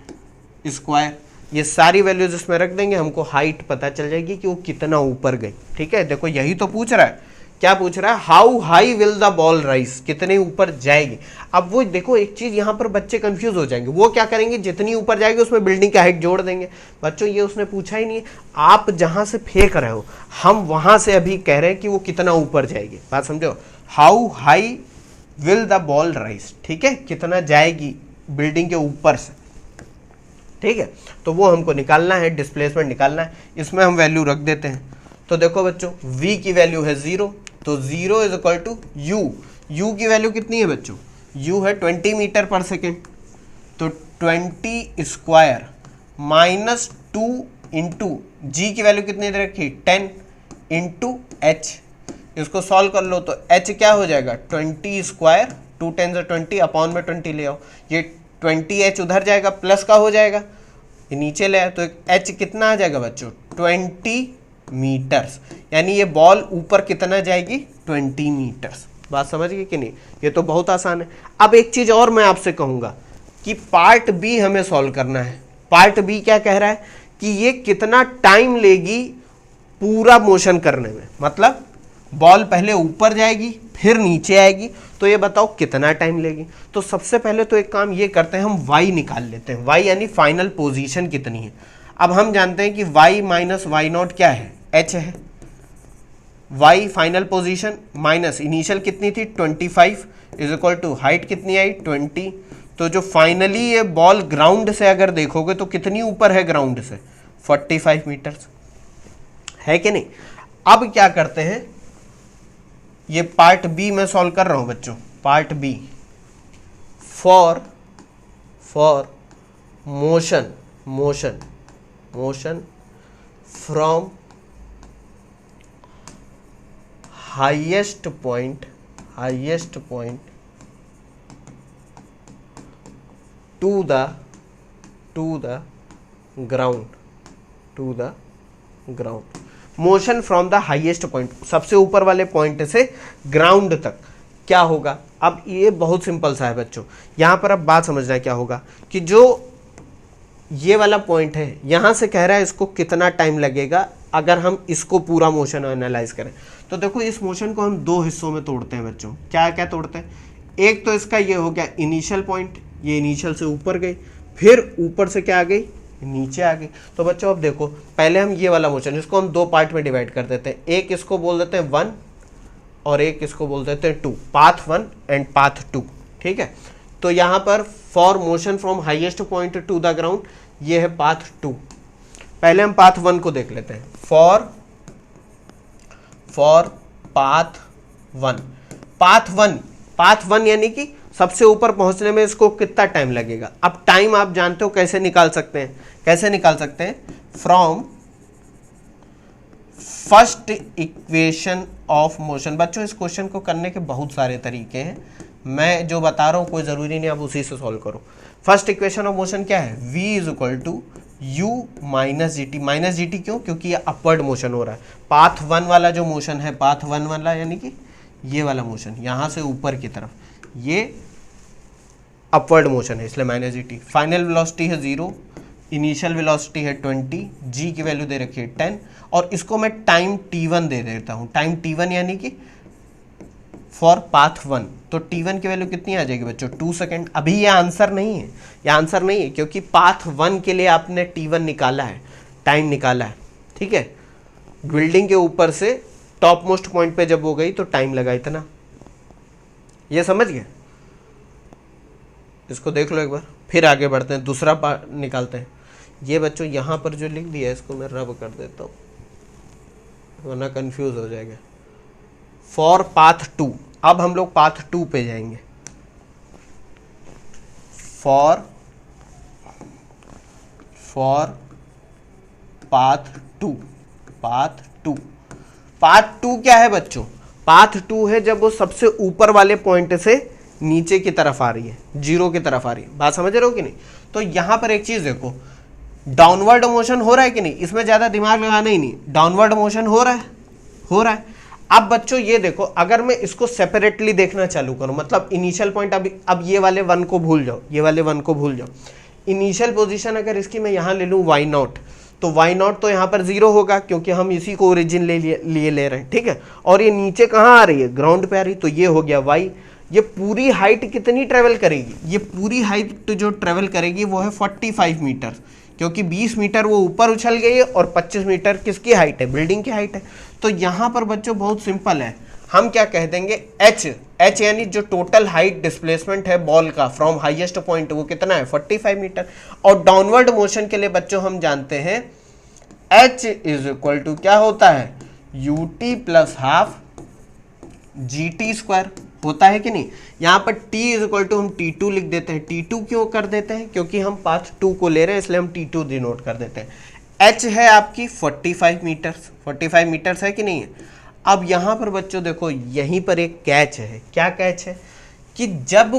स्क्वायर, ये सारी वैल्यूज इसमें रख देंगे, हमको हाइट पता चल जाएगी कि वो कितना ऊपर गई, ठीक है। देखो यही तो पूछ रहा है क्या पूछ रहा है, how high will the ball rise, कितने ऊपर जाएगी। अब वो देखो एक चीज यहां पर बच्चे कंफ्यूज हो जाएंगे, वो क्या करेंगे, जितनी ऊपर जाएगी उसमें बिल्डिंग की हाइट जोड़ देंगे। बच्चों ये उसने पूछा ही नहीं है, आप जहां से फेंक रहे हो हम वहां से अभी कह रहे हैं कि वो कितना ऊपर जाएगी। बात समझो, how high will the ball rise, ठीक है, कितना जाएगी बिल्डिंग के ऊपर से, ठीक है। तो वो हमको निकालना है, डिस्प्लेसमेंट निकालना है, इसमें हम वैल्यू रख देते हैं। तो देखो बच्चों v की वैल्यू है 0, तो 0 is equal to u, u की वैल्यू कितनी है बच्चों, u है 20 मीटर पर सेकेंड, तो 20 स्क्वायर माइनस 2 इंटू जी की वैल्यू कितनी दे रखी, 10 इंटू एच, इसको सॉल्व कर लो तो h क्या हो जाएगा 20 स्क्वायर, 2 10 20 अपॉन में 20 ले आओ, ये 20h उधर जाएगा प्लस का हो जाएगा, ये नीचे ले आए तो h कितना आ जाएगा बच्चों 20 मीटर्स, यानी ये बॉल ऊपर कितना जाएगी 20 मीटर्स। बात समझ गए कि नहीं, ये तो बहुत आसान है। अब एक चीज और मैं आपसे कहूंगा कि पार्ट बी हमें सॉल्व करना है। पार्ट बी क्या कह रहा है कि ये कितना टाइम लेगी पूरा मोशन करने में, मतलब बॉल पहले ऊपर जाएगी फिर नीचे आएगी, तो ये बताओ कितना टाइम लेगी। तो सबसे पहले तो एक काम ये करते हैं, हम y निकाल लेते हैं, y यानी फाइनल पोजीशन कितनी है। अब हम जानते हैं कि y माइनस वाई नॉट क्या है, h है, y final position minus initial कितनी थी 25 इज इक्वल टू हाइट कितनी आई 20, तो जो फाइनली ये बॉल ग्राउंड से अगर देखोगे तो कितनी ऊपर है ग्राउंड से 45 मीटर्स, है कि नहीं। अब क्या करते हैं, ये पार्ट बी में सॉल्व कर रहा हूं बच्चों, part b for motion from highest point to the ground, motion from the highest point, सबसे ऊपर वाले पॉइंट से ग्राउंड तक क्या होगा। अब ये बहुत सिंपल सा है बच्चों, यहां पर अब बात समझना क्या होगा कि जो ये वाला पॉइंट है यहां से कह रहा है इसको कितना टाइम लगेगा अगर हम इसको पूरा मोशन एनालाइज करें। तो देखो इस मोशन को हम दो हिस्सों में तोड़ते हैं बच्चों, क्या क्या तोड़ते हैं, एक तो इसका ये हो गया इनिशियल पॉइंट, ये इनिशियल से ऊपर गई, फिर ऊपर से क्या आ गई नीचे आ गई। तो बच्चों अब देखो पहले हम ये वाला मोशन, इसको हम दो पार्ट में डिवाइड कर देते हैं, एक इसको बोल देते हैं 1 और एक इसको बोल देते हैं 2, पाथ 1 एंड पाथ 2, ठीक है। तो यहाँ पर for motion from highest point to the ground, ये है पाथ 2। पहले हम पाथ 1 को देख लेते हैं, फॉर पाथ 1 यानी कि सबसे ऊपर पहुंचने में इसको कितना टाइम लगेगा। अब टाइम आप जानते हो कैसे निकाल सकते हैं, from first equation of motion. बच्चों इस क्वेश्चन को करने के बहुत सारे तरीके हैं, मैं जो बता रहा हूं कोई जरूरी नहीं आप उसी से सॉल्व करो। फर्स्ट इक्वेशन ऑफ मोशन क्या है, v is equal to u minus g t, क्यों, क्योंकि ये अपवर्ड मोशन हो रहा है। पाथ 1 वाला जो मोशन है, पाथ 1 वाला यानी कि ये वाला मोशन यहां से ऊपर की तरफ, ये अपवर्ड मोशन है इसलिए minus g T. Final velocity है 0, इनिशियल वेलोसिटी है 20, जी की वैल्यू दे रखी है 10, और इसको मैं टाइम t1 दे देता हूं, टाइम t1 यानी कि फॉर पाथ 1, तो t1 की वैल्यू कितनी आ जाएगी बच्चों 2 सेकेंड। अभी ये आंसर नहीं है, क्योंकि पाथ 1 के लिए आपने t1 निकाला है, टाइम निकाला है, ठीक है। बिल्डिंग के ऊपर से टॉप मोस्ट पॉइंट पे जब हो गई तो टाइम लगा इतना, ये समझ गए। इसको देख लो एक बार, फिर आगे बढ़ते हैं, दूसरा पार्ट निकालते हैं। ये बच्चों यहाँ पर जो लिख दिया है इसको मैं रब कर देता हूँ वरना कंफ्यूज हो जाएगा। फॉर पाथ 2, अब हम लोग पाथ 2 पे जाएंगे। फॉर पाथ 2 क्या है बच्चों, पाथ 2 है जब वो सबसे ऊपर वाले पॉइंट से नीचे की तरफ आ रही है, 0 की तरफ आ रही है। बात समझ रहे हो कि नहीं। तो यहां पर एक चीज देखो, डाउनवर्ड मोशन हो रहा है कि नहीं, इसमें ज्यादा दिमाग लगाना ही नहीं, डाउनवर्ड मोशन हो रहा है। अब बच्चों ये देखो, अगर मैं इसको सेपरेटली देखना चालू करूं, मतलब इनिशियल पॉइंट, अब ये वाले 1 को भूल जाओ, इनिशियल पोजीशन अगर इसकी मैं यहां ले लूं y0, तो y0 तो यहाँ पर 0 होगा क्योंकि हम इसी को ओरिजिन ले रहे हैं, ठीक है। और ये नीचे कहाँ आ रही है, ग्राउंड पे आ रही, तो ये हो गया y। ये पूरी हाइट कितनी ट्रेवल करेगी, ये पूरी हाइट जो ट्रेवल करेगी वो है 45 मीटर, क्योंकि 20 मीटर वो ऊपर उछल गई है और 25 मीटर किसकी हाइट है, बिल्डिंग की हाइट है। तो यहाँ पर बच्चों बहुत सिंपल है, हम क्या कह देंगे h यानी जो टोटल हाइट डिस्प्लेसमेंट है बॉल का फ्रॉम हाईएस्ट पॉइंट वो कितना है 45 मीटर। और डाउनवर्ड मोशन के लिए बच्चों हम जानते हैं h इज इक्वल टू क्या होता है, ut plus half gt square होता है कि नहीं। यहाँ पर t इज इक्वल टू हम t2 लिख देते हैं। t2 क्यों कर देते हैं, क्योंकि हम पाथ 2 को ले रहे हैं इसलिए हम t2 डिनोट कर देते हैं। h है आपकी 45 मीटर्स है कि नहीं है। अब यहाँ पर बच्चों देखो यहीं पर एक कैच है, क्या कैच है कि जब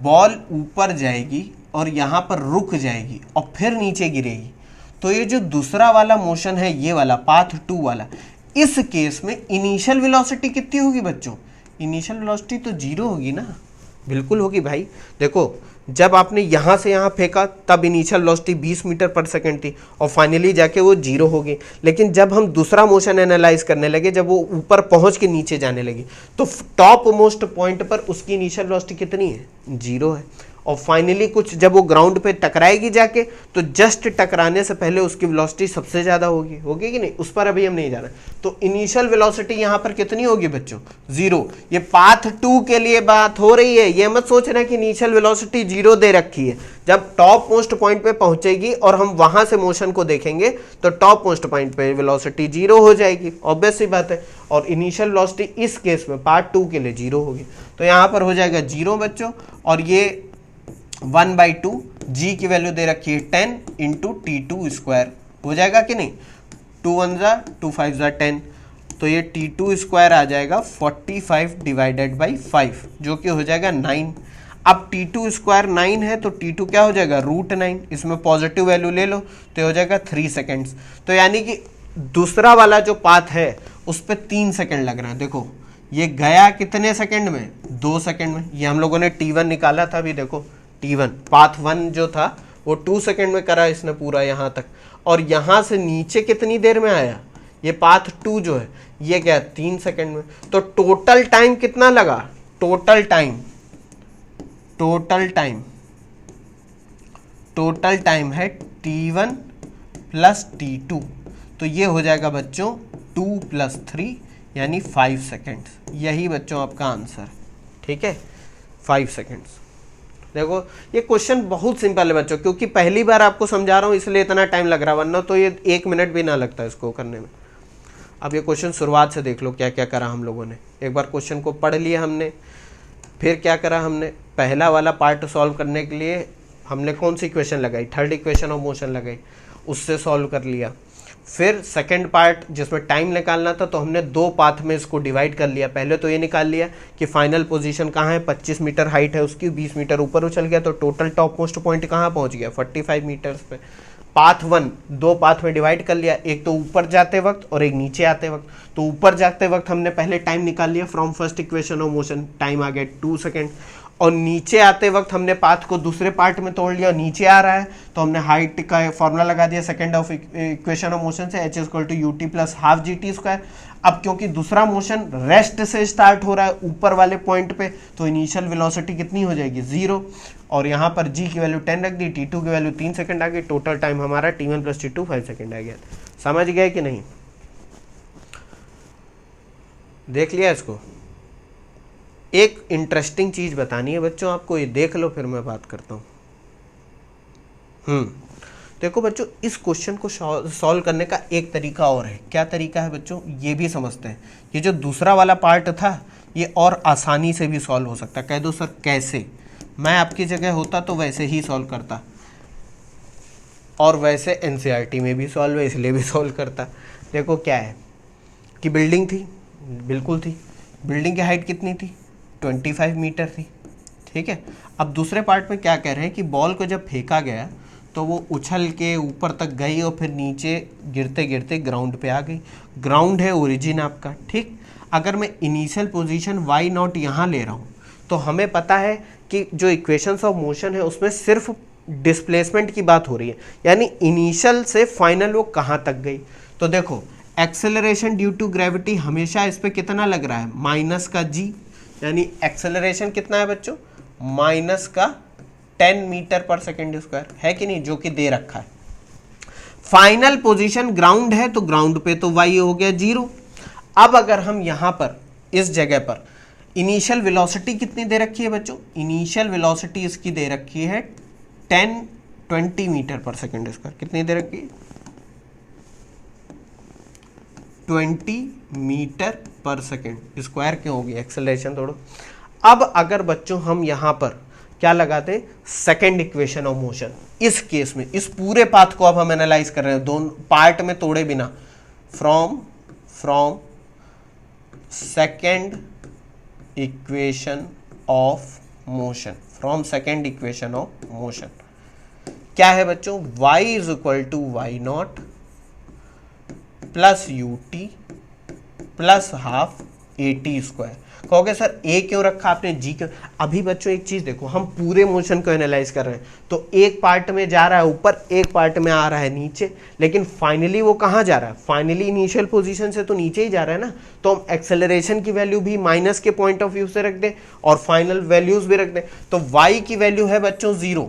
बॉल ऊपर जाएगी और यहाँ पर रुक जाएगी और फिर नीचे गिरेगी, तो ये जो दूसरा वाला मोशन है ये वाला पाथ 2 वाला, इस केस में इनिशियल वेलोसिटी कितनी होगी बच्चों, इनिशियल वेलोसिटी तो 0 होगी ना, बिल्कुल होगी भाई। देखो जब आपने यहाँ से यहाँ फेंका तब इनिशियल वेलोसिटी 20 मीटर पर सेकंड थी और फाइनली जाके वो 0 हो गई। लेकिन जब हम दूसरा मोशन एनालाइज करने लगे, जब वो ऊपर पहुँच के नीचे जाने लगी, तो टॉप मोस्ट पॉइंट पर उसकी इनिशियल वेलोसिटी कितनी है, 0 है। और फाइनली कुछ जब वो ग्राउंड पे टकराएगी जाके, तो जस्ट टकराने से पहले उसकी वेलोसिटी सबसे ज़्यादा होगी कि नहीं, उस पर अभी हम नहीं जा रहे। तो इनिशियल वेलोसिटी यहाँ पर कितनी होगी बच्चों, 0। ये पाथ 2 के लिए बात हो रही है, ये मत सोचना कि इनिशियल वेलोसिटी 0 दे रखी है। जब टॉप मोस्ट पॉइंट पे पहुंचेगी और हम वहां से मोशन को देखेंगे तो टॉप मोस्ट पॉइंट पे वेलोसिटी 0 हो जाएगी, ऑब्वियस सी बात है। और इनिशियल वेलोसिटी इस केस में पार्ट 2 के लिए 0 होगी, तो यहाँ पर हो जाएगा 0 बच्चों। और ये 1/2 g की वैल्यू दे रखी है 10 इंटू t2 स्क्वायर हो जाएगा कि नहीं, 2 1 जा 2 5 जा 10, तो ये t2 स्क्वायर आ जाएगा 45 डिवाइडेड बाई 5 जो कि हो जाएगा 9। अब t2 स्क्वायर 9 है तो t2 क्या हो जाएगा, √9, इसमें पॉजिटिव वैल्यू ले लो तो ये हो जाएगा 3 सेकेंड्स। तो यानी कि दूसरा वाला जो पाथ है उस पर 3 सेकेंड लग रहा है। देखो ये गया कितने सेकेंड में, 2 सेकेंड में। ये हम लोगों ने t1 निकाला था, अभी देखो t1 पाथ 1 जो था वो 2 सेकेंड में करा इसने पूरा यहाँ तक, और यहाँ से नीचे कितनी देर में आया, ये पाथ 2 जो है ये क्या 3 सेकेंड में। तो टोटल टाइम कितना लगा, टोटल टाइम है t1 प्लस t2, तो ये हो जाएगा बच्चों 2 + 3 यानी 5 सेकेंड्स। यही बच्चों आपका आंसर, ठीक है, 5 सेकेंड्स। देखो ये क्वेश्चन बहुत सिंपल है बच्चों, क्योंकि पहली बार आपको समझा रहा हूँ इसलिए इतना टाइम लग रहा है, वरना तो ये 1 मिनट भी ना लगता इसको करने में। अब ये क्वेश्चन शुरुआत से देख लो क्या क्या करा हम लोगों ने। एक बार क्वेश्चन को पढ़ लिया हमने, फिर क्या करा हमने, पहला वाला पार्ट सॉल्व करने के लिए हमने कौन सी इक्वेशन लगाई, थर्ड इक्वेशन ऑफ मोशन लगाई, उससे सॉल्व कर लिया। फिर सेकंड पार्ट जिसमें टाइम निकालना था तो हमने 2 पाथ में इसको डिवाइड कर लिया। पहले तो ये निकाल लिया कि फाइनल पोजीशन कहाँ है, 25 मीटर हाइट है उसकी, 20 मीटर ऊपर उछल गया, तो टोटल टॉप मोस्ट पॉइंट कहाँ पहुँच गया, 45 मीटर्स पे। पाथ 1 2 पाथ में डिवाइड कर लिया, एक तो ऊपर जाते वक्त और एक नीचे आते वक्त। तो ऊपर जाते वक्त हमने पहले टाइम निकाल लिया from first equation of motion, time आ गया 2 सेकेंड। और नीचे आते वक्त हमने पाथ को दूसरे पार्ट में तोड़ लिया, नीचे आ रहा है तो हमने हाइट का फॉर्मूला लगा दिया second of equation of motion से, h = ut + ½ gt स्क्वायर। अब क्योंकि दूसरा मोशन रेस्ट से स्टार्ट हो रहा है ऊपर वाले पॉइंट पे, तो इनिशियल वेलोसिटी कितनी हो जाएगी, 0। और यहाँ पर g की वैल्यू 10 रख दी, t2 की वैल्यू 3 सेकंड आ गई, टोटल टाइम हमारा t1 + t2 5 सेकंड आ गया। समझ गए कि नहीं, देख लिया इसको। एक इंटरेस्टिंग चीज बतानी है बच्चों आपको, ये देख लो फिर मैं बात करता हूँ। देखो बच्चों इस क्वेश्चन को सॉल्व करने का एक तरीका और है। क्या तरीका है बच्चों, ये भी समझते हैं। ये जो दूसरा वाला पार्ट था ये और आसानी से भी सॉल्व हो सकता है। कह दो सर कैसे, मैं आपकी जगह होता तो वैसे ही सॉल्व करता, और वैसे NCERT में भी सॉल्व है इसलिए भी सॉल्व करता। देखो क्या है कि बिल्डिंग थी, बिल्कुल थी, बिल्डिंग की हाइट कितनी थी, 25 मीटर थी, ठीक है। अब दूसरे पार्ट में क्या कह रहे हैं कि बॉल को जब फेंका गया तो वो उछल के ऊपर तक गई और फिर नीचे गिरते गिरते ग्राउंड पे आ गई। ग्राउंड है ओरिजिन आपका, ठीक। अगर मैं इनिशियल पोजीशन y0 यहाँ ले रहा हूँ तो हमें पता है कि जो इक्वेशंस ऑफ मोशन है उसमें सिर्फ डिस्प्लेसमेंट की बात हो रही है, यानी इनिशियल से फाइनल वो कहाँ तक गई। तो देखो एक्सेलरेशन ड्यू टू ग्रेविटी हमेशा इस पे कितना लग रहा है, माइनस का जी, यानी एक्सेलरेशन कितना है बच्चों, माइनस का 10 मीटर पर सेकेंड स्क्वायर, है कि नहीं, जो कि दे रखा है। फाइनल पोजीशन ग्राउंड है तो ग्राउंड पे तो y हो गया 0। अब अगर हम यहां पर इस जगह पर इनिशियल वेलोसिटी कितनी दे रखी है बच्चों, इनिशियल वेलोसिटी इसकी दे रखी है 20 मीटर पर सेकेंड स्क्वायर, कितनी दे रखी है, 20 मीटर पर सेकेंड स्क्वायर क्यों होगी, एक्सेलरेशन तोड़ो। अब अगर बच्चों हम यहां पर क्या लगाते हैं, सेकेंड इक्वेशन ऑफ मोशन, इस केस में इस पूरे पाथ को अब हम एनालाइज कर रहे हैं दोनों पार्ट में तोड़े बिना, from second equation of motion, from second equation of motion क्या है बच्चों, y is equal to y not plus u t plus half a t square. कहोगे सर ए क्यों रखा आपने, जी क्यों। अभी बच्चों एक चीज देखो, हम पूरे मोशन को एनालाइज कर रहे हैं, तो एक पार्ट में जा रहा है ऊपर, एक पार्ट में आ रहा है नीचे, लेकिन फाइनली वो कहाँ जा रहा है, फाइनली इनिशियल पोजीशन से तो नीचे ही जा रहा है ना। तो हम एक्सेलरेशन की वैल्यू भी माइनस के पॉइंट ऑफ व्यू से रख दें और फाइनल वैल्यूज भी रख दें, तो y की वैल्यू है बच्चों 0,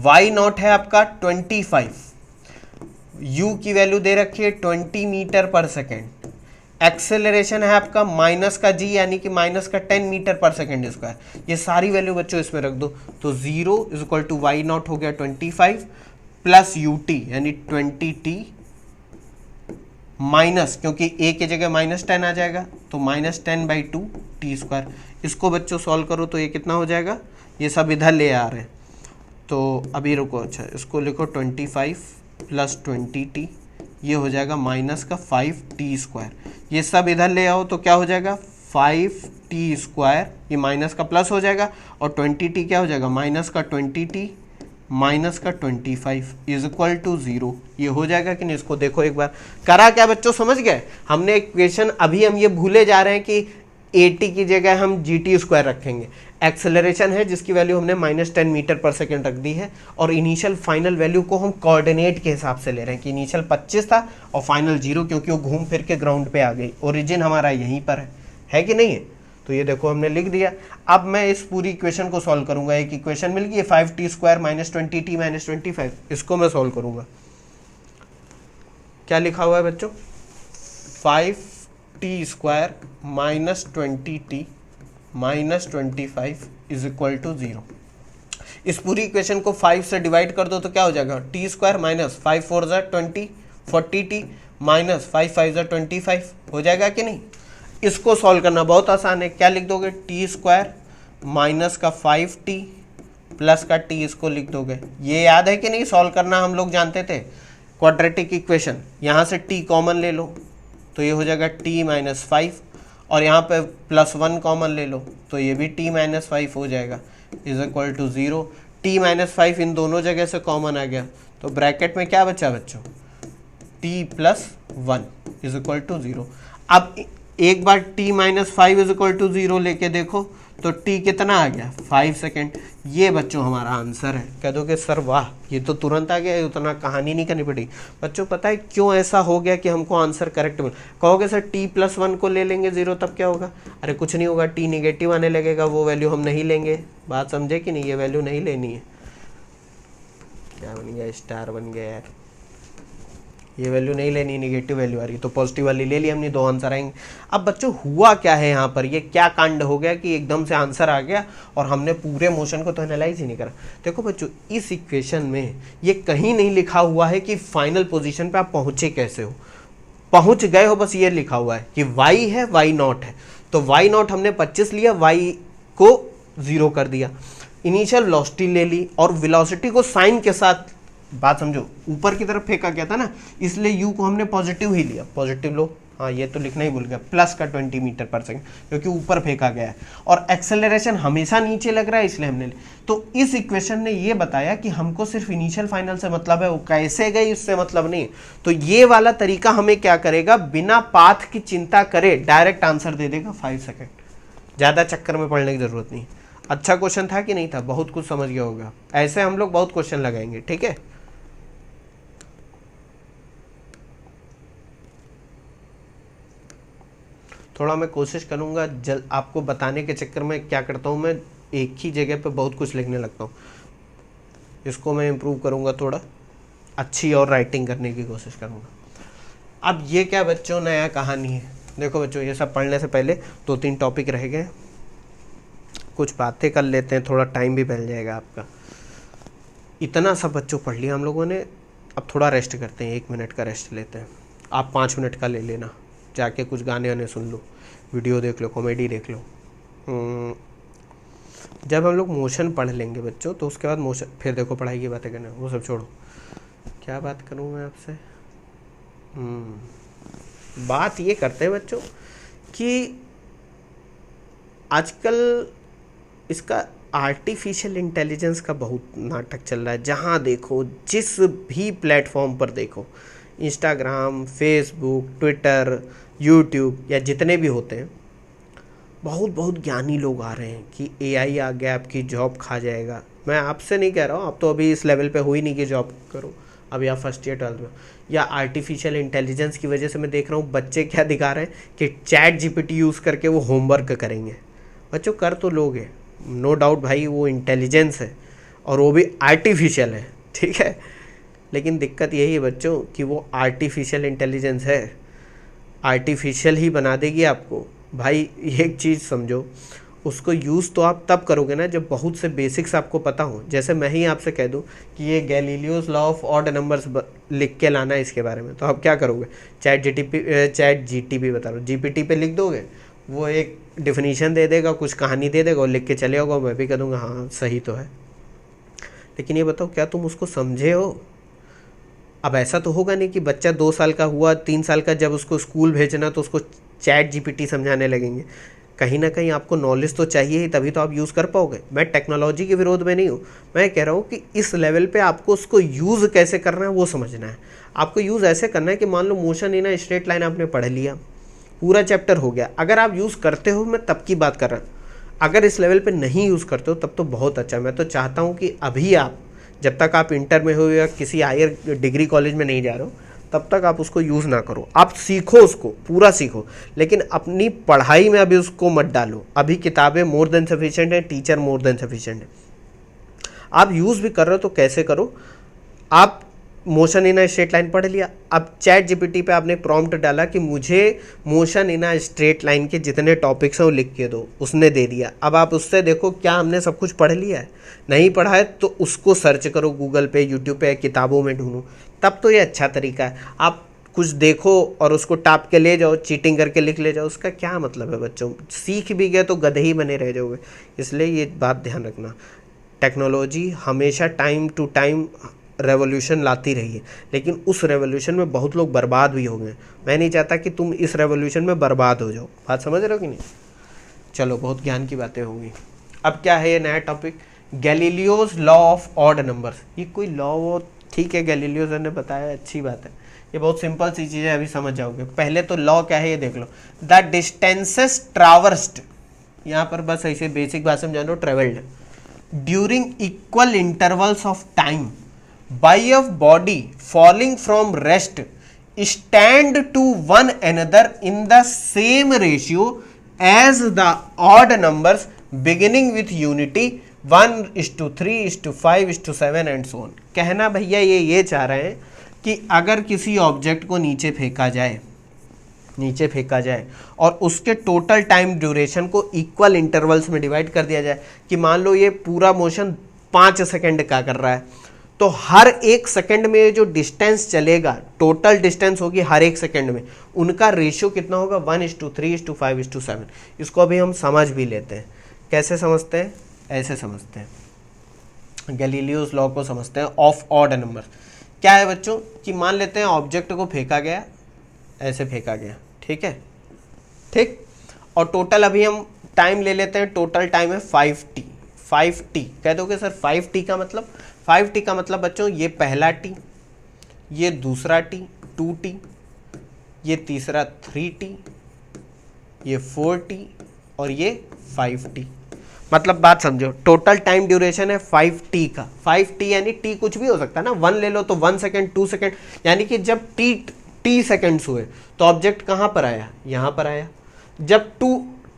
y नॉट है आपका 25, u की वैल्यू दे रखी है 20 मीटर पर सेकेंड, एक्सेलरेशन है आपका माइनस का जी यानी कि माइनस का 10 मीटर पर सेकेंड स्क्वायर, ये सारी वैल्यू बच्चों इसमें रख दो, तो 0 is equal to y naught हो गया 25 प्लस यू टी यानी 20t माइनस, क्योंकि a की जगह -10 आ जाएगा तो -10/2 टी स्क्वायर। इसको बच्चों सॉल्व करो तो ये कितना हो जाएगा, ये सब इधर ले आ रहे हैं, तो अभी रुको, अच्छा इसको लिखो 25 प्लस 20t, ये हो जाएगा माइनस का 5t स्क्वायर, ये सब इधर ले आओ तो क्या हो जाएगा 5t स्क्वायर, ये माइनस का प्लस हो जाएगा और 20t क्या हो जाएगा माइनस का 20t माइनस का 25 इज इक्वल टू 0, ये हो जाएगा कि नहीं। इसको देखो एक बार, करा क्या बच्चों, समझ गए। हमने इक्वेशन अभी हम ये भूले जा रहे हैं कि at की जगह हम gt स्क्वायर रखेंगे, एक्सेलरेशन है जिसकी वैल्यू हमने -10 मीटर पर सेकेंड रख दी है, और इनिशियल फाइनल वैल्यू को हम कोऑर्डिनेट के हिसाब से ले रहे हैं कि इनिशियल 25 था और फाइनल 0, क्योंकि वो घूम फिर के ग्राउंड पे आ गई, ओरिजिन हमारा यहीं पर है कि नहीं है। तो ये देखो हमने लिख दिया। अब मैं इस पूरी इक्वेशन को सॉल्व करूंगा, एक इक्वेशन मिल गई 5t square minus 20t minus 25, इसको मैं सॉल्व करूंगा। क्या लिखा हुआ है बच्चों, 5t square minus 20t minus 25 is equal to 0। इस पूरी इक्वेशन को 5 से डिवाइड कर दो तो क्या हो जाएगा, टी स्क्वायर माइनस 5 4 ज़ा 20 40t माइनस 5 5 ज़ा 25 हो जाएगा कि नहीं। इसको सॉल्व करना बहुत आसान है, क्या लिख दोगे, टी स्क्वायर माइनस का 5t प्लस का t, इसको लिख दोगे। ये याद है कि नहीं, सॉल्व करना हम लोग जानते थे, क्वाड्रेटिक इक्वेशन, यहाँ से t कॉमन ले लो तो ये हो जाएगा t माइनस 5, और यहाँ पे +1 कॉमन ले लो तो ये भी t माइनस 5 हो जाएगा is equal to 0। t minus 5 इन दोनों जगह से कॉमन आ गया तो ब्रैकेट में क्या बचा बच्चों, t plus 1 is equal to 0। अब एक बार t minus 5 is equal to 0 लेके देखो तो t कितना आ गया 5 सेकेंड। ये बच्चों हमारा आंसर है। कह दोगे सर वाह ये तो तुरंत आ गया, उतना कहानी नहीं करनी पड़ी। बच्चों पता है क्यों ऐसा हो गया कि हमको आंसर करेक्ट मिल, कहोगे सर t प्लस 1 को ले लेंगे 0 तब क्या होगा, अरे कुछ नहीं होगा, t निगेटिव आने लगेगा, वो वैल्यू हम नहीं लेंगे। बात समझे कि नहीं, ये वैल्यू नहीं लेनी है। क्या बन गया, स्टार बन गया यार, ये वैल्यू नहीं लेनी, निगेटिव वैल्यू आ रही, तो पॉजिटिव वाली ले ली हमने, 2 आंसर आएंगे। अब बच्चों हुआ क्या है यहाँ पर, ये क्या कांड हो गया कि एकदम से आंसर आ गया और हमने पूरे मोशन को तो एनालाइज ही नहीं करा। देखो बच्चों इस इक्वेशन में ये कहीं नहीं लिखा हुआ है कि फाइनल पोजीशन पे आप पहुंचे कैसे हो, पहुंच गए हो, बस ये लिखा हुआ है कि y है y नॉट है, तो y नॉट हमने 25 लिया, y को 0 कर दिया, इनिशियल वेलोसिटी ले ली और वेलोसिटी को साइन के साथ, बात समझो, ऊपर की तरफ फेंका गया था ना, इसलिए u को हमने पॉजिटिव ही लिया, पॉजिटिव लो, हाँ ये तो लिखना ही भूल गया, प्लस का 20 मीटर पर सेकेंड क्योंकि ऊपर फेंका गया है, और एक्सेलरेशन हमेशा नीचे लग रहा है इसलिए हमने। तो इस इक्वेशन ने ये बताया कि हमको सिर्फ इनिशियल फाइनल से मतलब है, वो कैसे गई उससे मतलब नहीं। तो ये वाला तरीका हमें क्या करेगा, बिना पाथ की चिंता करे डायरेक्ट आंसर दे देगा 5 सेकेंड, ज़्यादा चक्कर में पड़ने की जरूरत नहीं। अच्छा क्वेश्चन था कि नहीं था? बहुत कुछ समझ गया होगा। ऐसे हम लोग बहुत क्वेश्चन लगाएंगे, ठीक है। थोड़ा मैं कोशिश करूंगा आपको बताने के चक्कर में क्या करता हूँ, मैं एक ही जगह पे बहुत कुछ लिखने लगता हूँ। इसको मैं इम्प्रूव करूंगा, थोड़ा अच्छी और राइटिंग करने की कोशिश करूंगा। अब ये क्या बच्चों नया कहानी है? देखो बच्चों, ये सब पढ़ने से पहले 2-3 टॉपिक रह गए, कुछ बातें कर लेते हैं, थोड़ा टाइम भी मिल जाएगा आपका। इतना सब बच्चों पढ़ लिया हम लोगों ने, अब थोड़ा रेस्ट करते हैं, 1 मिनट का रेस्ट लेते हैं। आप 5 मिनट का ले लेना, जाके कुछ गाने वाने सुन लो, वीडियो देख लो, कॉमेडी देख लो। जब हम लोग मोशन पढ़ लेंगे बच्चों, तो उसके बाद मोशन, फिर देखो पढ़ाई की बातें करना, वो सब छोड़ो। क्या बात करूँ मैं आपसे? बात ये करते हैं बच्चों कि आजकल इसका आर्टिफिशियल इंटेलिजेंस का बहुत नाटक चल रहा है। जहाँ देखो, जिस भी प्लेटफॉर्म पर देखो, इंस्टाग्राम, फेसबुक, ट्विटर, यूट्यूब या जितने भी होते हैं, बहुत बहुत ज्ञानी लोग आ रहे हैं कि एआई आ गया, आपकी जॉब खा जाएगा। मैं आपसे नहीं कह रहा हूँ, आप तो अभी इस लेवल पे हो ही नहीं कि जॉब करो, अभी आप फर्स्ट ईयर 12th में। या आर्टिफिशियल इंटेलिजेंस की वजह से मैं देख रहा हूँ बच्चे क्या दिखा रहे हैं कि चैट जीपीटी यूज़ करके वो होमवर्क करेंगे। बच्चों कर तो लोगे, नो डाउट भाई, वो इंटेलिजेंस है और वो भी आर्टिफिशियल है, ठीक है। लेकिन दिक्कत यही है बच्चों कि वो आर्टिफिशियल इंटेलिजेंस है, आर्टिफिशियल ही बना देगी आपको। भाई एक चीज़ समझो, उसको यूज़ तो आप तब करोगे ना जब बहुत से बेसिक्स आपको पता हो। जैसे मैं ही आपसे कह दूं कि ये Galileo's law of odd numbers लिख के लाना है इसके बारे में, तो आप क्या करोगे? चैट जीटीपी बता रहा हूँ, जीपीटी पे लिख दोगे, वो एक डिफिनीशन दे देगा, कुछ कहानी दे देगा और लिख के चले होगा, मैं भी कह दूँगा हाँ सही तो है। लेकिन ये बताओ, क्या तुम उसको समझे हो? अब ऐसा तो होगा नहीं कि बच्चा 2 साल का हुआ, 3 साल का, जब उसको स्कूल भेजना तो उसको चैट जीपीटी समझाने लगेंगे। कहीं ना कहीं आपको नॉलेज तो चाहिए ही, तभी तो आप यूज़ कर पाओगे। मैं टेक्नोलॉजी के विरोध में नहीं हूँ, मैं कह रहा हूँ कि इस लेवल पे आपको उसको यूज़ कैसे करना है वो समझना है। आपको यूज़ ऐसे करना है कि मान लो motion in a straight line आपने पढ़ लिया, पूरा चैप्टर हो गया, अगर आप यूज़ करते हो, मैं तब की बात कर रहा हूँ। अगर इस लेवल पे नहीं यूज़ करते हो तब तो बहुत अच्छा। मैं तो चाहता हूँ कि अभी आप, जब तक आप इंटर में हो या किसी हायर डिग्री कॉलेज में नहीं जा रहे हो, तब तक आप उसको यूज़ ना करो। आप सीखो, उसको पूरा सीखो, लेकिन अपनी पढ़ाई में अभी उसको मत डालो। अभी किताबें मोर देन सफिशिएंट है, टीचर मोर देन सफिशिएंट है। आप यूज़ भी कर रहे हो तो कैसे करो? आप motion in a straight line पढ़ लिया, अब चैट जीपीटी पे आपने प्रॉम्प्ट डाला कि मुझे motion in a straight line के जितने टॉपिक्स हैं वो लिख के दो, उसने दे दिया। अब आप उससे देखो क्या हमने सब कुछ पढ़ लिया है? नहीं पढ़ा है तो उसको सर्च करो गूगल पे, यूट्यूब पे, किताबों में ढूंढो, तब तो ये अच्छा तरीका है। आप कुछ देखो और उसको टाप के ले जाओ, चीटिंग करके लिख ले जाओ, उसका क्या मतलब है बच्चों? सीख भी गए तो गधे ही बने रह जाओगे। इसलिए ये बात ध्यान रखना, टेक्नोलॉजी हमेशा टाइम टू टाइम रेवोल्यूशन लाती रही है, लेकिन उस रेवोल्यूशन में बहुत लोग बर्बाद भी हो गए। मैं नहीं चाहता कि तुम इस रेवोल्यूशन में बर्बाद हो जाओ। बात समझ रहे हो कि नहीं? चलो, बहुत ज्ञान की बातें होंगी। अब क्या है ये नया topic? Galileo's law of odd numbers. ये कोई लॉ वो, ठीक है, गैलीलियोज ने बताया, अच्छी बात है। ये बहुत सिंपल सी चीज़ है, अभी समझ जाओगे। पहले तो लॉ क्या है ये देख लो। द डिस्टेंसेस ट्रावर्स्ड, यहाँ पर बस ऐसे बेसिक भाषा में जानो, travelled during equal intervals of time by a body falling from rest stand to one another in the same ratio as the odd numbers beginning with unity 1:3:5:7 and so on। कहना भैया ये चाह रहे हैं कि अगर किसी ऑब्जेक्ट को नीचे फेंका जाए और उसके टोटल टाइम ड्यूरेशन को इक्वल इंटरवल्स में डिवाइड कर दिया जाए, कि मान लो ये पूरा मोशन 5 सेकंड का कर रहा है, तो हर 1 सेकंड में जो डिस्टेंस चलेगा, टोटल डिस्टेंस होगी हर 1 सेकंड में, उनका रेशियो कितना होगा? 1:3:5:7। इसको अभी हम समझ भी लेते हैं। कैसे समझते हैं? ऐसे समझते हैं, गैलीलियोस लॉ को समझते हैं ऑफ ऑड नंबर। क्या है बच्चों कि मान लेते हैं ऑब्जेक्ट को फेंका गया, ऐसे फेंका गया, ठीक है, ठीक, और टोटल अभी हम टाइम ले लेते हैं, टोटल टाइम है 5t। 5t कह दोगे सर 5t का मतलब? 5t का मतलब बच्चों, ये पहला t, ये दूसरा t 2t, ये तीसरा 3t, ये 4t और ये 5t। मतलब बात समझो, टोटल टाइम ड्यूरेशन है 5t का, 5t यानी t कुछ भी हो सकता है ना, 1 ले लो तो 1 सेकेंड, 2 सेकेंड, यानी कि जब t सेकेंड्स हुए तो ऑब्जेक्ट कहाँ पर आया, यहाँ पर आया। जब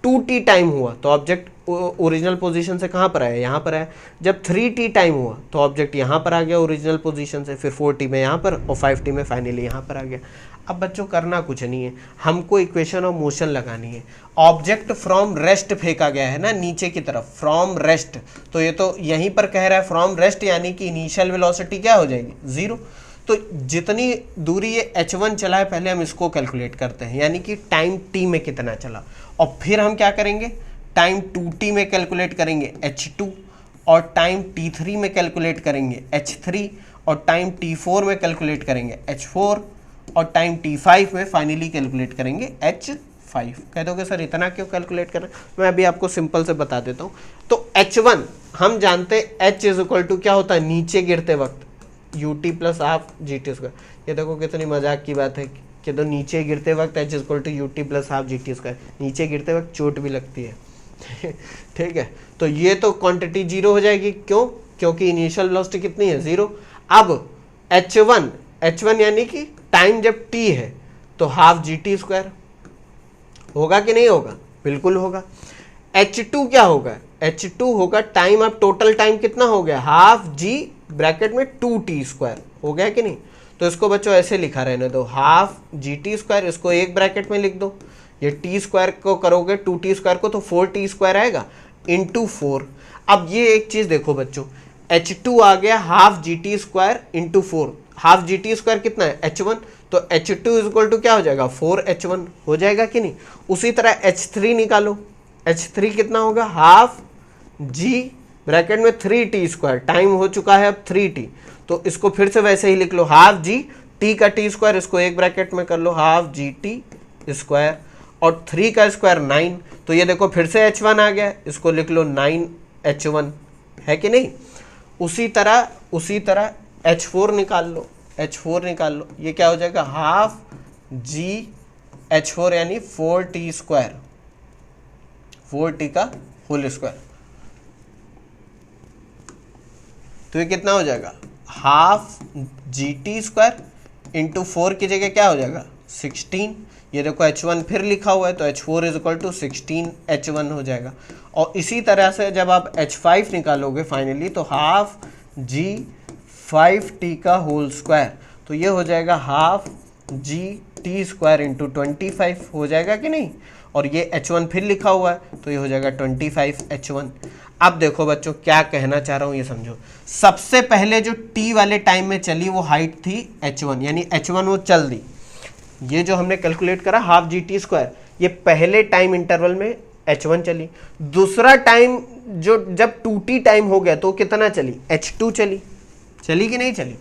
2t टाइम हुआ तो ऑब्जेक्ट ओरिजिनल पोजीशन से कहाँ पर आया, यहाँ पर आया। जब 3t टाइम हुआ तो ऑब्जेक्ट यहाँ पर आ गया ओरिजिनल पोजीशन से, फिर 4t में यहाँ पर और 5t में फाइनली यहाँ पर आ गया। अब बच्चों करना कुछ नहीं है, हमको इक्वेशन ऑफ मोशन लगानी है। ऑब्जेक्ट फ्रॉम रेस्ट फेंका गया है ना नीचे की तरफ, फ्रॉम रेस्ट, तो ये तो यहीं पर कह रहा है फ्रॉम रेस्ट, यानी कि इनिशियल वेलोसिटी क्या हो जाएगी, 0। तो जितनी दूरी ये h1 चला है पहले हम इसको कैलकुलेट करते हैं, यानी कि टाइम t में कितना चला, और फिर हम क्या करेंगे, टाइम 2t में कैलकुलेट करेंगे h2, और टाइम t3 में कैलकुलेट करेंगे h3, और टाइम t4 में कैलकुलेट करेंगे h4, और टाइम t5 में फाइनली कैलकुलेट करेंगे h5। कह दोगे सर इतना क्यों कैलकुलेट करना, मैं अभी आपको सिंपल से बता देता हूँ। तो h1 हम जानते हैं h इज इक्वल टू क्या होता है नीचे गिरते वक्त, ut plus half gt square. ये देखो कितनी मजाक की बात है कि तो नीचे गिरते वक्त h is equal to ut plus half gt square, नीचे गिरते वक्त चोट भी लगती है ठीक है, तो ये तो क्वांटिटी 0 हो जाएगी, क्यों, क्योंकि इनिशियल वेलोसिटी कितनी है, 0। अब h1 यानी कि टाइम जब t है तो हाफ gt स्क्वायर होगा कि नहीं होगा, बिल्कुल होगा। h2 क्या होगा, h2 होगा टाइम, अब टोटल टाइम कितना हो गया, हाफ g ब्रैकेट में 2t स्क्वायर हो गया कि नहीं। तो इसको बच्चों ऐसे लिखा रहने दो, हाफ gt स्क्वायर, इसको एक ब्रैकेट में लिख दो, ये t स्क्वायर को करोगे 2t स्क्वायर को तो 4t स्क्वायर आएगा इंटू 4। अब ये एक चीज देखो बच्चों, h2 आ गया half gt square into 4, half gt square कितना है h1, तो h2 इज इक्वल टू क्या हो जाएगा 4h1 हो जाएगा कि नहीं। उसी तरह h3 निकालो, h3 कितना होगा, हाफ g ब्रैकेट में 3t स्क्वायर, टाइम हो चुका है अब 3t, तो इसको फिर से वैसे ही लिख लो, हाफ g t का t स्क्वायर, इसको एक ब्रैकेट में कर लो, हाफ gt स्क्वायर, और 3 का स्क्वायर 9, तो ये देखो फिर से h1 आ गया, इसको लिख लो 9h1 है कि नहीं। उसी तरह h4 निकाल लो, h4 निकाल लो, ये क्या हो जाएगा, हाफ g h4 यानी 4t स्क्वायर, 4t का होल स्क्वायर, तो ये कितना हो जाएगा, हाफ gt स्क्वायर इंटू 4 की जगह क्या हो जाएगा 16, ये देखो h1 फिर लिखा हुआ है तो h4 is equal to 16h1 हो जाएगा। और इसी तरह से जब आप h5 निकालोगे फाइनली तो हाफ g 5t का होल स्क्वायर, तो ये हो जाएगा half g t square into 25 हो जाएगा कि नहीं। और ये h1 फिर लिखा हुआ है तो ये हो जाएगा 25h1। अब देखो बच्चों क्या कहना चाह रहा हूँ ये समझो, सबसे पहले जो t वाले टाइम में चली वो हाइट थी h1, यानी h1 वो चल दी, ये जो हमने कैलकुलेट करा हाफ gt स्क्वायर, ये पहले टाइम इंटरवल में h1 चली। दूसरा टाइम जो जब 2t टाइम हो गया तो कितना चली, h2 चली कि नहीं चली,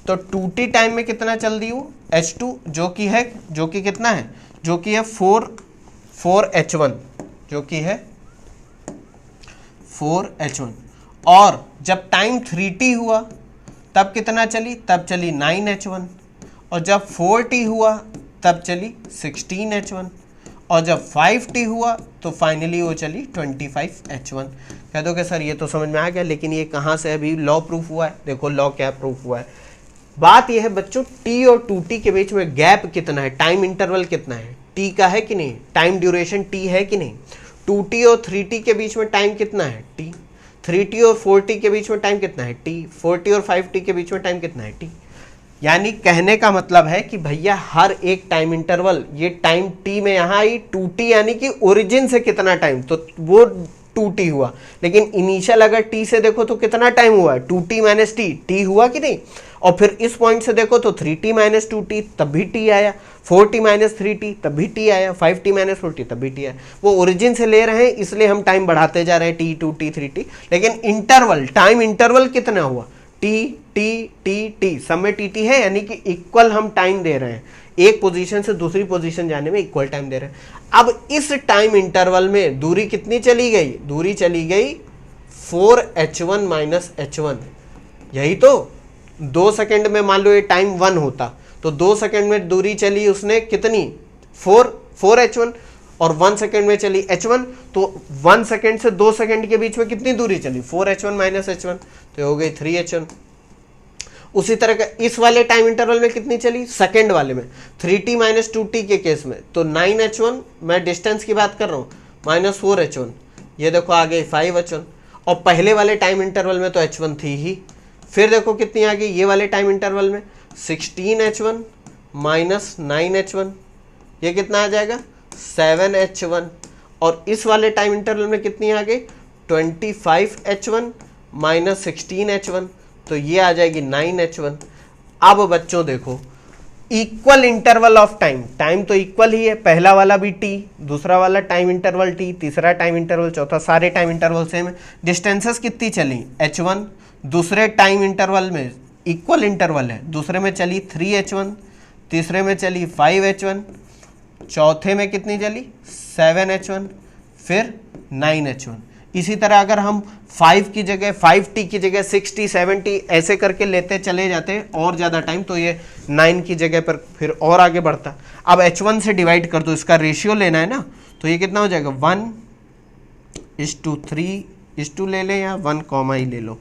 तो 2t टाइम में कितना चल दी वो h2, जो कि कितना है, जो कि है 4h1, जो कि है 4h1। और जब टाइम 3t हुआ तब कितना चली, तब चली 9h1, और जब 4t हुआ तब चली 16h1, और जब 5t हुआ तो फाइनली वो चली 25h1। कह दो कि सर ये तो समझ में आ गया, लेकिन ये कहाँ से अभी लॉ प्रूफ हुआ है, देखो लॉ क्या प्रूफ हुआ है। बात ये है बच्चों t और 2t के बीच में गैप कितना है, टाइम इंटरवल कितना है, t का है कि नहीं, टाइम ड्यूरेशन t है कि नहीं। 2t और 3t के बीच में टाइम कितना है t, 3t और 4t के बीच में टाइम कितना है t, 4t और 5t के बीच में टाइम कितना है t। यानी कहने का मतलब है कि भैया हर एक टाइम इंटरवल, ये टाइम t में यहाँ आई 2t यानी कि ओरिजिन से कितना टाइम, तो वो 2t हुआ, लेकिन इनिशियल अगर t से देखो तो कितना टाइम हुआ है 2t माइनस t हुआ कि नहीं। और फिर इस पॉइंट से देखो तो 3t माइनस 2t तब भी t आया, 4t माइनस 3t तब भी t आया, 5t माइनस 4t तब भी t आया। वो ओरिजिन से ले रहे हैं इसलिए हम टाइम बढ़ाते जा रहे हैं t 2t 3t, लेकिन इंटरवल टाइम इंटरवल कितना हुआ t t t t, सब में t t है, यानी कि इक्वल हम टाइम दे रहे हैं, एक पोजीशन से दूसरी पोजीशन जाने में इक्वल टाइम दे रहे हैं। अब इस टाइम इंटरवल में दूरी कितनी चली गई, दूरी चली गई 4h1 माइनस h1, यही तो 2 सेकंड में मान लो ये टाइम 1 होता तो 2 सेकंड में दूरी चली उसने कितनी 4h1, और 1 सेकेंड में चली h1, तो 1 सेकेंड से 2 सेकेंड के बीच में कितनी दूरी चली 4h1 माइनस h1, तो ये हो गई 3h1। उसी तरह का इस वाले टाइम इंटरवल में कितनी चली सेकेंड वाले में 3t माइनस 2t के केस में तो 9h1, मैं डिस्टेंस की बात कर रहा हूँ, माइनस 4h1, ये देखो आ गई 5h1। और पहले वाले टाइम इंटरवल में तो h1 थी ही, फिर देखो कितनी आ गई ये वाले टाइम इंटरवल में 16h1 माइनस 9h1, ये कितना आ जाएगा 7h1। और इस वाले टाइम इंटरवल में कितनी आ गई 25h1 माइनस 16h1, तो ये आ जाएगी 9h1। अब बच्चों देखो equal interval of time, time तो इक्वल ही है, पहला वाला भी t, दूसरा वाला टाइम इंटरवल t, तीसरा टाइम इंटरवल, चौथा, सारे टाइम इंटरवल सेम है। डिस्टेंसेस कितनी चली h1, दूसरे टाइम इंटरवल में इक्वल इंटरवल है, दूसरे में चली 3h1, तीसरे में चली 5h1, चौथे में कितनी चली 7h1, फिर 9h1। इसी तरह अगर हम 5 की जगह 5t की जगह 6t 7t ऐसे करके लेते चले जाते और ज़्यादा टाइम, तो ये 9 की जगह पर फिर और आगे बढ़ता। अब h1 से डिवाइड कर दो, इसका रेशियो लेना है ना, तो ये कितना हो जाएगा 1:3:2 ले लें या 1, ही ले लो,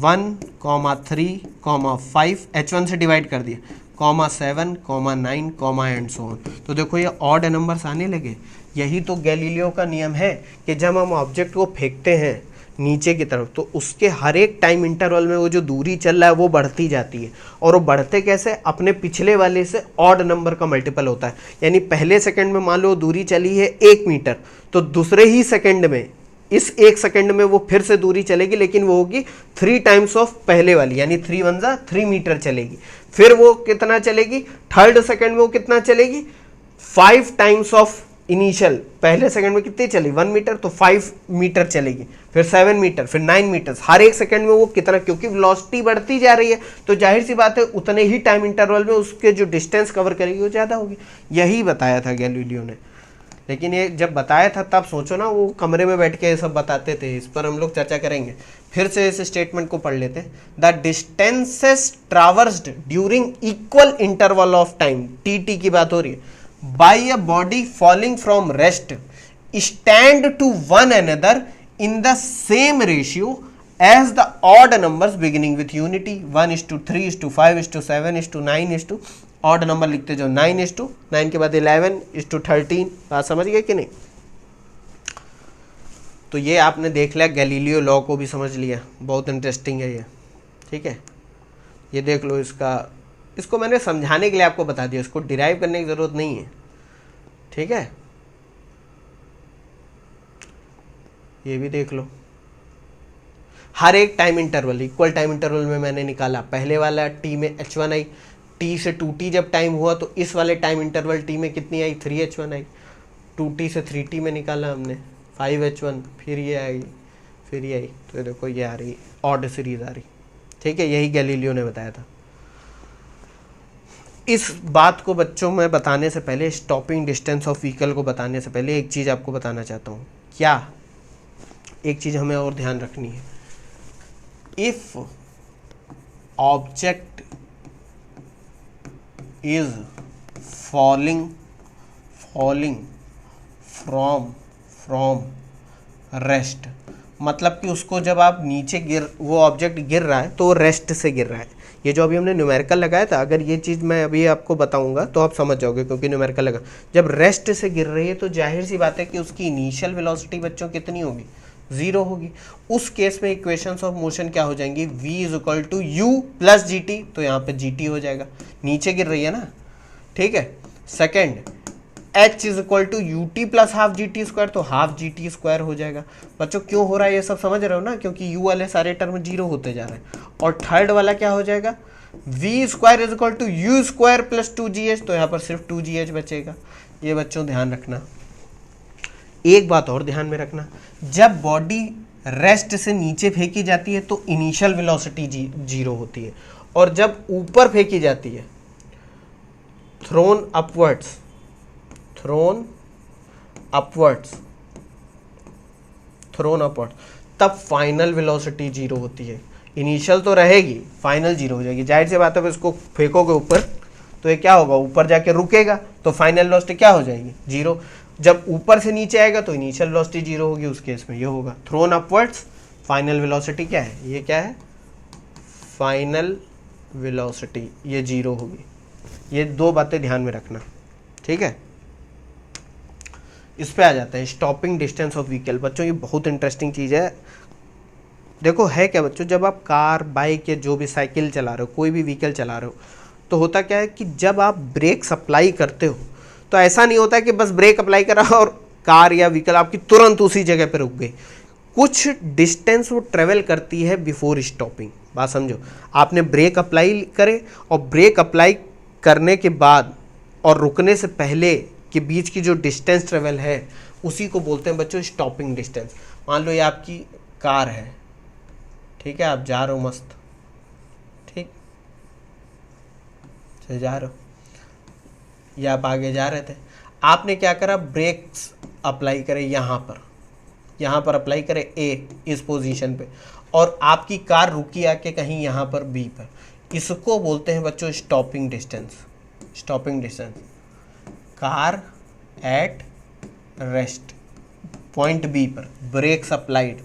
1,3,5 h1 से डिवाइड कर दिया, 7, 9, एंड सो ऑन। तो देखो ये ऑड नंबर्स आने लगे। यही तो गैलीलियो का नियम है कि जब हम ऑब्जेक्ट को फेंकते हैं नीचे की तरफ तो उसके हर एक टाइम इंटरवल में वो जो दूरी चल रहा है वो बढ़ती जाती है, और वो बढ़ते कैसे, अपने पिछले वाले से ऑड नंबर का मल्टीपल होता है। यानी पहले सेकंड में मान लो दूरी चली है 1 मीटर, तो दूसरे ही सेकंड में, इस 1 सेकंड में वो फिर से दूरी चलेगी, लेकिन वो होगी 3 टाइम्स ऑफ पहले वाली, यानी 3 × 1 = 3 मीटर चलेगी। फिर वो कितना चलेगी, थर्ड सेकंड में वो कितना चलेगी 5 टाइम्स ऑफ इनिशियल, पहले सेकंड में कितनी चली 1 मीटर, तो 5 मीटर चलेगी, फिर 7 मीटर, फिर 9 मीटर, हर एक सेकंड में वो कितना, क्योंकि वेलोसिटी बढ़ती जा रही है तो जाहिर सी बात है उतने ही टाइम इंटरवल में उसके जो डिस्टेंस कवर करेगी वो ज़्यादा होगी। यही बताया था गैलीलियो ने। लेकिन ये जब बताया था तब सोचो ना, वो कमरे में बैठ के ये सब बताते थे, इस पर हम लोग चर्चा करेंगे। फिर से इस स्टेटमेंट को पढ़ लेते हैं। The distances traversed during equal interval of time, t की बात हो रही है, by a body falling from rest stand to one another in the same ratio as the odd numbers beginning with unity 1:3:5:7:9 odd number लिखते जाओ, 9:9 के बाद 11:13। बात समझ गए कि नहीं? तो ये आपने देख लिया, गैलीलियो लॉ को भी समझ लिया, बहुत इंटरेस्टिंग है ये, ठीक है। ये देख लो, इसको मैंने समझाने के लिए आपको बता दिया, इसको डिराइव करने की ज़रूरत नहीं है, ठीक है। ये भी देख लो, हर एक time interval, equal time interval में मैंने निकाला, पहले वाला टी में h1 आई, टी से 2t जब टाइम हुआ तो इस वाले टाइम इंटरवल टी में कितनी आई 3h1 आई, 2t से 3t में निकाला हमने 5h1, फिर ये आई, फिर ये आई, तो ये देखो ये आ रही ऑड सीरीज आ रही, ठीक है। यही गैलीलियो ने बताया था। इस बात को बच्चों में बताने से पहले, स्टॉपिंग डिस्टेंस ऑफ व्हीकल को बताने से पहले एक चीज़ आपको बताना चाहता हूँ। क्या? एक चीज़ हमें और ध्यान रखनी है। If object is falling from rest, मतलब कि उसको जब आप नीचे वो ऑब्जेक्ट गिर रहा है तो रेस्ट से गिर रहा है। ये जो अभी हमने न्यूमेरिकल लगाया था, अगर ये चीज़ मैं अभी आपको बताऊंगा तो आप समझ जाओगे, क्योंकि न्यूमेरिकल लगा, जब रेस्ट से गिर रही है तो जाहिर सी बात है कि उसकी इनिशियल वेलोसिटी बच्चों कितनी होगी, 0 होगी। उस केस में इक्वेशंस ऑफ मोशन क्या हो जाएंगी, v = u + gt, तो यहाँ पे gt हो जाएगा, नीचे गिर रही है ना, ठीक है। सेकेंड, h = ut + ½ gt², तो ½ gt² हो जाएगा। बच्चों क्यों हो रहा है ये सब समझ रहे हो ना, क्योंकि u वाले सारे टर्म 0 होते जा रहे हैं। और थर्ड वाला क्या हो जाएगा, v² = u² + 2gh, तो यहाँ पर सिर्फ 2gh बचेगा। ये बच्चों ध्यान रखना। एक बात और ध्यान में रखना, जब बॉडी रेस्ट से नीचे फेंकी जाती है तो इनिशियल वेलोसिटी 0 होती है, और जब ऊपर फेंकी जाती है, थ्रोन अपवर्ड्स, तब फाइनल वेलोसिटी 0 होती है। इनिशियल तो रहेगी, फाइनल 0 हो जाएगी। जाहिर सी बात है, इसको फेंकोगे ऊपर तो ये क्या होगा, ऊपर जाके रुकेगा, तो फाइनल वेलोसिटी क्या हो जाएगी 0। जब ऊपर से नीचे आएगा तो इनिशियल वेलोसिटी जीरो होगी, उस केस में ये होगा। थ्रोन अपवर्ड्स, फाइनल वेलोसिटी क्या है, ये क्या है, फाइनल वेलोसिटी, ये जीरो होगी। ये दो बातें ध्यान में रखना, ठीक है। इस पे आ जाता है स्टॉपिंग डिस्टेंस ऑफ व्हीकल। बच्चों ये बहुत इंटरेस्टिंग चीज़ है। देखो है क्या बच्चों, जब आप कार, बाइक या जो भी साइकिल चला रहे हो, कोई भी व्हीकल चला रहे हो, तो होता क्या है कि जब आप ब्रेक अप्लाई करते हो तो ऐसा नहीं होता कि बस ब्रेक अप्लाई करा और कार या व्हीकल आपकी तुरंत उसी जगह पर रुक गई। कुछ डिस्टेंस वो ट्रेवल करती है बिफोर स्टॉपिंग। बात समझो, आपने ब्रेक अप्लाई करे और ब्रेक अप्लाई करने के बाद और रुकने से पहले के बीच की जो डिस्टेंस ट्रेवल है उसी को बोलते हैं बच्चों स्टॉपिंग डिस्टेंस। मान लो ये आपकी कार है, ठीक है, आप जा रहे हो मस्त, ठीक से जा रहे हो या आप आगे जा रहे थे, आपने क्या करा, ब्रेक्स अप्लाई करे यहाँ पर अप्लाई करे ए इस पोजीशन पे, और आपकी कार रुकी आके कहीं यहाँ पर बी पर। इसको बोलते हैं बच्चों stopping distance. Stopping distance, car at rest point b पर, ब्रेक्स अप्लाइड।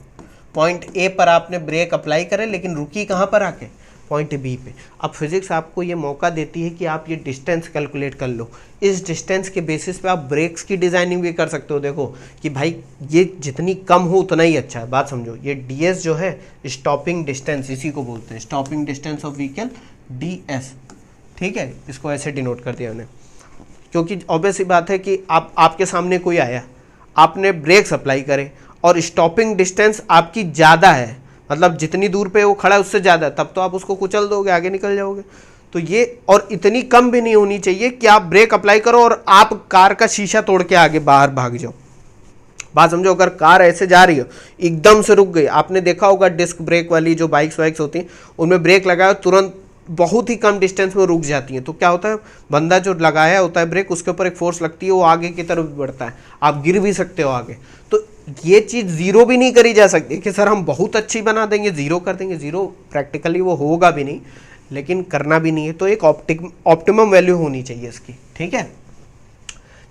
पॉइंट ए पर आपने ब्रेक अप्लाई करे लेकिन रुकी कहाँ पर आके, पॉइंट बी पे। अब फिजिक्स आपको ये मौका देती है कि आप ये डिस्टेंस कैलकुलेट कर लो। इस डिस्टेंस के बेसिस पे आप ब्रेक्स की डिज़ाइनिंग भी कर सकते हो। देखो कि भाई ये जितनी कम हो उतना ही अच्छा है। बात समझो, ये ds जो है स्टॉपिंग डिस्टेंस, इसी को बोलते हैं stopping distance of vehicle, ds, ठीक है। इसको ऐसे डिनोट कर दिया हमने, क्योंकि ऑब्वियस सी बात है कि आपके सामने कोई आया, आपने ब्रेक्स अप्लाई करे और स्टॉपिंग डिस्टेंस आपकी ज़्यादा है, मतलब जितनी दूर पे वो खड़ा है उससे ज़्यादा है, तब तो आप उसको कुचल दोगे, आगे निकल जाओगे। तो ये, और इतनी कम भी नहीं होनी चाहिए कि आप ब्रेक अप्लाई करो और आप कार का शीशा तोड़ के आगे बाहर भाग जाओ। बात समझो, अगर कार ऐसे जा रही हो एकदम से रुक गई, आपने देखा होगा डिस्क ब्रेक वाली जो बाइक्स वाइक्स होती हैं उनमें ब्रेक लगाओ तुरंत बहुत ही कम डिस्टेंस में रुक जाती हैं, तो क्या होता है, बंदा जो लगाया होता है ब्रेक उसके ऊपर एक फोर्स लगती है, वो आगे की तरफ बढ़ता है, आप गिर भी सकते हो आगे। तो ये चीज़ ज़ीरो भी नहीं करी जा सकती कि सर हम बहुत अच्छी बना देंगे, ज़ीरो कर देंगे। ज़ीरो प्रैक्टिकली वो होगा भी नहीं, लेकिन करना भी नहीं है। तो एक ऑप्टिमम वैल्यू होनी चाहिए इसकी, ठीक है।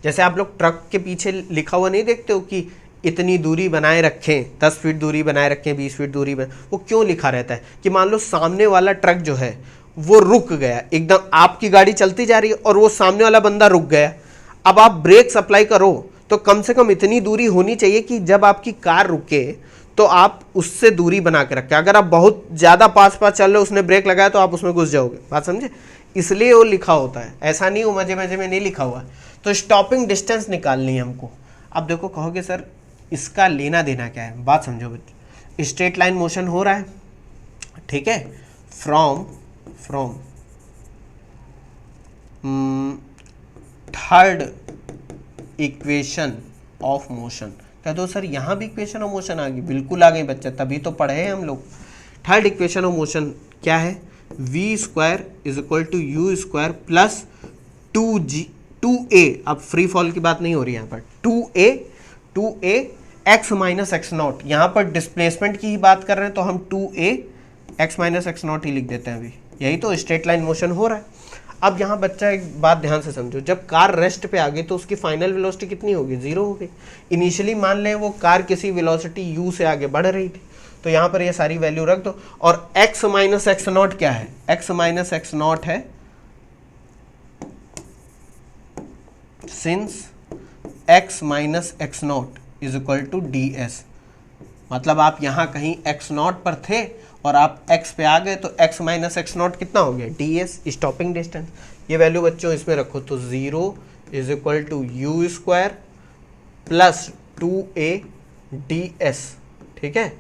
जैसे आप लोग ट्रक के पीछे लिखा हुआ नहीं देखते हो कि इतनी दूरी बनाए रखें, 10 फीट दूरी बनाए रखें, 20 फीट दूरी बनाए, वो क्यों लिखा रहता है कि मान लो सामने वाला ट्रक जो है वो रुक गया एकदम, आपकी गाड़ी चलती जा रही है और वो सामने वाला बंदा रुक गया, अब आप ब्रेक्स अप्लाई करो तो कम से कम इतनी दूरी होनी चाहिए कि जब आपकी कार रुके तो आप उससे दूरी बना के रखें। अगर आप बहुत ज़्यादा पास चल रहे हो, उसने ब्रेक लगाया तो आप उसमें घुस जाओगे। बात समझे, इसलिए वो लिखा होता है, ऐसा नहीं वो मजे मजे में नहीं लिखा हुआ है। तो स्टॉपिंग डिस्टेंस निकालनी है हमको। अब देखो कहोगे सर इसका लेना देना क्या है, बात समझो बच्चों। स्ट्रेट लाइन मोशन हो रहा है, ठीक है, from third equation of motion. कह दो सर यहाँ भी इक्वेशन ऑफ मोशन आ गई, बिल्कुल आ गई बच्चा, तभी तो पढ़े हैं हम लोग। थर्ड इक्वेशन ऑफ मोशन क्या है, v square is equal to u square plus 2a। अब फ्री फॉल की बात नहीं हो रही यहाँ पर, 2a x minus x not, यहाँ पर डिस्प्लेसमेंट की ही बात कर रहे हैं तो हम 2a x minus x not ही लिख देते हैं। अभी यही तो स्ट्रेट लाइन मोशन हो रहा है। अब यहाँ बच्चा एक बात ध्यान से समझो, जब कार रेस्ट पे आ गई तो उसकी फाइनल वेलोसिटी कितनी होगी, 0 हो गई। इनिशियली मान लें वो कार किसी वेलोसिटी u से आगे बढ़ रही थी, तो यहाँ पर ये सारी वैल्यू रख दो। और x माइनस एक्स नॉट क्या है, x माइनस एक्स नॉट है since x minus x naught is equal to ds। मतलब आप यहाँ कहीं x नॉट पर थे और आप x पे आ गए तो x माइनस एक्स नॉट कितना हो गया, ds, स्टॉपिंग डिस्टेंस। ये वैल्यू बच्चों इसमें रखो तो 0 is equal to u square plus 2a ds, ठीक है।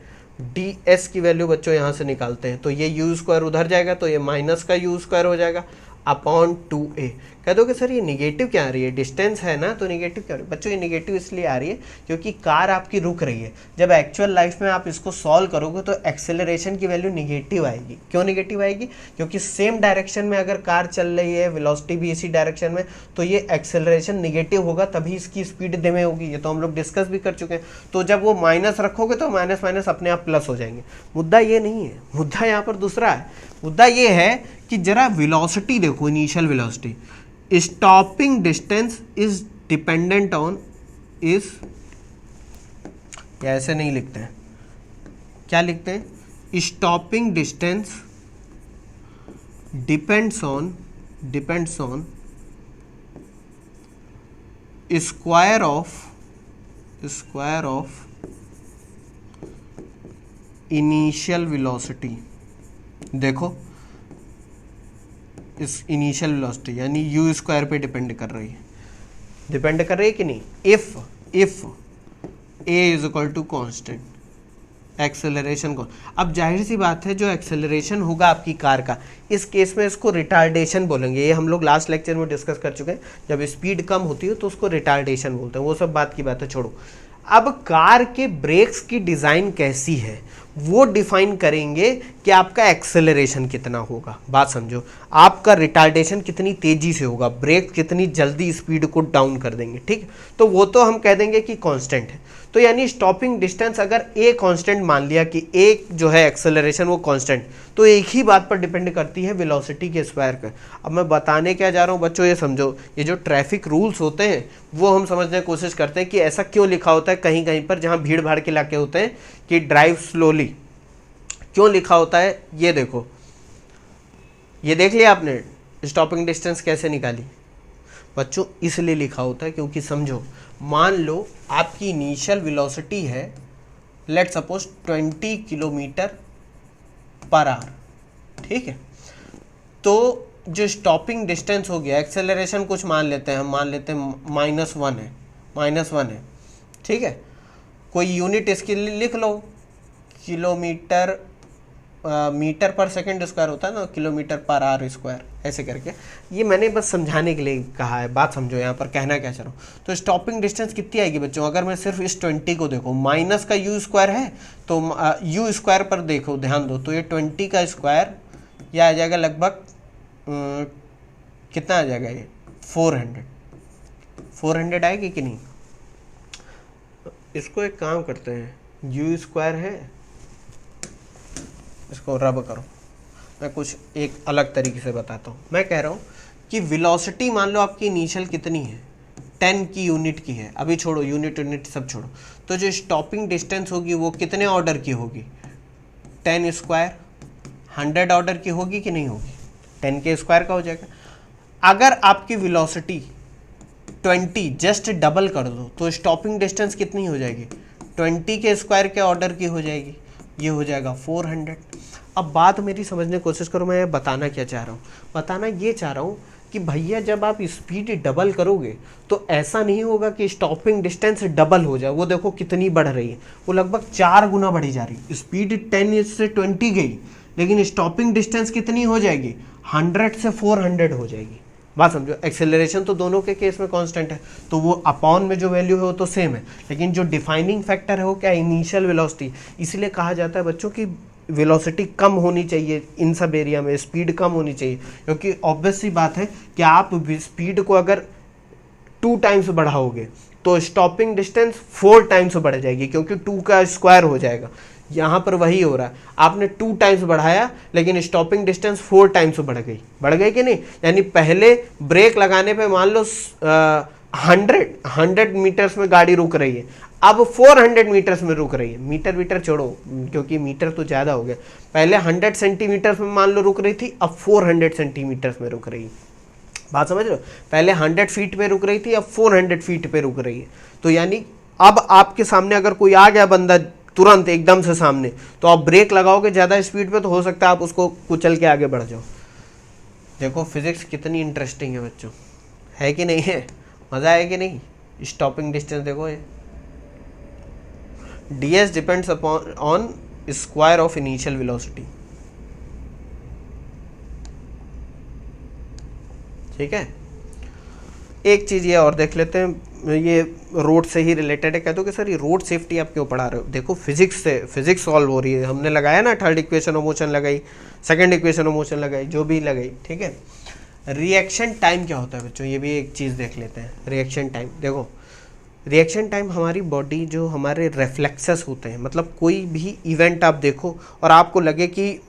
ds की वैल्यू बच्चों यहाँ से निकालते हैं तो ये यू स्क्वायर उधर जाएगा तो ये माइनस का यू स्क्वायर हो जाएगा अपॉन 2a। कह दोगे सर ये निगेटिव क्या आ रही है, डिस्टेंस है ना तो निगेटिव क्या आ रही है। बच्चों ये निगेटिव इसलिए आ रही है क्योंकि कार आपकी रुक रही है। जब एक्चुअल लाइफ में आप इसको सॉल्व करोगे तो एक्सेलरेशन की वैल्यू निगेटिव आएगी। क्यों निगेटिव आएगी, क्योंकि सेम डायरेक्शन में अगर कार चल रही है, वेलोसिटी भी इसी डायरेक्शन में, तो ये एक्सेलरेशन निगेटिव होगा, तभी इसकी स्पीड धीमे होगी। ये तो हम लोग डिस्कस भी कर चुके हैं। तो जब वो माइनस रखोगे तो माइनस माइनस अपने आप प्लस हो जाएंगे। मुद्दा ये नहीं है, मुद्दा यहाँ पर दूसरा है। मुद्दा ये है कि जरा वेलोसिटी देखो, initial velocity, stopping distance is dependent on is, या ऐसे नहीं लिखते हैं, क्या लिखते हैं, stopping distance depends on square of initial velocity. देखो इस इनिशियल वेलोसिटी यानी यू स्क्वायर पे डिपेंड कर रही है कि नहीं। If a is equal to constant, acceleration को, अब जाहिर सी बात है जो एक्सेलरेशन होगा आपकी कार का, इस केस में इसको रिटार्डेशन बोलेंगे। ये हम लोग लास्ट लेक्चर में डिस्कस कर चुके हैं, जब स्पीड कम होती है तो उसको रिटार्डेशन बोलते हैं। वो सब बात की बात है, छोड़ो। अब कार के ब्रेक्स की डिज़ाइन कैसी है वो डिफाइन करेंगे कि आपका एक्सेलरेशन कितना होगा। बात समझो, आपका रिटार्डेशन कितनी तेजी से होगा, ब्रेक कितनी जल्दी स्पीड को डाउन कर देंगे, ठीक। तो वो तो हम कह देंगे कि कांस्टेंट है। तो यानी स्टॉपिंग डिस्टेंस अगर ए कांस्टेंट मान लिया कि ए जो है एक्सेलरेशन वो कांस्टेंट, तो एक ही बात पर डिपेंड करती है वेलोसिटी के स्क्वायर का। अब मैं बताने क्या जा रहा हूँ बच्चों, ये समझो, ये जो ट्रैफिक रूल्स होते हैं वो हम समझने की कोशिश करते हैं कि ऐसा क्यों लिखा होता है कहीं कहीं पर जहाँ भीड़ भाड़ के इलाके होते हैं कि ड्राइव स्लोली, क्यों लिखा होता है। ये देखो, ये देख लिया आपने स्टॉपिंग डिस्टेंस कैसे निकाली बच्चों, इसलिए लिखा होता है क्योंकि समझो, मान लो आपकी इनिशियल वेलोसिटी है let suppose 20 kilometre per hour, ठीक है। तो जो स्टॉपिंग डिस्टेंस हो गया, एक्सेलरेशन कुछ मान लेते हैं हम, मान लेते हैं -1 है, ठीक है। कोई यूनिट इसके लिए लिख लो, किलोमीटर मीटर पर सेकंड स्क्वायर होता है ना, किलोमीटर पर आवर स्क्वायर, ऐसे करके। ये मैंने बस समझाने के लिए कहा है, बात समझो यहाँ पर कहना क्या चाह रहा हूँ। तो स्टॉपिंग डिस्टेंस कितनी आएगी बच्चों, अगर मैं सिर्फ इस 20 को देखो, माइनस का यू स्क्वायर है तो यू स्क्वायर पर देखो, ध्यान दो, तो ये 20 का स्क्वायर यह आ जाएगा लगभग कितना आ जाएगा, ये 400 आएगी कि नहीं। इसको एक काम करते हैं, यू स्क्वायर है, इसको रब करो, मैं कुछ एक अलग तरीके से बताता हूँ। मैं कह रहा हूँ कि वेलोसिटी मान लो आपकी इनिशियल कितनी है, 10 की यूनिट की है, अभी छोड़ो यूनिट सब छोड़ो, तो जो स्टॉपिंग डिस्टेंस होगी वो कितने ऑर्डर की होगी, 10 स्क्वायर, 100 ऑर्डर की होगी कि नहीं होगी, 10 के स्क्वायर का हो जाएगा। अगर आपकी वेलोसिटी 20 जस्ट डबल कर दो तो स्टॉपिंग डिस्टेंस कितनी हो जाएगी, 20 के स्क्वायर के ऑर्डर की हो जाएगी, ये हो जाएगा 400। अब बात मेरी समझने की कोशिश करो, मैं बताना क्या चाह रहा हूँ, बताना ये चाह रहा हूँ कि भैया जब आप स्पीड डबल करोगे तो ऐसा नहीं होगा कि स्टॉपिंग डिस्टेंस डबल हो जाए। वो देखो कितनी बढ़ रही है, वो लगभग 4 गुना बढ़ी जा रही है। स्पीड 10 से 20 गई, लेकिन स्टॉपिंग डिस्टेंस कितनी हो जाएगी, 100 से 400 हो जाएगी। बात समझो, एक्सेलरेशन तो दोनों के केस में कांस्टेंट है, तो वो अपॉन में जो वैल्यू है वो तो सेम है, लेकिन जो डिफाइनिंग फैक्टर है वो क्या, इनिशियल वेलोसिटी। इसलिए कहा जाता है बच्चों की वेलोसिटी कम होनी चाहिए इन सब एरिया में, स्पीड कम होनी चाहिए, क्योंकि ऑब्वियस सी बात है कि आप स्पीड को अगर 2 टाइम्स बढ़ाओगे तो स्टॉपिंग डिस्टेंस 4 टाइम्स बढ़ जाएगी, क्योंकि 2 का स्क्वायर हो जाएगा। यहाँ पर वही हो रहा है, आपने 2 टाइम्स बढ़ाया लेकिन स्टॉपिंग डिस्टेंस 4 टाइम्स बढ़ गई कि नहीं। यानी पहले ब्रेक लगाने पे मान लो 100 मीटर्स में गाड़ी रुक रही है, अब 400 मीटर्स में रुक रही है। मीटर छोड़ो क्योंकि मीटर तो ज़्यादा हो गया, पहले 100 सेंटीमीटर्स में मान लो रुक रही थी, अब 400 सेंटीमीटर्स में रुक रही है। बात समझ रहे हो, पहले 100 फीट पे रुक रही थी, अब 400 फीट पे रुक रही है। तो यानी अब आपके सामने अगर कोई आ गया बंदा तुरंत एकदम से सामने, तो आप ब्रेक लगाओगे ज़्यादा स्पीड पे तो हो सकता है आप उसको कुचल के आगे बढ़ जाओ। देखो फिजिक्स कितनी इंटरेस्टिंग है बच्चों, है कि नहीं है, मज़ा है कि नहीं। स्टॉपिंग डिस्टेंस देखो, ये ds depends upon on square of initial velocity, ठीक है। एक चीज़ ये और देख लेते हैं, ये रोड से ही रिलेटेड है। कहते हो कि सर ये रोड सेफ्टी आप क्यों पढ़ा रहे हो, देखो फिजिक्स सॉल्व हो रही है, हमने लगाया ना, थर्ड इक्वेशन ऑफ मोशन लगाई, सेकंड इक्वेशन ऑफ मोशन लगाई, जो भी लगाई, ठीक है। रिएक्शन टाइम क्या होता है बच्चों, ये भी एक चीज़ देख लेते हैं। रिएक्शन टाइम देखो, रिएक्शन टाइम हमारी बॉडी जो हमारे रिफ्लेक्सेस होते हैं, मतलब कोई भी इवेंट आप देखो और आपको लगे कि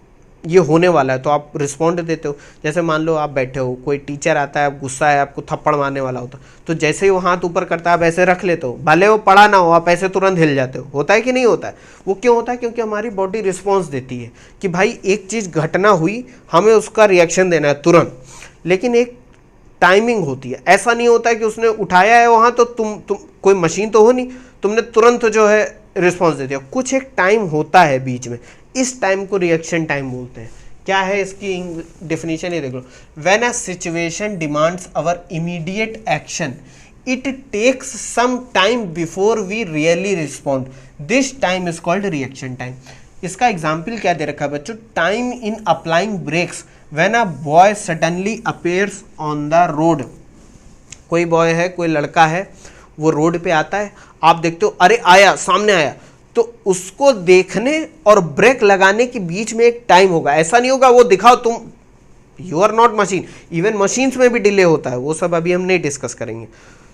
ये होने वाला है तो आप रिस्पॉन्ड देते हो। जैसे मान लो आप बैठे हो, कोई टीचर आता है, आप गुस्सा है, आपको थप्पड़ मारने वाला होता, तो जैसे ही वो हाथ ऊपर करता है आप ऐसे रख लेते हो, भले वो पड़ा ना हो, आप ऐसे तुरंत हिल जाते हो। होता है कि नहीं होता है? वो क्यों होता है? क्योंकि हमारी बॉडी रिस्पॉन्स देती है कि भाई एक चीज़ घटना हुई, हमें उसका रिएक्शन देना है तुरंत, लेकिन एक टाइमिंग होती है। ऐसा नहीं होता है कि उसने उठाया है वहाँ तो तुम कोई मशीन तो हो नहीं, तुमने तुरंत जो है रिस्पॉन्स दे दिया। कुछ एक टाइम होता है बीच में, इस टाइम को रिएक्शन टाइम बोलते हैं। क्या है इसकी डेफिनेशन? ये देख लो, when a situation demands our immediate action it takes some time before we really respond, this time is called reaction time. इसका एग्जाम्पल क्या दे रखा है बच्चों? Time in applying brakes when a boy suddenly appears on the road. कोई बॉय है, कोई लड़का है, वो रोड पे आता है, आप देखते हो अरे आया, सामने आया, तो उसको देखने और ब्रेक लगाने के बीच में एक टाइम होगा। ऐसा नहीं होगा वो दिखाओ तुम, you are not machine, even machines में भी डिले होता है, वो सब अभी हम नहीं डिस्कस करेंगे।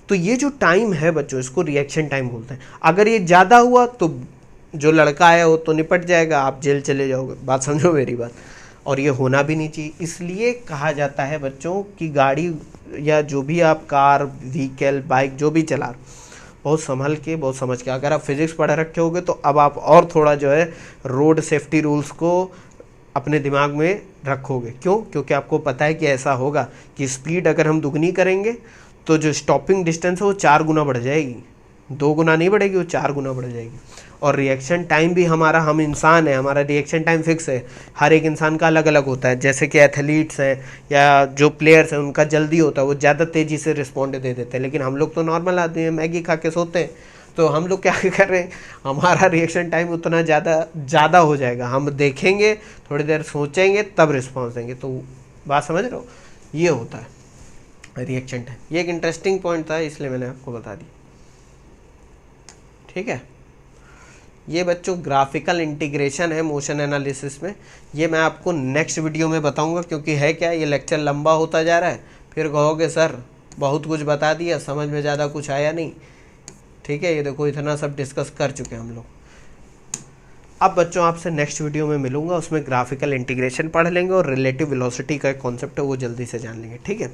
तो ये जो टाइम है बच्चों, इसको रिएक्शन टाइम बोलते हैं। अगर ये ज़्यादा हुआ तो जो लड़का आया वो तो निपट जाएगा, आप जेल चले जाओगे। बात समझो मेरी बात। और ये होना भी नहीं चाहिए। इसलिए कहा जाता है बच्चों कि गाड़ी या जो भी आप कार, व्हीकल, बाइक जो भी चला, बहुत संभल के, बहुत समझ के। अगर आप फिजिक्स पढ़ रखे होगे तो अब आप और थोड़ा जो है रोड सेफ्टी रूल्स को अपने दिमाग में रखोगे। क्यों? क्योंकि आपको पता है कि ऐसा होगा कि स्पीड अगर हम दुगनी करेंगे तो जो स्टॉपिंग डिस्टेंस है वो 4 गुना बढ़ जाएगी, 2 गुना नहीं बढ़ेगी, वो 4 गुना बढ़ जाएगी। और रिएक्शन टाइम भी हमारा, हम इंसान है, हमारा रिएक्शन टाइम फिक्स है। हर एक इंसान का अलग अलग होता है। जैसे कि एथलीट्स हैं या जो प्लेयर्स हैं, उनका जल्दी होता है, वो ज़्यादा तेज़ी से रिस्पॉन्ड दे देते हैं। लेकिन हम लोग तो नॉर्मल आदमी हैं, मैगी खा के सोते हैं, तो हम लोग क्या कर रहे हैं, हमारा रिएक्शन टाइम उतना ज़्यादा हो जाएगा। हम देखेंगे, थोड़ी देर सोचेंगे, तब रिस्पॉन्स देंगे। तो बात समझ रहे हो? ये होता है रिएक्शन टाइम। ये एक इंटरेस्टिंग पॉइंट था, इसलिए मैंने आपको बता दी। ठीक है, ये बच्चों ग्राफिकल इंटीग्रेशन है मोशन एनालिसिस में। ये मैं आपको नेक्स्ट वीडियो में बताऊंगा, क्योंकि है क्या, ये लेक्चर लंबा होता जा रहा है, फिर कहोगे सर बहुत कुछ बता दिया, समझ में ज़्यादा कुछ आया नहीं। ठीक है, ये देखो इतना सब डिस्कस कर चुके हैं हम लोग। अब बच्चों आपसे नेक्स्ट वीडियो में मिलूंगा, उसमें ग्राफिकल इंटीग्रेशन पढ़ लेंगे और रिलेटिव वेलोसिटी का एक कॉन्सेप्ट है वो जल्दी से जान लेंगे। ठीक है,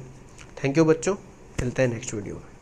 थैंक यू बच्चों, मिलते हैं नेक्स्ट वीडियो में।